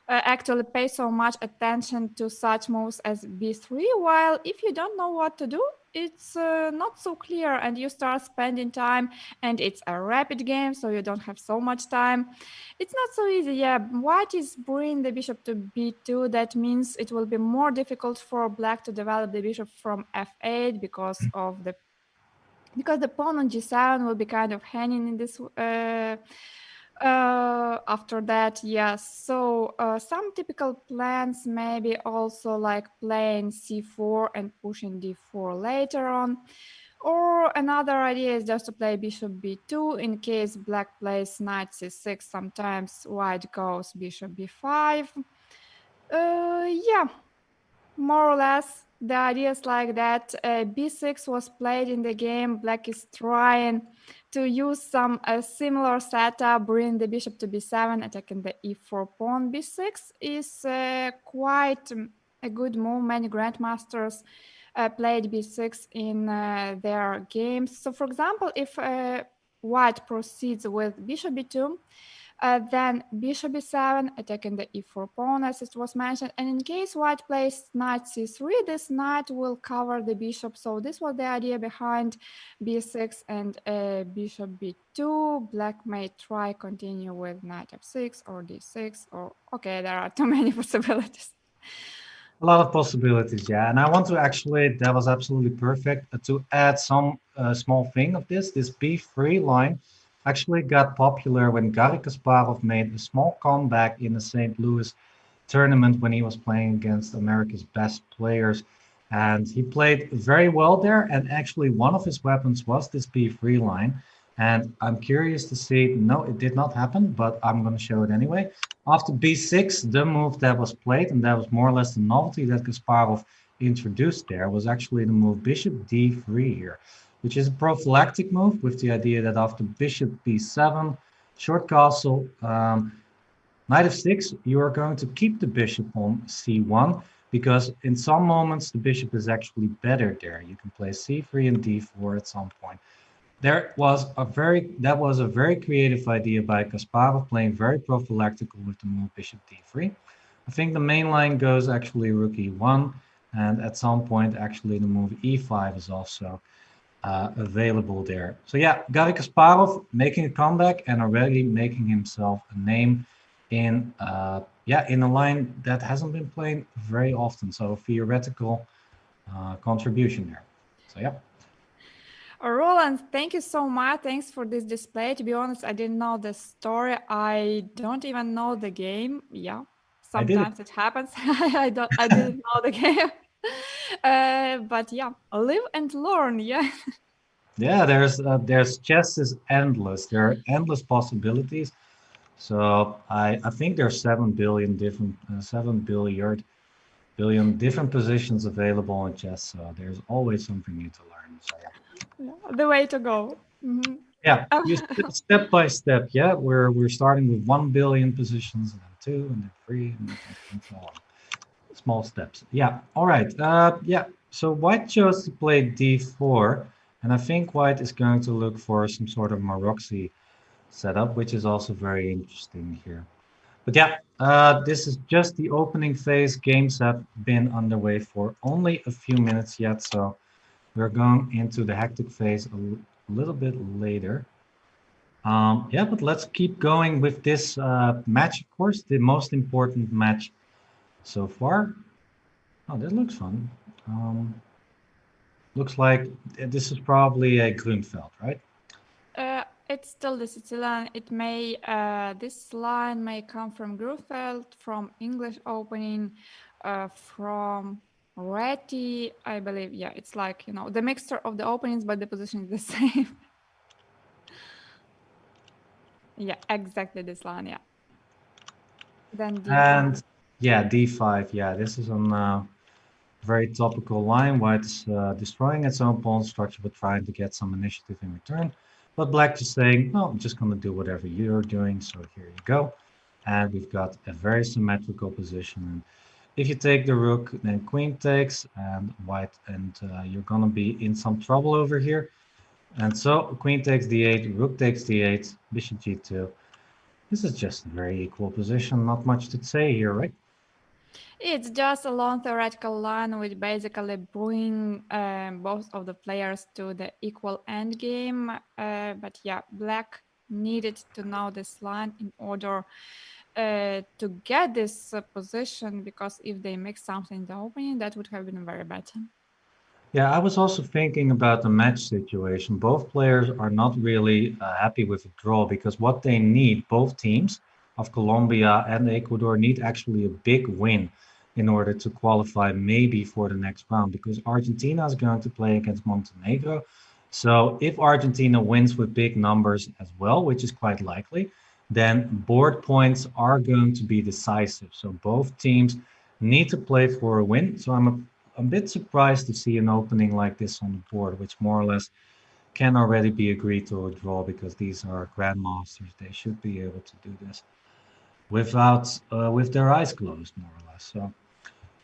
actually pay so much attention to such moves as B3. While if you don't know what to do, it's not so clear, and you start spending time, and it's a rapid game, so you don't have so much time. It's not so easy. Yeah, white is bringing the bishop to b2. That means it will be more difficult for black to develop the bishop from f8 because the pawn on g7 will be kind of hanging in this After that, yes. So some typical plans maybe also like playing c4 and pushing d4 later on. Or another idea is just to play bishop b2 in case black plays knight c6. Sometimes white goes bishop b5. Yeah, more or less, the idea is like that. B6 was played in the game. Black is trying to use some similar setup, bring the bishop to b7, attacking the e4 pawn. B6 is quite a good move. Many grandmasters played b6 in their games. So, for example, if white proceeds with bishop b2, then bishop b7, attacking the e4 pawn, as it was mentioned. And in case white plays knight c3, this knight will cover the bishop. So this was the idea behind b6 and bishop b2. Black may try continue with knight f6 or d6, or okay, there are too many possibilities. A lot of possibilities, yeah. And I want to actually, that was absolutely perfect, to add some small thing of this. This B3 line actually got popular when Garry Kasparov made a small comeback in the St. Louis tournament when he was playing against America's best players. And he played very well there. And actually, one of his weapons was this B3 line. And I'm curious to see, no, it did not happen, but I'm going to show it anyway. After b6, the move that was played, and that was more or less the novelty that Kasparov introduced there, was actually the move bishop d3 here, which is a prophylactic move with the idea that after bishop b7, short castle, knight f6, you are going to keep the bishop on c1, because in some moments the bishop is actually better there. You can play c3 and d4 at some point. That was a very creative idea by Kasparov, playing very prophylactical with the move bishop d3. I think the main line goes actually rook e1, and at some point actually the move e5 is also available there. So yeah, Garry Kasparov making a comeback and already making himself a name in in a line that hasn't been played very often. So a theoretical contribution there. So yeah. Roland, thank you so much. Thanks for this display. To be honest, I didn't know the story. I don't even know the game. Yeah, I did it. sometimes it happens. I didn't know the game. But yeah, live and learn. Yeah. Yeah, there's chess is endless. There are endless possibilities. So I think there's 7 billion different 7 billion different positions available in chess. So there's always something new to learn. So yeah. Yeah, the way to go. Mhm. Yeah, you step by step. Yeah, we're starting with 1 billion positions, and then two, and then three, and so on. Small steps. Yeah. All right. Yeah. So white chose to play d4, and I think white is going to look for some sort of Maroczy setup, which is also very interesting here. But yeah, this is just the opening phase. Games have been underway for only a few minutes yet, so we're going into the hectic phase a little bit later. Yeah, but let's keep going with this match, of course, the most important match so far. Oh, this looks fun. Looks like this is probably a Grunfeld, right? It's still the Sicilian. It may this line may come from Grufeld, from English opening, from Reti, I believe. Yeah, it's like the mixture of the openings, but the position is the same. Yeah, exactly this line. Yeah. Then D5. And yeah, d5. Yeah, this is on very topical line. White's destroying its own pawn structure, but trying to get some initiative in return. But black just saying, no, I'm just going to do whatever you're doing. So here you go. And we've got a very symmetrical position. And if you take the rook, then queen takes, and white, and you're going to be in some trouble over here. And so queen takes d8, rook takes d8, bishop g2. This is just a very equal position. Not much to say here, right? It's just a long theoretical line which basically bring both of the players to the equal endgame. But yeah, black needed to know this line in order to get this position, because if they make something in the opening, that would have been very bad. Yeah, I was also thinking about the match situation. Both players are not really happy with the draw because what they need, both teams of Colombia and Ecuador, need actually a big win in order to qualify maybe for the next round because Argentina is going to play against Montenegro. So if Argentina wins with big numbers as well, which is quite likely, then board points are going to be decisive. So both teams need to play for a win. So I'm a bit surprised to see an opening like this on the board, which more or less can already be agreed to a draw because these are grandmasters. They should be able to do this without with their eyes closed, more or less. So,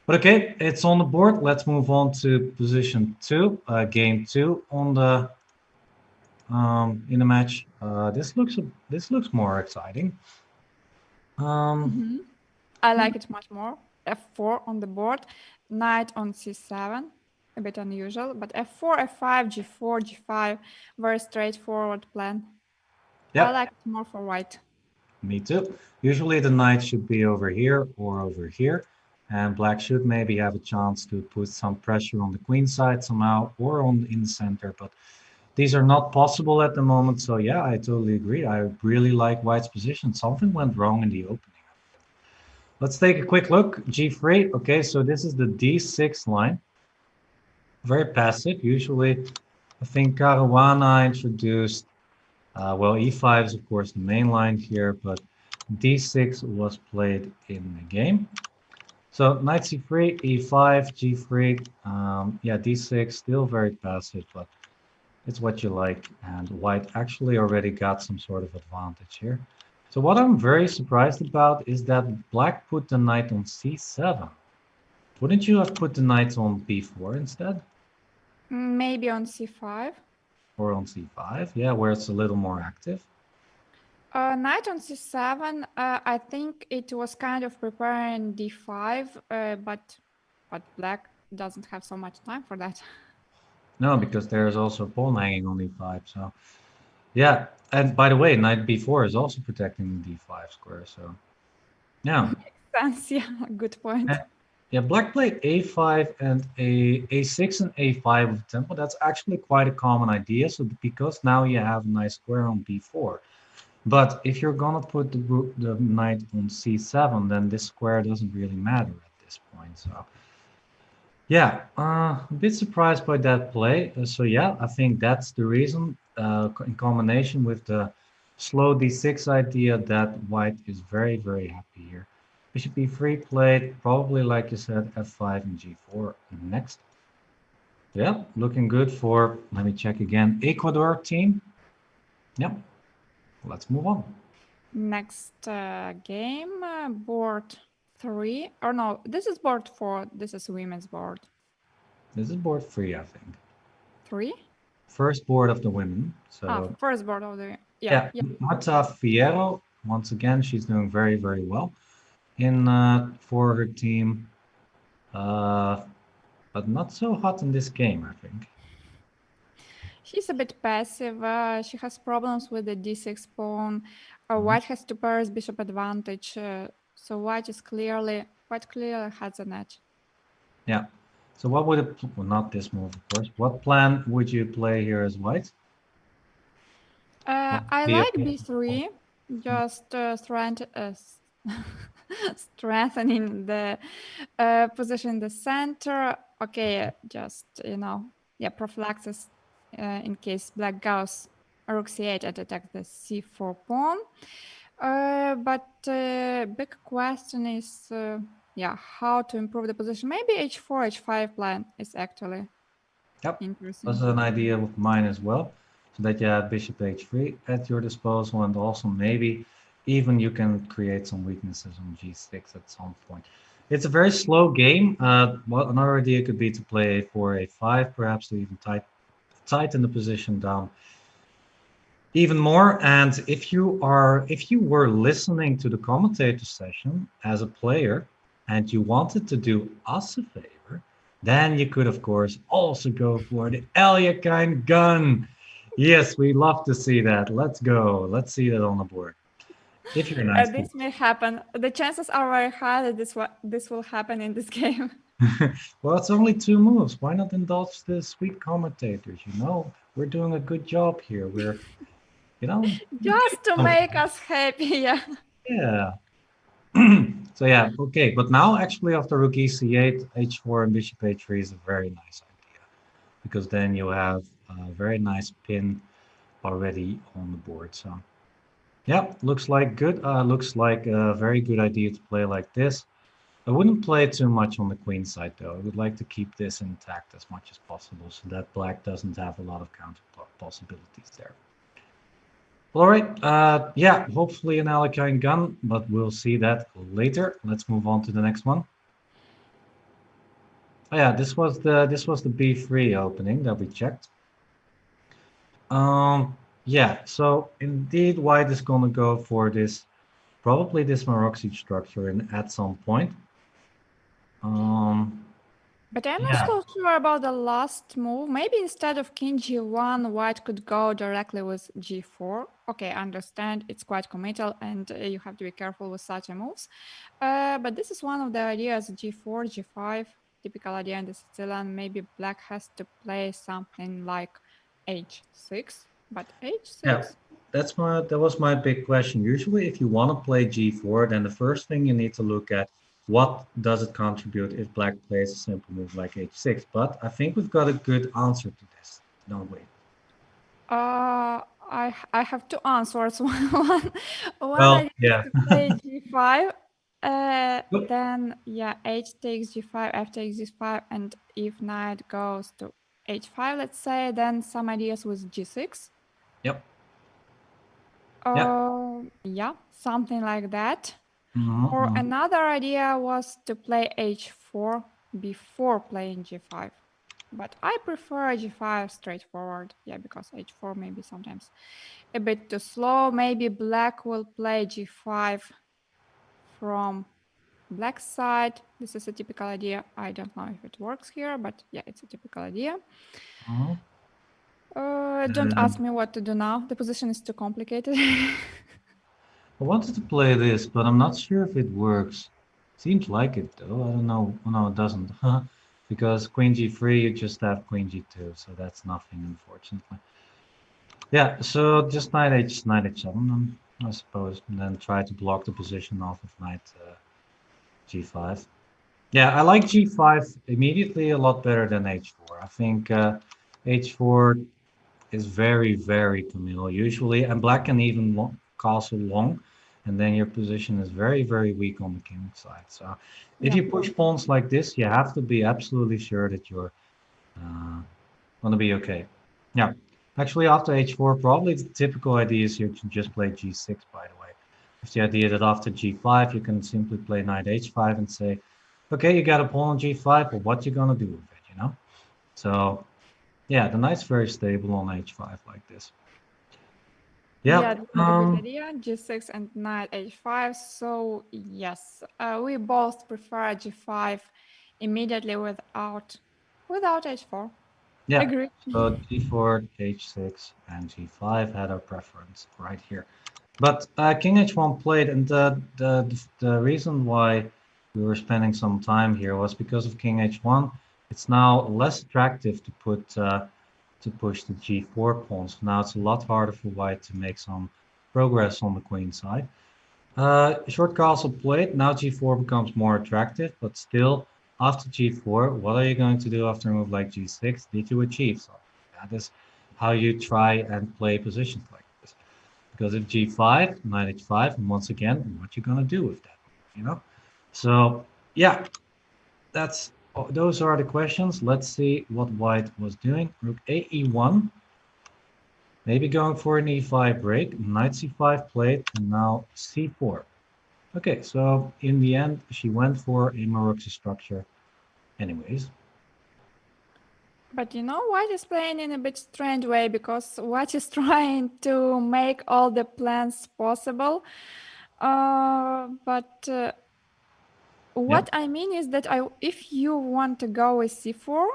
but okay, it's on the board. Let's move on to position two, game two on the in the match. This looks more exciting. Um, Mhm. I like it much more. F4 on the board, knight on c7, a bit unusual, but f4, f5, g4, g5, very straightforward plan. I yeah, like it more for white. me too. Usually the knight should be over here or over here, and black should maybe have a chance to put some pressure on the queen side somehow or on in the center, but these are not possible at the moment. So yeah, I totally agree. I really like white's position. Something went wrong in the opening. Let's take a quick look. G3. Okay, so this is the D6 line. Very passive. Usually, I think Caruana introduced well, e5 is of course the main line here, but d6 was played in the game. So knight c3, e5, g3. Yeah, d6 still very passive, but it's what you like. And white actually already got some sort of advantage here. So what I'm very surprised about is that black put the knight on c7. Wouldn't you have put the knight on b4 instead? Maybe on c5. Or on c5? Yeah, where it's a little more active. Knight on c7, I think it was kind of preparing d5, but black doesn't have so much time for that. No, because there's also pawn hanging on e5. So yeah, and by the way, knight b4 is also protecting the d5 square. So yeah, Sense, yeah, good point. Uh, yeah. Black played a5 and a6 and a5 with tempo. That's actually quite a common idea. So because now you have a nice square on b4. But if you're gonna put the knight on c7, then this square doesn't really matter at this point. So yeah, a bit surprised by that play. So yeah, I think that's the reason, in combination with the slow d6 idea, that white is very, very happy here. Bishop e3 played, probably like you said, f5 and g4 next. Yeah, looking good for, let me check again, Ecuador team. Yeah, let's move on. Next game, board 3. Or no, this is board 4. This is women's board This is board 3, I think. 3. First board of the women. So First board of the, yeah, yeah, yeah. Marta Fierro, once again, she's doing very, very well in for her team, uh, but not so hot in this game, I think. She's a bit passive. She has problems with the d6 pawn. Mhm. White has two pairs, bishop advantage. So white is quite clearly has an edge. Yeah. So what would it, well, not this move, of course. What plan would you play here as white? What would I be a like b3, just strengthening the position in the center. Okay, just, yeah, prophylaxis in case black goes rook c8 and attacks the c4 pawn. But big question is, yeah, how to improve the position. Maybe h4, h5 plan is actually Yep, interesting. that's an idea of mine as well. So that you have bishop h3 at your disposal, and also maybe even you can create some weaknesses on g6 at some point. It's a very slow game. Well, another idea could be to play a4, a5, perhaps to even tighten the position down even more. And if you were listening to the commentator session as a player and you wanted to do us a favor, then you could of course also go for the Eliakine gun. Yes, we love to see that. Let's go. Let's see that on the board. If you're nice. This may happen. The chances are very high that this will happen in this game. Well, it's only two moves. Why not indulge the sweet commentators? We're doing a good job here. You know, Just to make us happy, yeah. yeah. So yeah, okay. But now actually after rook e8, h4 and bishop h3 is a very nice idea because then you have a very nice pin already on the board. So yeah, looks like good. Looks like a very good idea to play like this. I wouldn't play too much on the queen side though. I would like to keep this intact as much as possible so that black doesn't have a lot of counter possibilities there. All right, yeah, hopefully an Alekhine gun, but we'll see that later. Let's move on to the next one. Oh yeah, this was the B3 opening that we checked. Yeah, so indeed, White is gonna go for this, probably this Maroczy structure and at some point. But I'm not Yeah, so sure about the last move. Maybe instead of king g1, white could go directly with g4. Okay, I understand it's quite committal and you have to be careful with such a moves. But this is one of the ideas, g4, g5, typical idea in the Sicilian. Maybe black has to play something like h6, but yeah, h6? that was my big question. Usually, if you want to play g4, then the first thing you need to look at what does it contribute if black plays a simple move like h6. But I think we've got a good answer to this, don't we? I have two answers. One Well, idea is yeah. to play g5. Yep. Then yeah, h takes g5, f takes g5, and if knight goes to h5, let's say, then some ideas with g6. Yep. Yeah. Yeah, something like that. Or Mm-hmm. another idea was to play h4 before playing g5. But I prefer g5 straightforward. Yeah, because h4 maybe sometimes a bit too slow. Maybe black will play g5 from black side. This is a typical idea. I don't know if it works here, but yeah, it's a typical idea. Mm-hmm. Don't ask me what to do now. The position is too complicated. I wanted to play this, but I'm not sure if it works. Seems like it though. I don't know. Oh, no, it doesn't. Because queen g3, you just have queen g2, so that's nothing, unfortunately. Yeah, so just knight h7, I suppose, and then try to block the position off of knight g5. Yeah, I like g5 immediately a lot better than h4. I think h4 is very, very communal usually, and black can even castle long, and then your position is very, very weak on the king side. So if Yeah. you push pawns like this, you have to be absolutely sure that you're going to be okay. Yeah, actually after h4, probably the typical idea is you can just play g6, by the way. It's the idea that after g5, you can simply play knight h5 and say, okay, you got a pawn on g5, but what you going to do with it? So yeah, the knight's very stable on h5 like this. Yeah, Yeah. this is a good idea. G6 and knight h5. So yes, we both prefer g5 immediately without h4. Yeah. Agree. So g4, h6, and g5 had our preference right here. But king h1 played, and the reason why we were spending some time here was because of king h1. It's now less attractive to push the g4 pawns. Now it's a lot harder for white to make some progress on the queen side. Short castle played. Now g4 becomes more attractive, but still, after g4, what are you going to do after a move like g6? Did you achieve something? That is how you try and play positions like this. Because if g5, knight h5, and once again, what you gonna do with that? So yeah, those are the questions. Let's see what white was doing. Rook a e1. Maybe going for an e5 break. Knight c5 played, and now c4. Okay, so in the end, she went for a Maroczy structure anyways. But white is playing in a bit strange way because white is trying to make all the plans possible. But what I mean is that if you want to go with c4,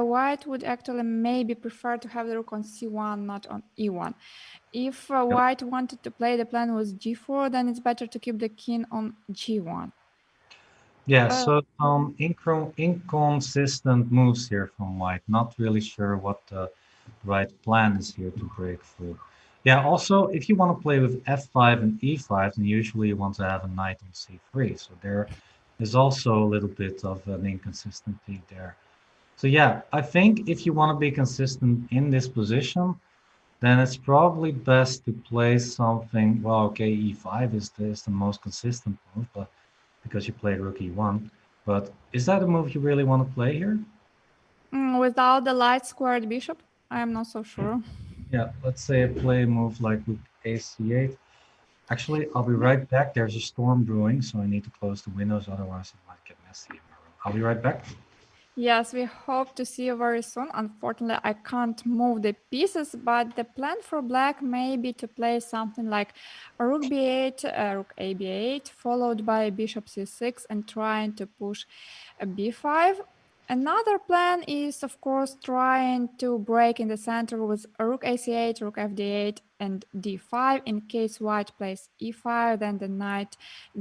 white would actually maybe prefer to have the rook on c1, not on e1. If white wanted to play the plan with g4, then it's better to keep the king on g1. Yeah, Uh, so inconsistent moves here from white. Not really sure what the right plan is here to break through. Yeah, also, if you want to play with f5 and e5, then usually you want to have a knight on c3. So there is also a little bit of an inconsistency there. So yeah, I think if you want to be consistent in this position, then it's probably best to play something. Well, okay, e5 is the most consistent move, but because you played rook e1. But is that a move you really want to play here? Without the light squared bishop, I'm not so sure. Yeah, let's say I play a move like rook ac8. Actually, I'll be right back. There's a storm brewing, so I need to close the windows, otherwise it might get messy in my room. I'll be right back. Yes, we hope to see you very soon. Unfortunately, I can't move the pieces, but the plan for black may be to play something like rook b8, rook a b8, followed by bishop c6 and trying to push a b5. Another plan is, of course, trying to break in the center with rook ac8, rook fd8, and d5. In case white plays e5, then the knight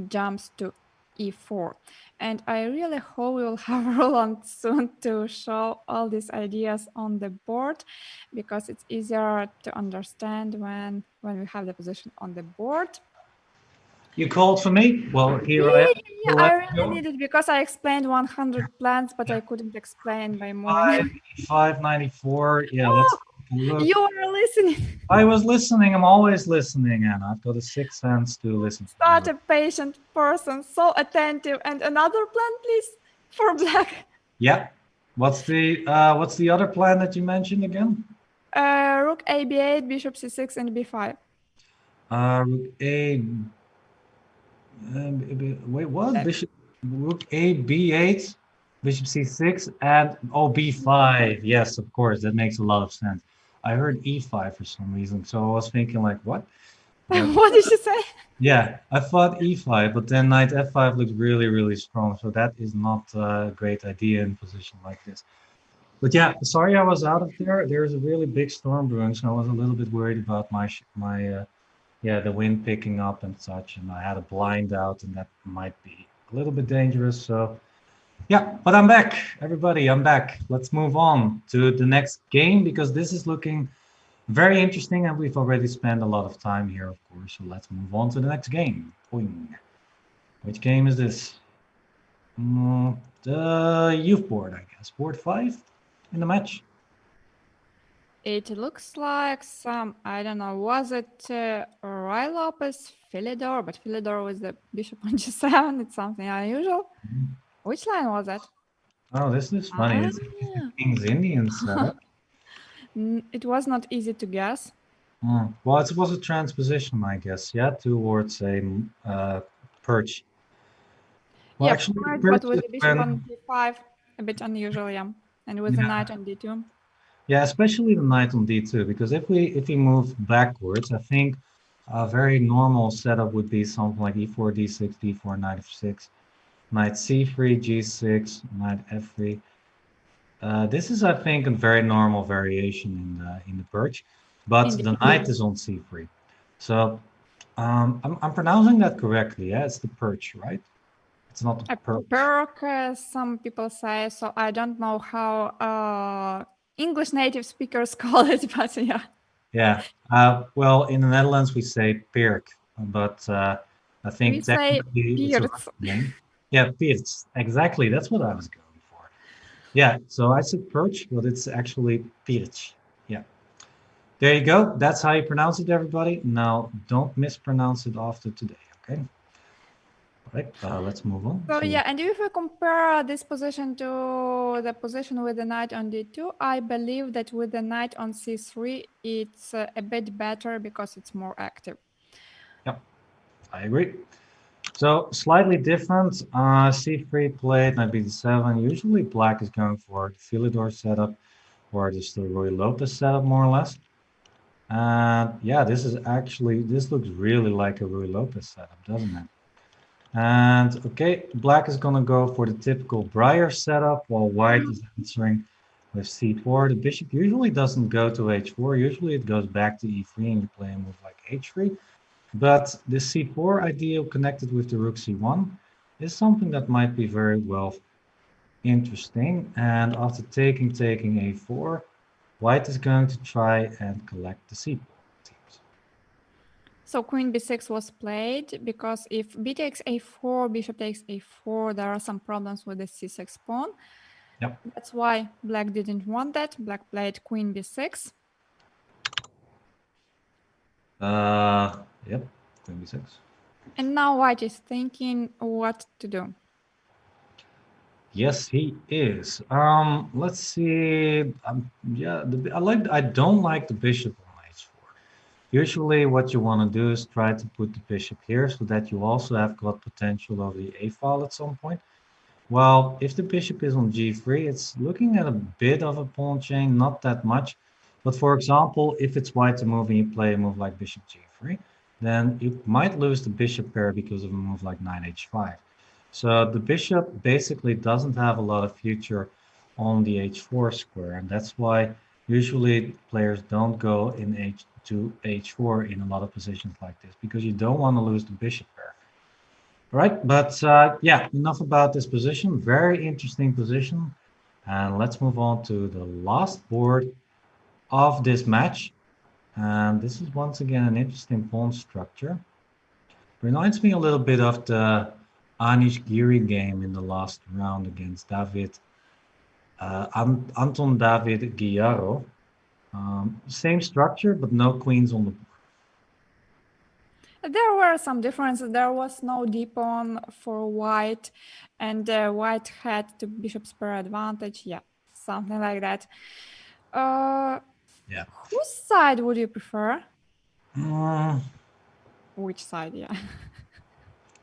jumps to e4. And I really hope we will have Roland soon to show all these ideas on the board, because it's easier to understand when we have the position on the board. You called for me? Well, here I am. Yeah, So I let's really go. did it because I explained 100 plans, but I couldn't explain by moving. 594. Yeah, let's Oh, take a look. you are listening. I was listening. I'm always listening, and I've got a sixth sense to listen to Such you. a patient person, so attentive. And another plan, please, for black. Yeah. What's the other plan that you mentioned again? Rook a b8, bishop c6, and b5. Rook A. Wait, what? Bishop Rook A B8, Bishop C6, and oh B5. Yes, of course, that makes a lot of sense. I heard E5 for some reason, so I was thinking like, what? But What did you say? yeah, I thought E5, but then knight F5 looks really, really strong, so that is not a great idea in a position like this. But yeah, sorry I was out of there. There's a really big storm brewing, so I was a little bit worried about my the wind picking up and such, and I had a blind out, and that might be a little bit dangerous. So yeah, but I'm back, everybody. I'm back. Let's move on to the next game because this is looking very interesting, and we've already spent a lot of time here, of course. So let's move on to the next game. Boing. Which game is this? The youth board, I guess. Board 5 in the match. It looks like some, I don't know, was it Roy Lopez, Philidor? But Philidor with the bishop on g7, it's something unusual. Which line was it? Oh, this is funny. It's Ah. King's Indian setup. It was not easy to guess. Well, it was a transposition, I guess, yeah, towards a perch. Well, Yeah, actually, the part, perch but with is the bishop on when, d5, a bit unusual, yeah. And with the yeah, knight on d2. yeah, especially the knight on d2, because if we move backwards, I think a very normal setup would be something like e4, d6, d4, knight f6, knight c3, g6, knight f3. This is, I think, a very normal variation in the perch, but In the the knight is on c3. So I'm pronouncing that correctly. Yeah, it's the perch, right? It's not the a perch. perk, some people say, so I don't know how English native speakers call it, but yeah. Yeah. Well, in the Netherlands we say perk, but I We think say technically it's a right Pierce. name. Yeah, Pirts. Exactly. That's what I was going for. Yeah. So I said perch, but it's actually Pirch. Yeah. There you go. That's how you pronounce it, everybody. Now, don't mispronounce it after today, okay? All right, let's move on. So So, yeah, and if we compare this position to the position with the knight on d2, I believe that with the knight on c3, it's a bit better because it's more active. yeah, I agree. So, slightly different. C3 played, knight b7. Usually, black is going for the Philidor setup, or just the Roy Lopez setup, more or less. And yeah, this looks really like a Roy Lopez setup, doesn't it? And okay, black is gonna go for the typical Breyer setup, while white is answering with c4. The bishop usually doesn't go to h4. Usually it goes back to e3 and you play a move like h3. But the c4 idea connected with the rook c1. is something that might be very well interesting. And after taking a4, white is going to try and collect the c teams. So queen b6 was played because if b takes a4, bishop takes a4, there are some problems with the c6 pawn. Yep. That's why black didn't want that. Black played queen b6. Yep, queen b6. And now white is thinking what to do. Yes, he is. Let's see. Yeah, I don't like the bishop on h4. Usually, what you want to do is try to put the bishop here so that you also have got potential over the a file at some point. Well, if the bishop is on g3, it's looking at a bit of a pawn chain, not that much. But for example, if it's white to move and you play a move like bishop g3, then you might lose the bishop pair because of a move like knight h5. So the bishop basically doesn't have a lot of future on the h4 square, and that's why usually players don't go in h2, h4 in a lot of positions like this, because you don't want to lose the bishop pair. Right, but yeah, enough about this position. Very interesting position. And let's move on to the last board of this match. And this is once again an interesting pawn structure. Reminds me a little bit of the Anish Giri game in the last round against Anton David Guillaro. Same structure, but no queens on the board. There were some differences. There was no d pawn for white, and white had the bishop's pair advantage. Yeah, something like that. Yeah. Whose side would you prefer? Mm, Which side? Yeah,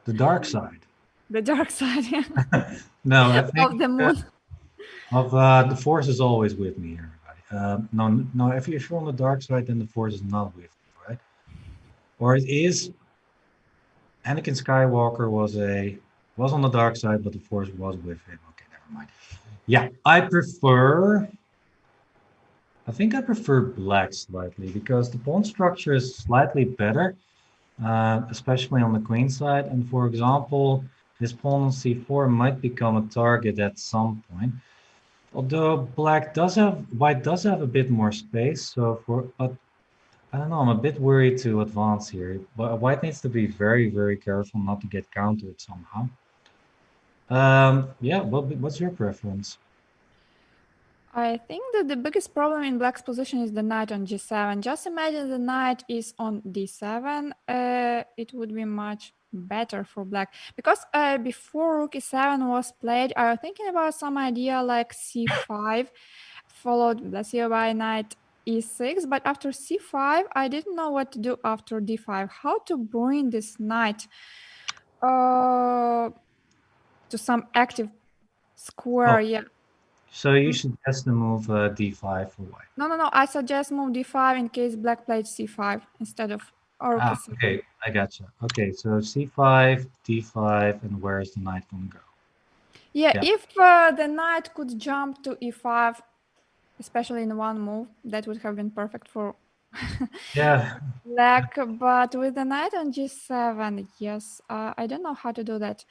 the dark side. the dark side, yeah. No, I think Of the moon. the force is always with me, everybody. No. If you're on the dark side, then the force is not with you, right? Or it is. Anakin Skywalker was on the dark side, but the force was with him. Okay, never mind. Yeah, I think I prefer black slightly because the pawn structure is slightly better, especially on the queen side. And for example, this pawn on c4 might become a target at some point. Although white does have a bit more space. But I don't know, I'm a bit worried to advance here. But white needs to be very, very careful not to get countered somehow. Yeah, what's your preference? I think that the biggest problem in black's position is the knight on g7. Just imagine the knight is on d7. It would be much better for black. Because before rook e7 was played, I was thinking about some idea like c5, followed, let's say, by knight e6. But after c5, I didn't know what to do after d5. How to bring this knight to some active Oh, square, yeah. so you suggest the move d5 for white. No. I suggest move d5 in case black plays c5 instead of rook Ah, e7. okay, I gotcha. Okay, so c5, d5, and where is the knight going to go? Yeah, Yeah. if the knight could jump to e5, especially in one move, that would have been perfect for Yeah. black. But with the knight on g7, yes, I don't know how to do that.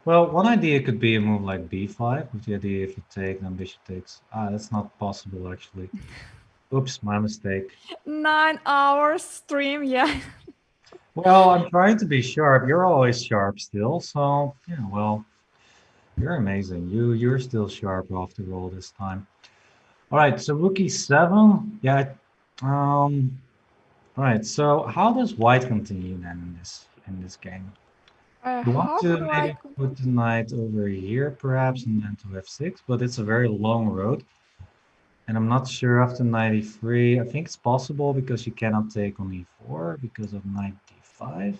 Well, one idea could be a move like b5, with the idea if you take, then bishop takes. Ah, that's not possible, actually. Oops, my mistake. 9 hours stream, yeah. Well, I'm trying to be sharp. You're always sharp still, so, yeah, well, you're amazing. You're still sharp after all this time. All right, so rook e7. Yeah, all right, so how does white continue then in this game? You want How to do I... maybe put the knight over here, perhaps, and then to f6, but it's a very long road. And I'm not sure after knight e3. I think it's possible because you cannot take on e4 because of knight d5.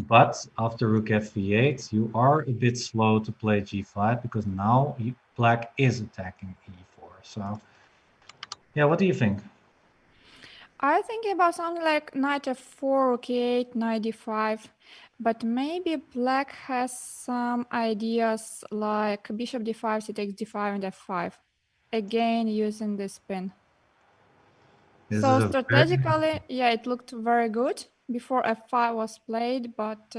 But after rook f8, you are a bit slow to play g5 because now black is attacking e4. So, yeah, what do you think? I think about something like knight f4, rook e8, knight d5. But maybe black has some ideas like bishop d5, c takes d5, and f5. Again, using the spin. This So is a very strategically, yeah, it looked very good before f5 was played, but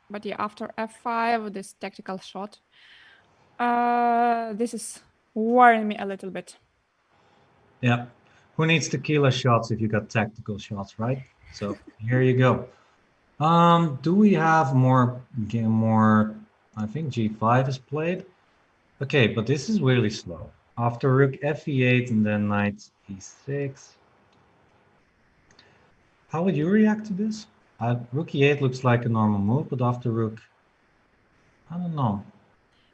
But yeah, after f5, this tactical shot. This is worrying me a little bit. Yeah. Who needs tequila shots if you got tactical shots, right? So here you go. Do we have more? I think G5 is played. Okay, but this is really slow. After rook fe8 and then knight e6. How would you react to this? Rook e8 looks like a normal move, but after rook, I don't know.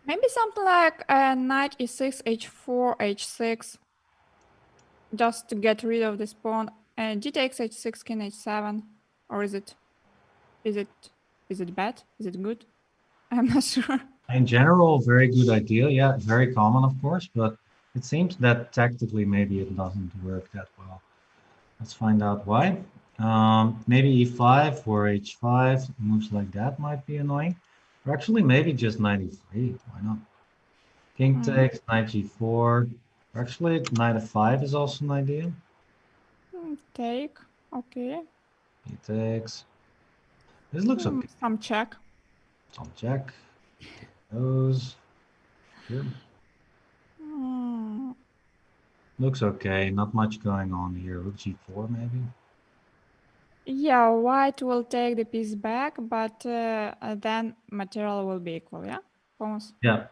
Maybe something like knight e6, h4, h6, just to get rid of this pawn. And g takes h6, king h7, or is it bad? Is it good? I'm not sure. In general, very good idea. Yeah, very common, of course, but it seems that tactically maybe it doesn't work that well. Let's find out why. Maybe e5 or h5 moves like that might be annoying. Or actually, maybe just knight e3. Why not? King takes, knight g4. Or actually, knight f5 is also an idea. Take. Okay. He takes. This looks okay. Some check. Some check. Goes. Here. Looks okay. Not much going on here. Rook g4 maybe. Yeah, white will take the piece back, but then material will be equal, yeah? Pawns. Yeah.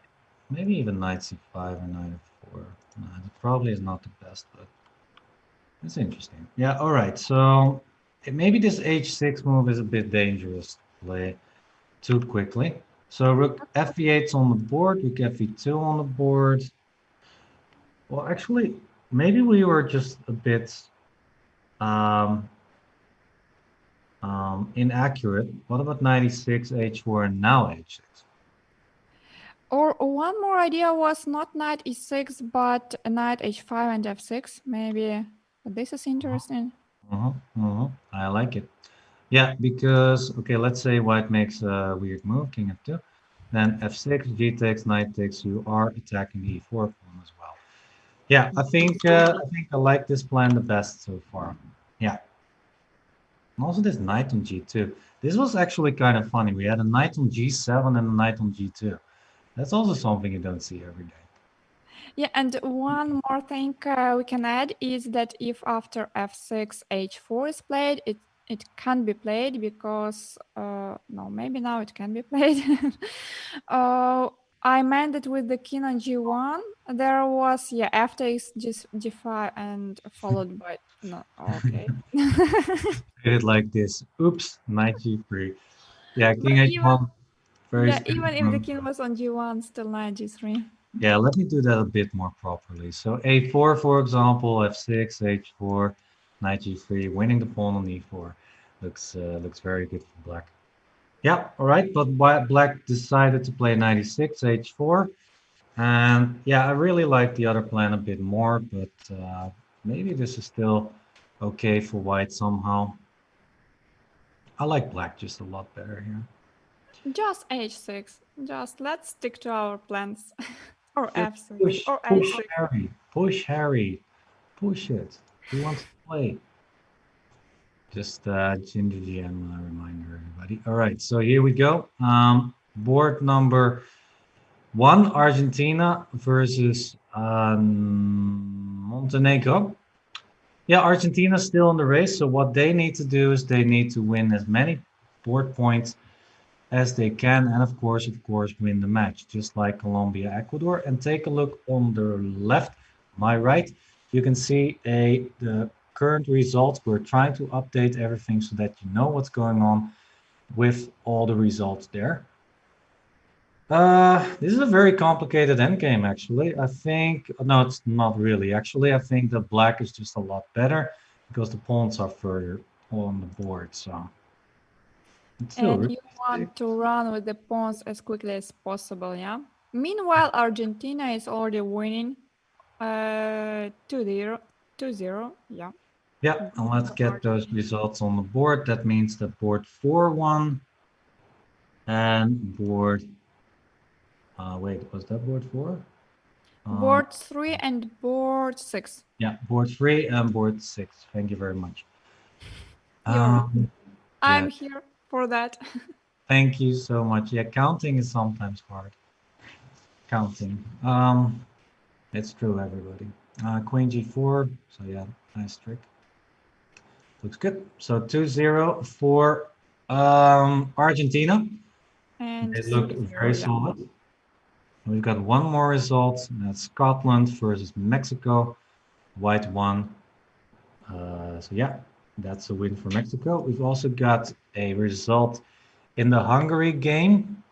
Maybe even knight c5 or knight f4. No, that probably is not the best, but it's interesting. Yeah, all right. So maybe this h6 move is a bit dangerous to play too quickly. So rook fe8's on the board, rook fe2 on the board. Well, actually, maybe we were just a bit inaccurate. What about 96, h4, and now h6? Or one more idea was not knight e6, but knight h5 and f6. Maybe this is interesting. I like it. Yeah, because, okay, let's say white makes a weird move, king f2. Then f6, g takes, knight takes, you are attacking the e4 pawn as well. Yeah, I think I like this plan the best so far. Yeah. And also this knight on g2. This was actually kind of funny. We had a knight on g7 and a knight on g2. That's also something you don't see every day. Yeah, and one more thing we can add is that if after f6 h4 is played, it can be played because no, maybe now it can be played. I meant that with the king on g1 there was f takes g5 and followed by no, okay. Did it like this. Oops, knight g3. Yeah, king But h1. Very yeah, standard even if the move. king was on g1, still knight g3. Yeah, let me do that a bit more properly. So a4, for example, f6, h4, knight g3, winning the pawn on e4. Looks very good for black. Yeah, all right, but black decided to play 96, h4. And yeah, I really like the other plan a bit more, but maybe this is still okay for white somehow. I like black just a lot better here. Just h6. Just let's stick to our plans. Or Just f6 push, or push h6. Harry, push Harry, push it. He wants to play. Just Ginger GM reminder, everybody. All right, so here we go. Board number 1, Argentina versus Montenegro. Yeah, Argentina's still in the race. So what they need to do is they need to win as many board points as they can, and of course, win the match, just like Colombia, Ecuador. And take a look on the left, my right. You can see the current results. We're trying to update everything so that you know what's going on with all the results there. This is a very complicated endgame, actually. I think, no, it's not really. Actually, I think that black is just a lot better because the pawns are further on the board, so. It's still And you realistic. want to run with the pawns as quickly as possible, yeah? Meanwhile, Argentina is already winning 2-0, 2-0, yeah. Yeah, and let's get those results on the board. That means that board 4 won and board, wait, was that board 4? Board 3 and board 6. Yeah, board 3 and board 6. Thank you very much. I'm Yeah, here for that. Thank you so much. Yeah, counting is sometimes hard. Counting. It's true, everybody. Queen G4. So yeah, nice trick. Looks good. So 2-0 for Argentina. And They look 3-0, very yeah. solid. We've got one more result. And that's Scotland versus Mexico. White won. So yeah, that's a win for Mexico. We've also got a result in the Hungary game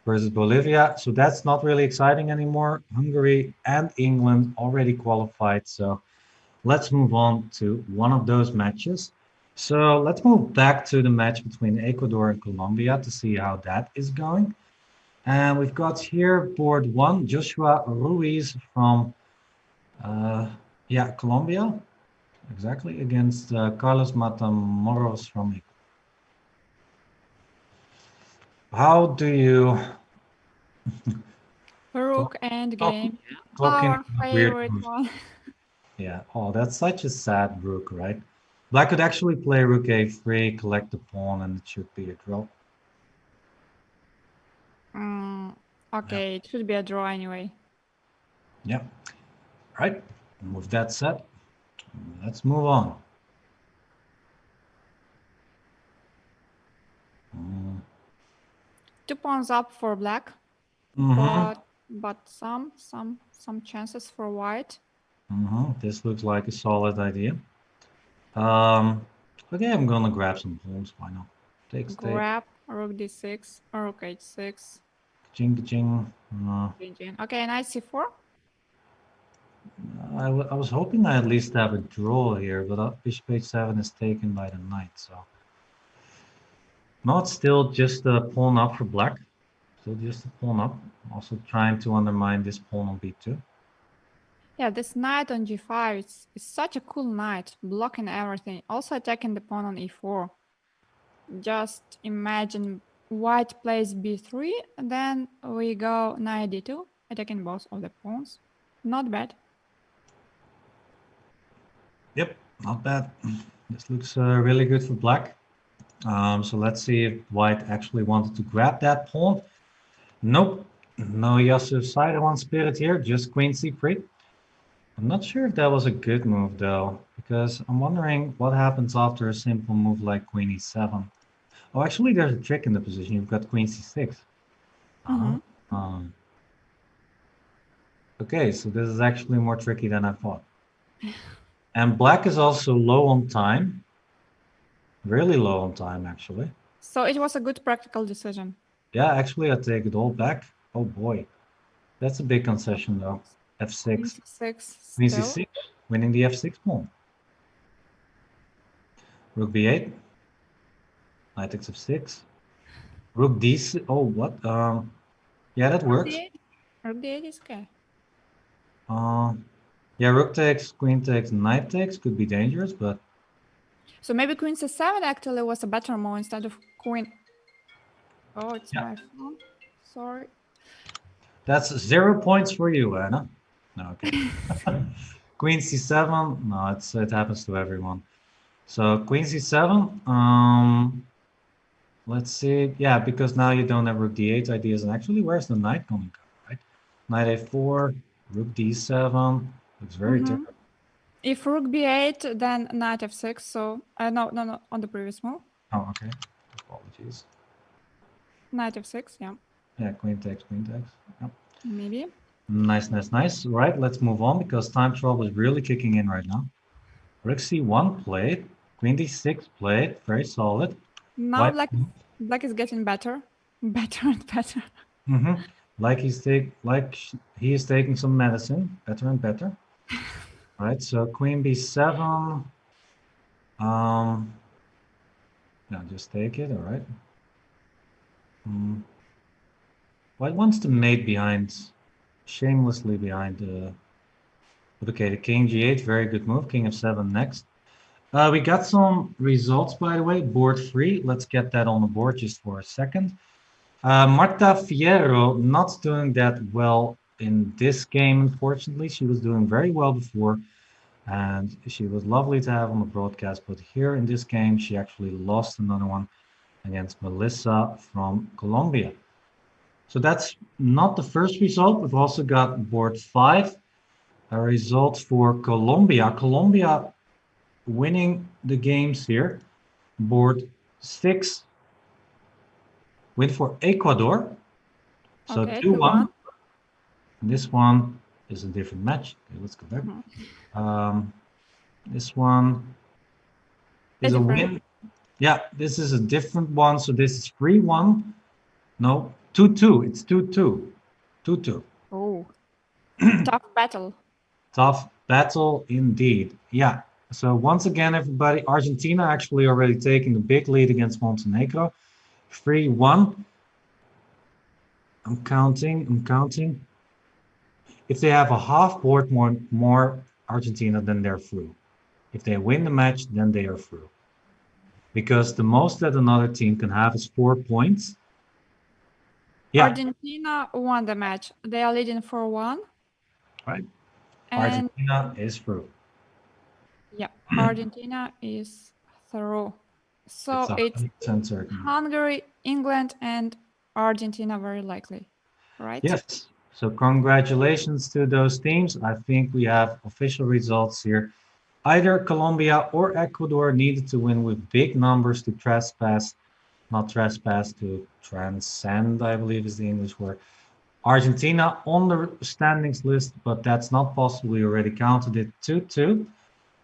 versus Bolivia. So that's not really exciting anymore. Hungary and England already qualified. So let's move on to one of those matches. So let's move back to the match between Ecuador and Colombia to see how that is going. And we've got here board one, Joshua Ruiz from, Colombia, exactly, against Carlos Matamoros from Ecuador. How do you Rook and clock, game. clock in Our a weird favorite move? one. Yeah, oh, that's such a sad rook, right? Black could actually play rook a3, collect the pawn, and it should be a draw. Mm, Yeah. okay, it should be a draw anyway. Yep. Right. And with that said, let's move on. Mm. 2 pawns up for black, Mm-hmm. but some chances for white. Mm-hmm. This looks like a solid idea. Um, okay, I'm gonna grab some pawns. Why not? Takes take. Grab rook d6, rook h6. Ching, ching. Okay, knight c4. I was hoping I at least have a draw here, but bishop h7 is taken by the knight, so. No, it's still just a pawn up for black. Still just a pawn up. Also trying to undermine this pawn on b2. Yeah, this knight on g5 is such a cool knight, blocking everything. Also attacking the pawn on e4. Just imagine white plays b3, and then we go knight d2, attacking both of the pawns. Not bad. Yep, not bad. This looks really good for black. So let's see if white actually wanted to grab that pawn. Nope, no Yasuo side one spirit here, just queen c3. I'm not sure if that was a good move though, because I'm wondering what happens after a simple move like queen e7. Oh, actually there's a trick in the position. You've got queen c6. Okay, so this is actually more tricky than I thought. And black is also low on time. Really low on time, actually. So it was a good practical decision. Yeah, actually, I take it all back. Oh boy, that's a big concession though. F6. Queen c6 Queen still. c6, winning the f6 pawn. Rook b8. Knight takes f6. Rook d6. Oh, what? Yeah, that works. Rook d8 is okay. Yeah, rook takes, queen takes, knight takes could be dangerous, but So maybe queen c7 actually was a better move instead of queen. Oh, it's my phone. Sorry. that's 0 points for you, Anna. No, okay. Queen c7. No, it happens to everyone. So queen c7. Let's see. Yeah, because now you don't have rook d8 ideas. And actually, where's the knight going to go, right? Knight a4, rook d7. Looks very terrible. If rook b8, then knight f6. So no, on the previous move. Oh, okay. Apologies. Knight f6, yeah. Yeah, queen takes, queen takes. Yep. Maybe. Nice, nice, nice. Right, let's move on because time trouble is really kicking in right now. Rook c1 played, queen d6 played, very solid. Now White- black is getting better, better and better. Like he is taking some medicine, better and better. Right, so queen b7. Yeah, just take it. All right. White wants to mate behind, shamelessly behind the. Okay, the king g8, very good move. King f7 next. We got some results, by the way. Board 3. Let's get that on the board just for a second. Marta Fierro not doing that well in this game, unfortunately. She was doing very well before, and she was lovely to have on the broadcast. But here in this game, she actually lost another one. against Melissa from Colombia. So that's not the first result. We've also got board 5, a result for Colombia. Colombia winning the games here. Board 6, win for Ecuador. So Okay, 2-1. 2-1. This one is a different match. Okay, let's go back. This one is a win. Yeah, this is a different one. So this is 3-1. No, 2-2. It's 2-2. 2-2. Oh, tough battle. Tough battle indeed. Yeah. So once again, everybody, Argentina actually already taking the big lead against Montenegro. 3-1. I'm counting. If they have a half board more Argentina, then they're through. If they win the match, then they are through. Because the most that another team can have is 4 points. Yeah. Argentina won the match. They are leading 4-1. Right. And Argentina is through. yeah, Argentina is through. So it's 100% certain. Hungary, England, and Argentina very likely, right? Yes. So congratulations to those teams. I think we have official results here. Either Colombia or Ecuador needed to win with big numbers to to transcend, I believe is the English word. Argentina on the standings list, but that's not possible. We already counted it 2-2.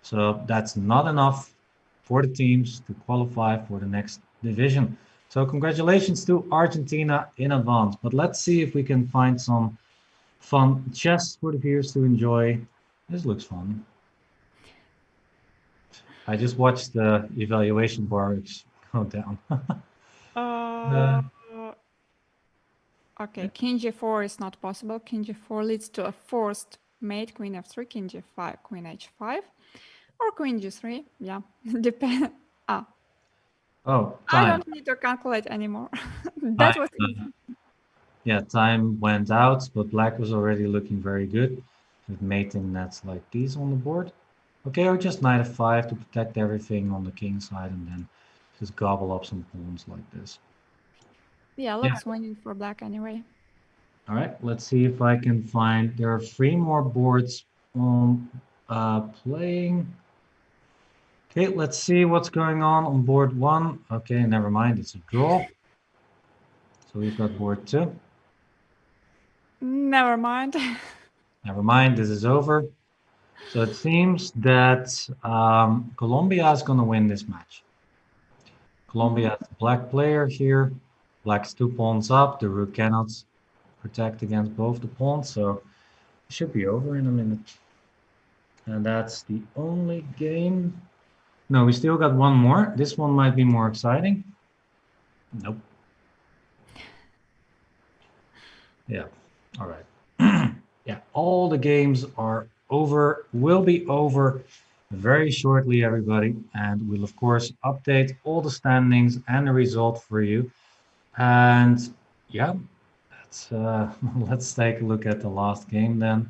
So that's not enough for the teams to qualify for the next division. So congratulations to Argentina in advance. But let's see if we can find some fun chess for the viewers to enjoy. This looks fun. I just watched the evaluation bar go down. Okay, King G4 is not possible. King G4 leads to a forced mate, Queen F3, King G5, Queen H5, or Queen G3. Yeah, depend. Oh, I time. don't need to calculate anymore. That was easy. Yeah, time went out, but black was already looking very good with mating nets like these on the board. Okay, or just knight f5 to protect everything on the king side and then just gobble up some pawns like this. Yeah, looks winning for black anyway. All right, let's see if I can find, there are 3 more boards on playing. Okay, let's see what's going on board 1. Okay, never mind, it's a draw. So we've got board 2. Never mind. Never mind, this is over. So it seems that Colombia is going to win this match. Colombia has a black player here. Black's 2 pawns up. The rook cannot protect against both the pawns, so it should be over in a minute. And that's the only game. No, we still got one more. This one might be more exciting. Nope. Yeah, all right. Yeah, all the games are over, will be over very shortly, everybody. And we'll, of course, update all the standings and the result for you. And yeah, let's take a look at the last game then.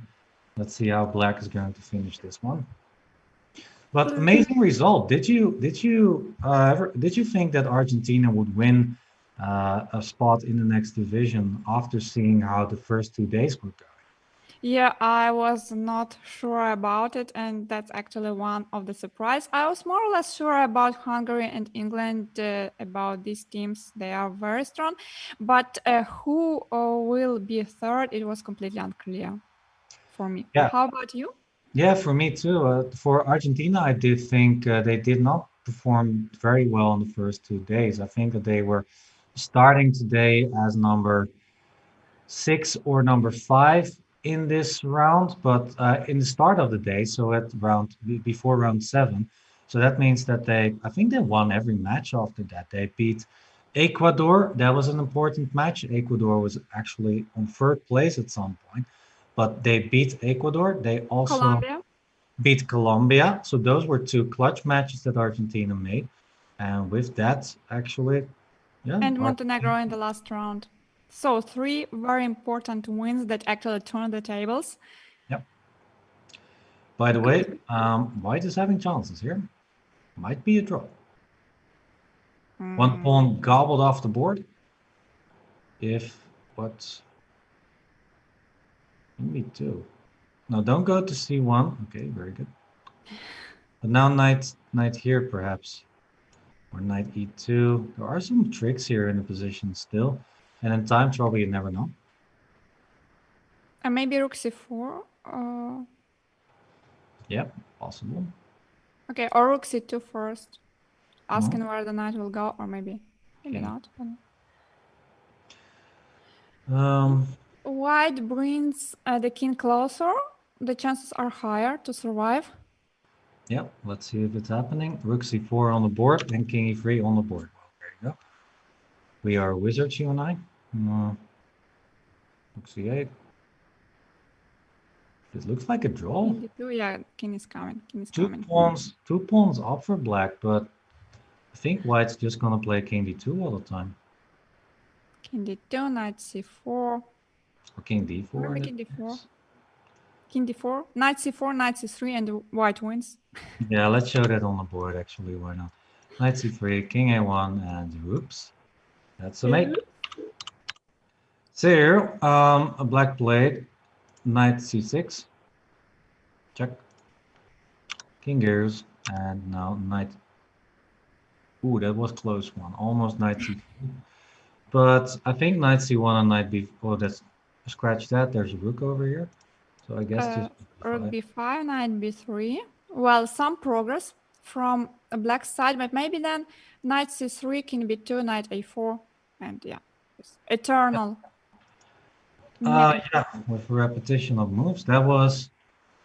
Let's see how black is going to finish this one. But amazing result. Did you think that Argentina would win a spot in the next division after seeing how the first 2 days were going? Yeah, I was not sure about it, and that's actually one of the surprise. I was more or less sure about Hungary and England, about these teams. They are very strong, but who will be third, it was completely unclear for me. Yeah. How about you? Yeah, for me too. For Argentina, I did think they did not perform very well in the first 2 days. I think that they were starting today as number 6 or number 5 in this round, but in the start of the day, so at before round 7. So that means that I think they won every match after that. They beat Ecuador. That was an important match. Ecuador was actually on 3rd place at some point, but they beat Ecuador. They also Colombia. beat Colombia. So those were 2 clutch matches that Argentina made. And with that, actually, yeah. And Montenegro in the last round. So 3 very important wins that actually turned the tables. Yep. By the way, White is having chances here. Might be a draw. One pawn gobbled off the board. If what? Maybe two. No, don't go to c1. Okay, very good. But now knight here perhaps. Or knight e2. There are some tricks here in the position still. And in time trouble, you never know. And maybe rook c4. Yep, possible. Okay, or rook c2 first. Asking where the knight will go, or maybe Okay. not. White brings the king closer. The chances are higher to survive. Yep, let's see if it's happening. Rook c4 on the board and king e3 on the board. Well, there you go. We are wizards, you and I. Rook c8. It looks like a draw. King d2, yeah, king is coming. King is Two coming. pawns up for black, but I think white's just gonna play king d2 all the time. King d2, knight c4. Or king d4. Maybe king d4. King d4, knight c4, knight c3, and the white wins. Yeah, let's show that on the board actually, why not? Knight c3, king a1, and whoops. That's a mate. So here, a black played knight c6. Check. King goes, and now knight. Ooh, that was close one. Almost knight c4. But I think knight c1 and knight b4. Oh, that's scratch that. There's a rook over here. So I guess just Rook b5, knight b3. Well, some progress from a black side, but maybe then knight c3, king b2, knight a4, and yeah, it's eternal. Yeah, with repetition of moves. That was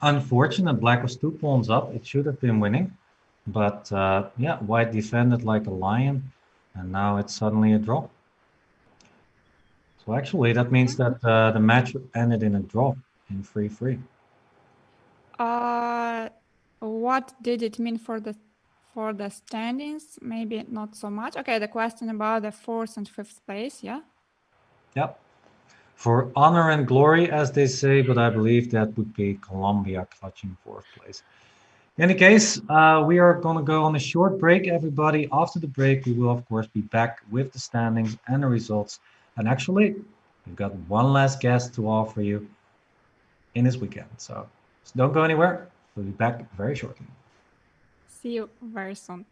unfortunate. Black was 2 pawns up. It should have been winning. But yeah, white defended like a lion. And now it's suddenly a draw. So actually, that means that the match ended in a draw, in 3-3. What did it mean for the standings? Maybe not so much. Okay, the question about the 4th and 5th place, yeah? Yep. For honor and glory, as they say, but I believe that would be Colombia clutching 4th place. In any case, we are going to go on a short break, everybody. After the break, we will, of course, be back with the standings and the results. And actually, we've got one last guest to offer you in this weekend. So don't go anywhere. We'll be back very shortly. See you very soon.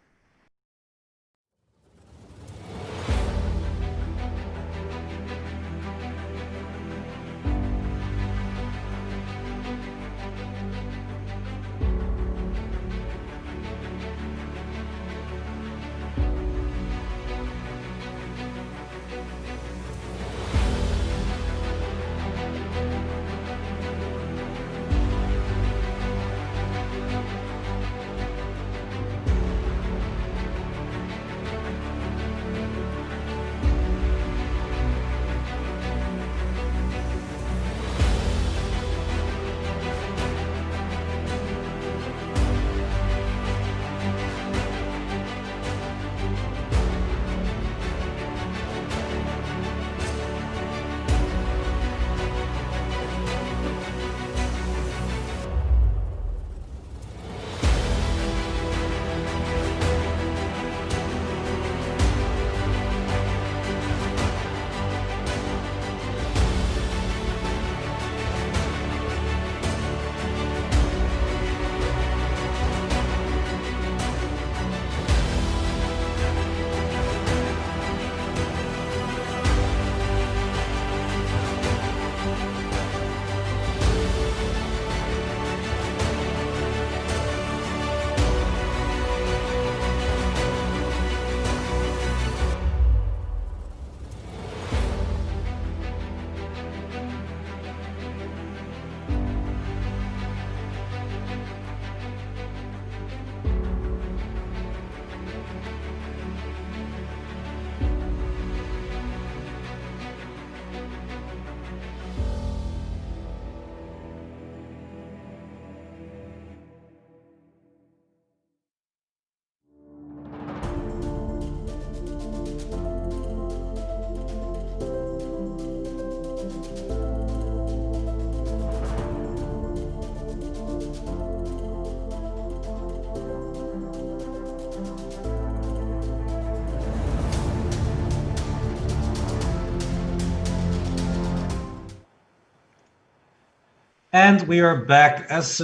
And we are back. As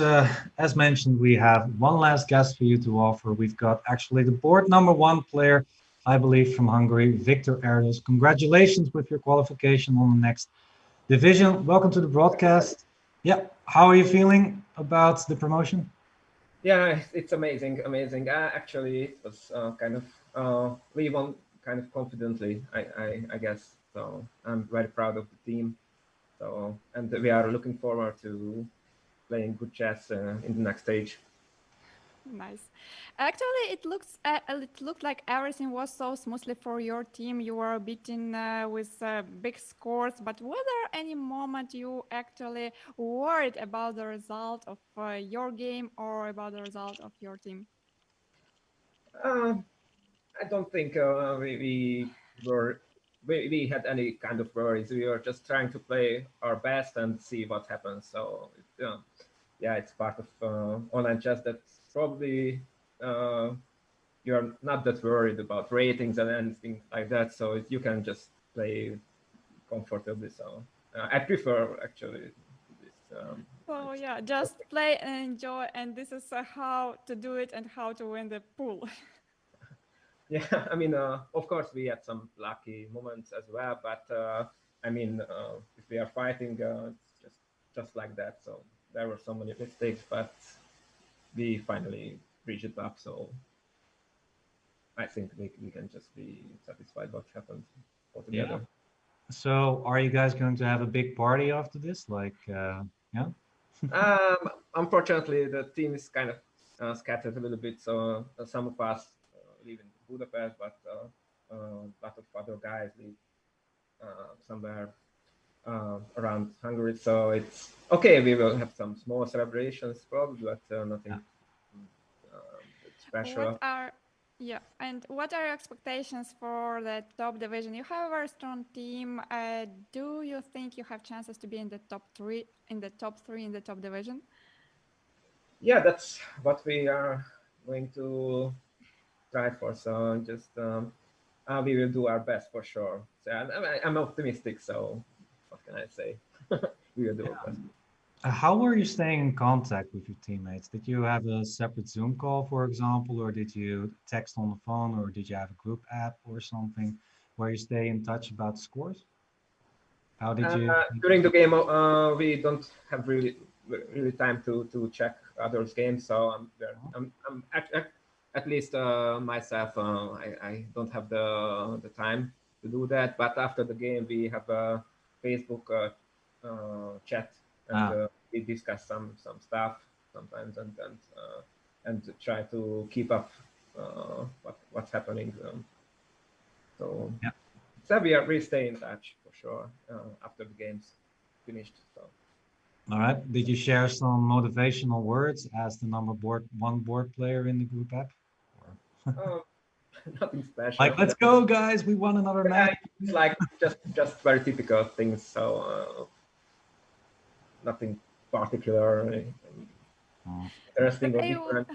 mentioned, we have one last guest for you to offer. We've got actually the board number one player, I believe, from Hungary, Victor Erdos. Congratulations with your qualification on the next division. Welcome to the broadcast. Yeah, how are you feeling about the promotion? Yeah, it's amazing, amazing. Actually, it was we won kind of confidently, I guess. So I'm very proud of the team. So and we are looking forward to playing good chess in the next stage. Nice. Actually, it looked like everything was so smoothly for your team. You were beaten with big scores, but were there any moment you actually worried about the result of your game or about the result of your team? Uh, I don't think we had any kind of worries. We were just trying to play our best and see what happens. So yeah, it's part of online chess. That's probably you're not that worried about ratings and anything like that. So you can just play comfortably. So I prefer actually this. So yeah, just play and enjoy, and this is how to do it and how to win the pool. Yeah, I mean, of course, we had some lucky moments as well, but I mean, if we are fighting, it's just like that. So there were so many mistakes, but we finally reached it up. So I think we can just be satisfied what happened Yeah. altogether. So, are you guys going to have a big party after this? Yeah. Unfortunately, the team is kind of scattered a little bit. So some of us live in Budapest, but a lot of other guys live somewhere around Hungary. So it's okay. We will have some small celebrations, probably, but Yeah. nothing What special. are Yeah, and what are your expectations for the top division? You have a very strong team. Do you think you have chances to be in the top three in the top division? Yeah, that's what we are going to try for. So just we will do our best for sure. So I'm optimistic. So what can I say? We will do our best. How were you staying in contact with your teammates? Did you have a separate Zoom call, for example, or did you text on the phone, or did you have a group app or something where you stay in touch about scores? How did you? During the game, we don't have really time to check others' games. So I'm at least myself. I don't have the time to do that. But after the game, we have a Facebook chat, and Ah, we discuss some stuff sometimes, and try to keep up what's happening. So yeah. so we stay in touch for sure after the game's finished. So All right. Did you share some motivational words as the number board one board player in the group app? Or uh, nothing special. like, let's go, guys! We won another match. It's like just very typical things. So nothing particular, Oh, interesting or They will, different.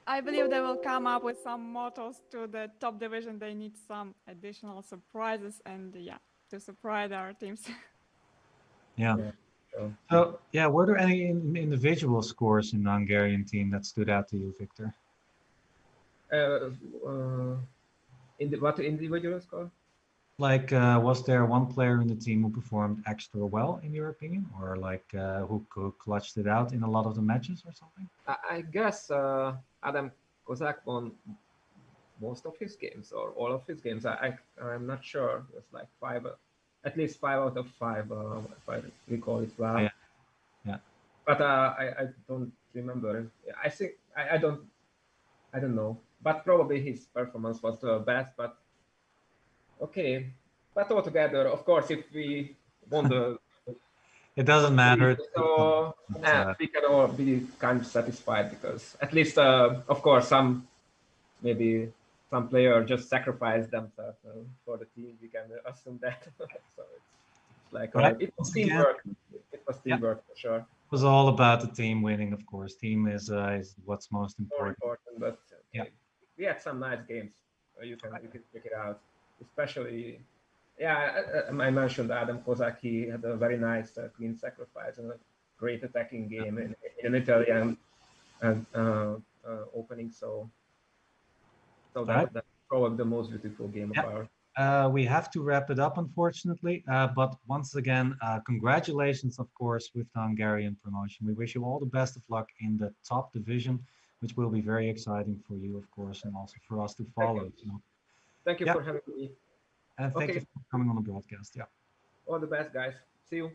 I believe they will come up with some mottos to the top division. They need some additional surprises and yeah, to surprise our teams. yeah. Yeah. So, So, yeah, were there any individual scores in the Hungarian team that stood out to you, Victor? uh, uh, what individual score? Like, was there one player in the team who performed extra well, in your opinion, or like who clutched it out in a lot of the matches or something? I guess Adam Kozak won most of his games or all of his games. I'm not sure. It was like five, at least 5 out of 5, if I recall it Oh, well. yeah, yeah, But I don't remember. I don't know. But probably his performance was the best. But okay. But altogether, of course, if we won the it doesn't matter. so But, we can all be kind of satisfied because at least, of course, maybe some player just sacrificed themselves for the team. We can assume that. So it's like but it was once again, teamwork. It was yeah, it teamwork for sure. was all about the team winning, of course. Team is what's most More important. important, but Yeah. okay, we had some nice games. You can check it out, especially. Yeah, I mentioned Adam Kozak. He had a very nice clean sacrifice, and great attacking game in an Italian opening. So All right. that's probably the most beautiful game of Yeah. ours. We have to wrap it up, unfortunately. But once again, congratulations, of course, with the Hungarian promotion. We wish you all the best of luck in the top division, which will be very exciting for you, of course, and also for us to Thank you. follow. So, Thank you yeah, for having me. and thank you Okay, for coming on the broadcast. Yeah. all the best, guys. See you.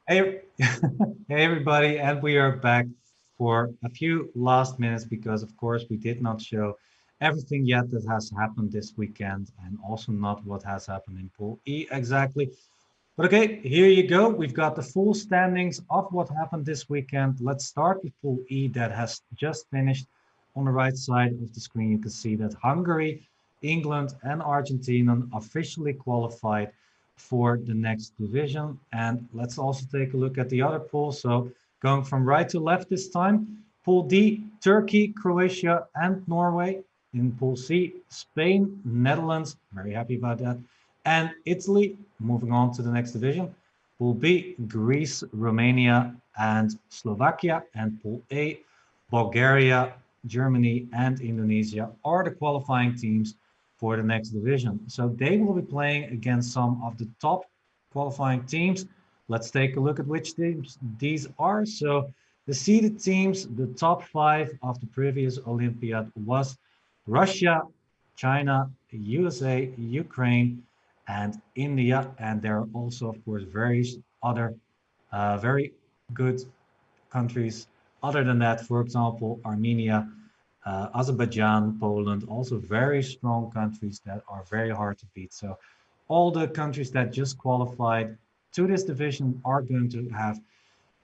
Hey, hey everybody, and we are back for a few last minutes because, of course, we did not show everything yet that has happened this weekend, and also not what has happened in Pool E exactly. But okay, here you go. We've got the full standings of what happened this weekend. Let's start with Pool E that has just finished. On the right side of the screen, you can see that Hungary, England, and Argentina officially qualified for the next division. And let's also take a look at the other pool. So going from right to left this time, Pool D, Turkey, Croatia, and Norway. In Pool C, Spain, Netherlands, very happy about that, and Italy. Moving on to the next division. Pool B, Greece, Romania, and Slovakia. And Pool A, Bulgaria, Germany, and Indonesia are the qualifying teams for the next division. So they will be playing against some of the top qualifying teams. Let's take a look at which teams these are. So the seeded teams, the top five of the previous Olympiad was Russia, China, USA, Ukraine, and India. And there are also, of course, various other very good countries. Other than that, for example, Armenia, Azerbaijan, Poland, also very strong countries that are very hard to beat. So all the countries that just qualified to this division are going to have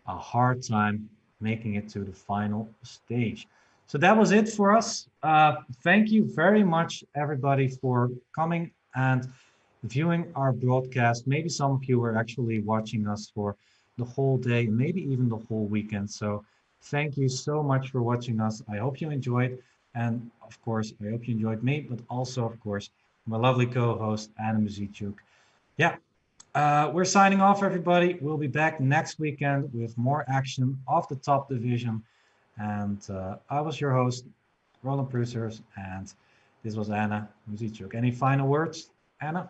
a hard time making it to the final stage. So that was it for us. Thank you very much, everybody, for coming and viewing our broadcast. Maybe some of you were actually watching us for the whole day, maybe even the whole weekend. So thank you so much for watching us. I hope you enjoyed. And of course, I hope you enjoyed me, but also, of course, my lovely co-host, Anna Muzychuk. Yeah, we're signing off, everybody. We'll be back next weekend with more action of the top division. And I was your host, Roland Pruijssers, and this was Anna Muzychuk. Any final words, Anna?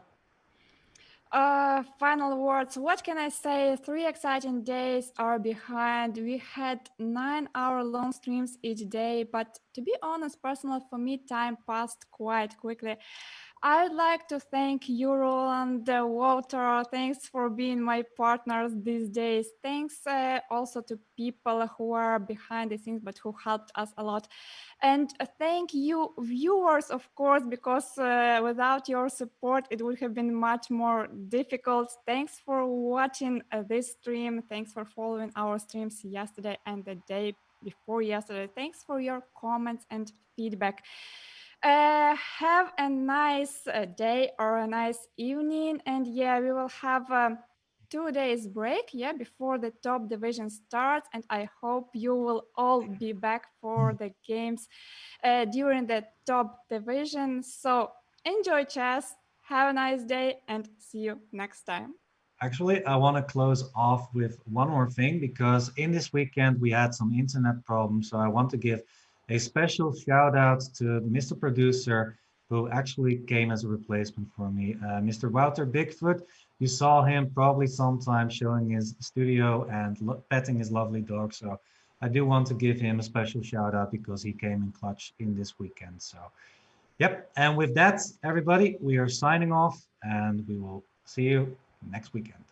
Final words. What can I say? 3 exciting days are behind. We had 9-hour long streams each day, but to be honest, personally, for me, time passed quite quickly. I'd like to thank you, Roland, Walter. Thanks for being my partners these days. Thanks also to people who are behind the scenes but who helped us a lot. And thank you, viewers, of course, because without your support, it would have been much more difficult. Thanks for watching this stream. Thanks for following our streams yesterday and the day before yesterday. Thanks for your comments and feedback. Have a nice day or a nice evening, and yeah, we will have 2 days break, yeah, before the top division starts, and I hope you will all be back for the games during the top division. So enjoy chess, have a nice day, and see you next time. Actually, I want to close off with one more thing because in this weekend we had some internet problems. So I want to give a special shout out to Mr. Producer who actually came as a replacement for me, Mr. Wouter Bigfoot. You saw him probably sometime showing his studio and petting his lovely dog. So I do want to give him a special shout out because he came in clutch in this weekend. So, yep. And with that, everybody, we are signing off and we will see you next weekend.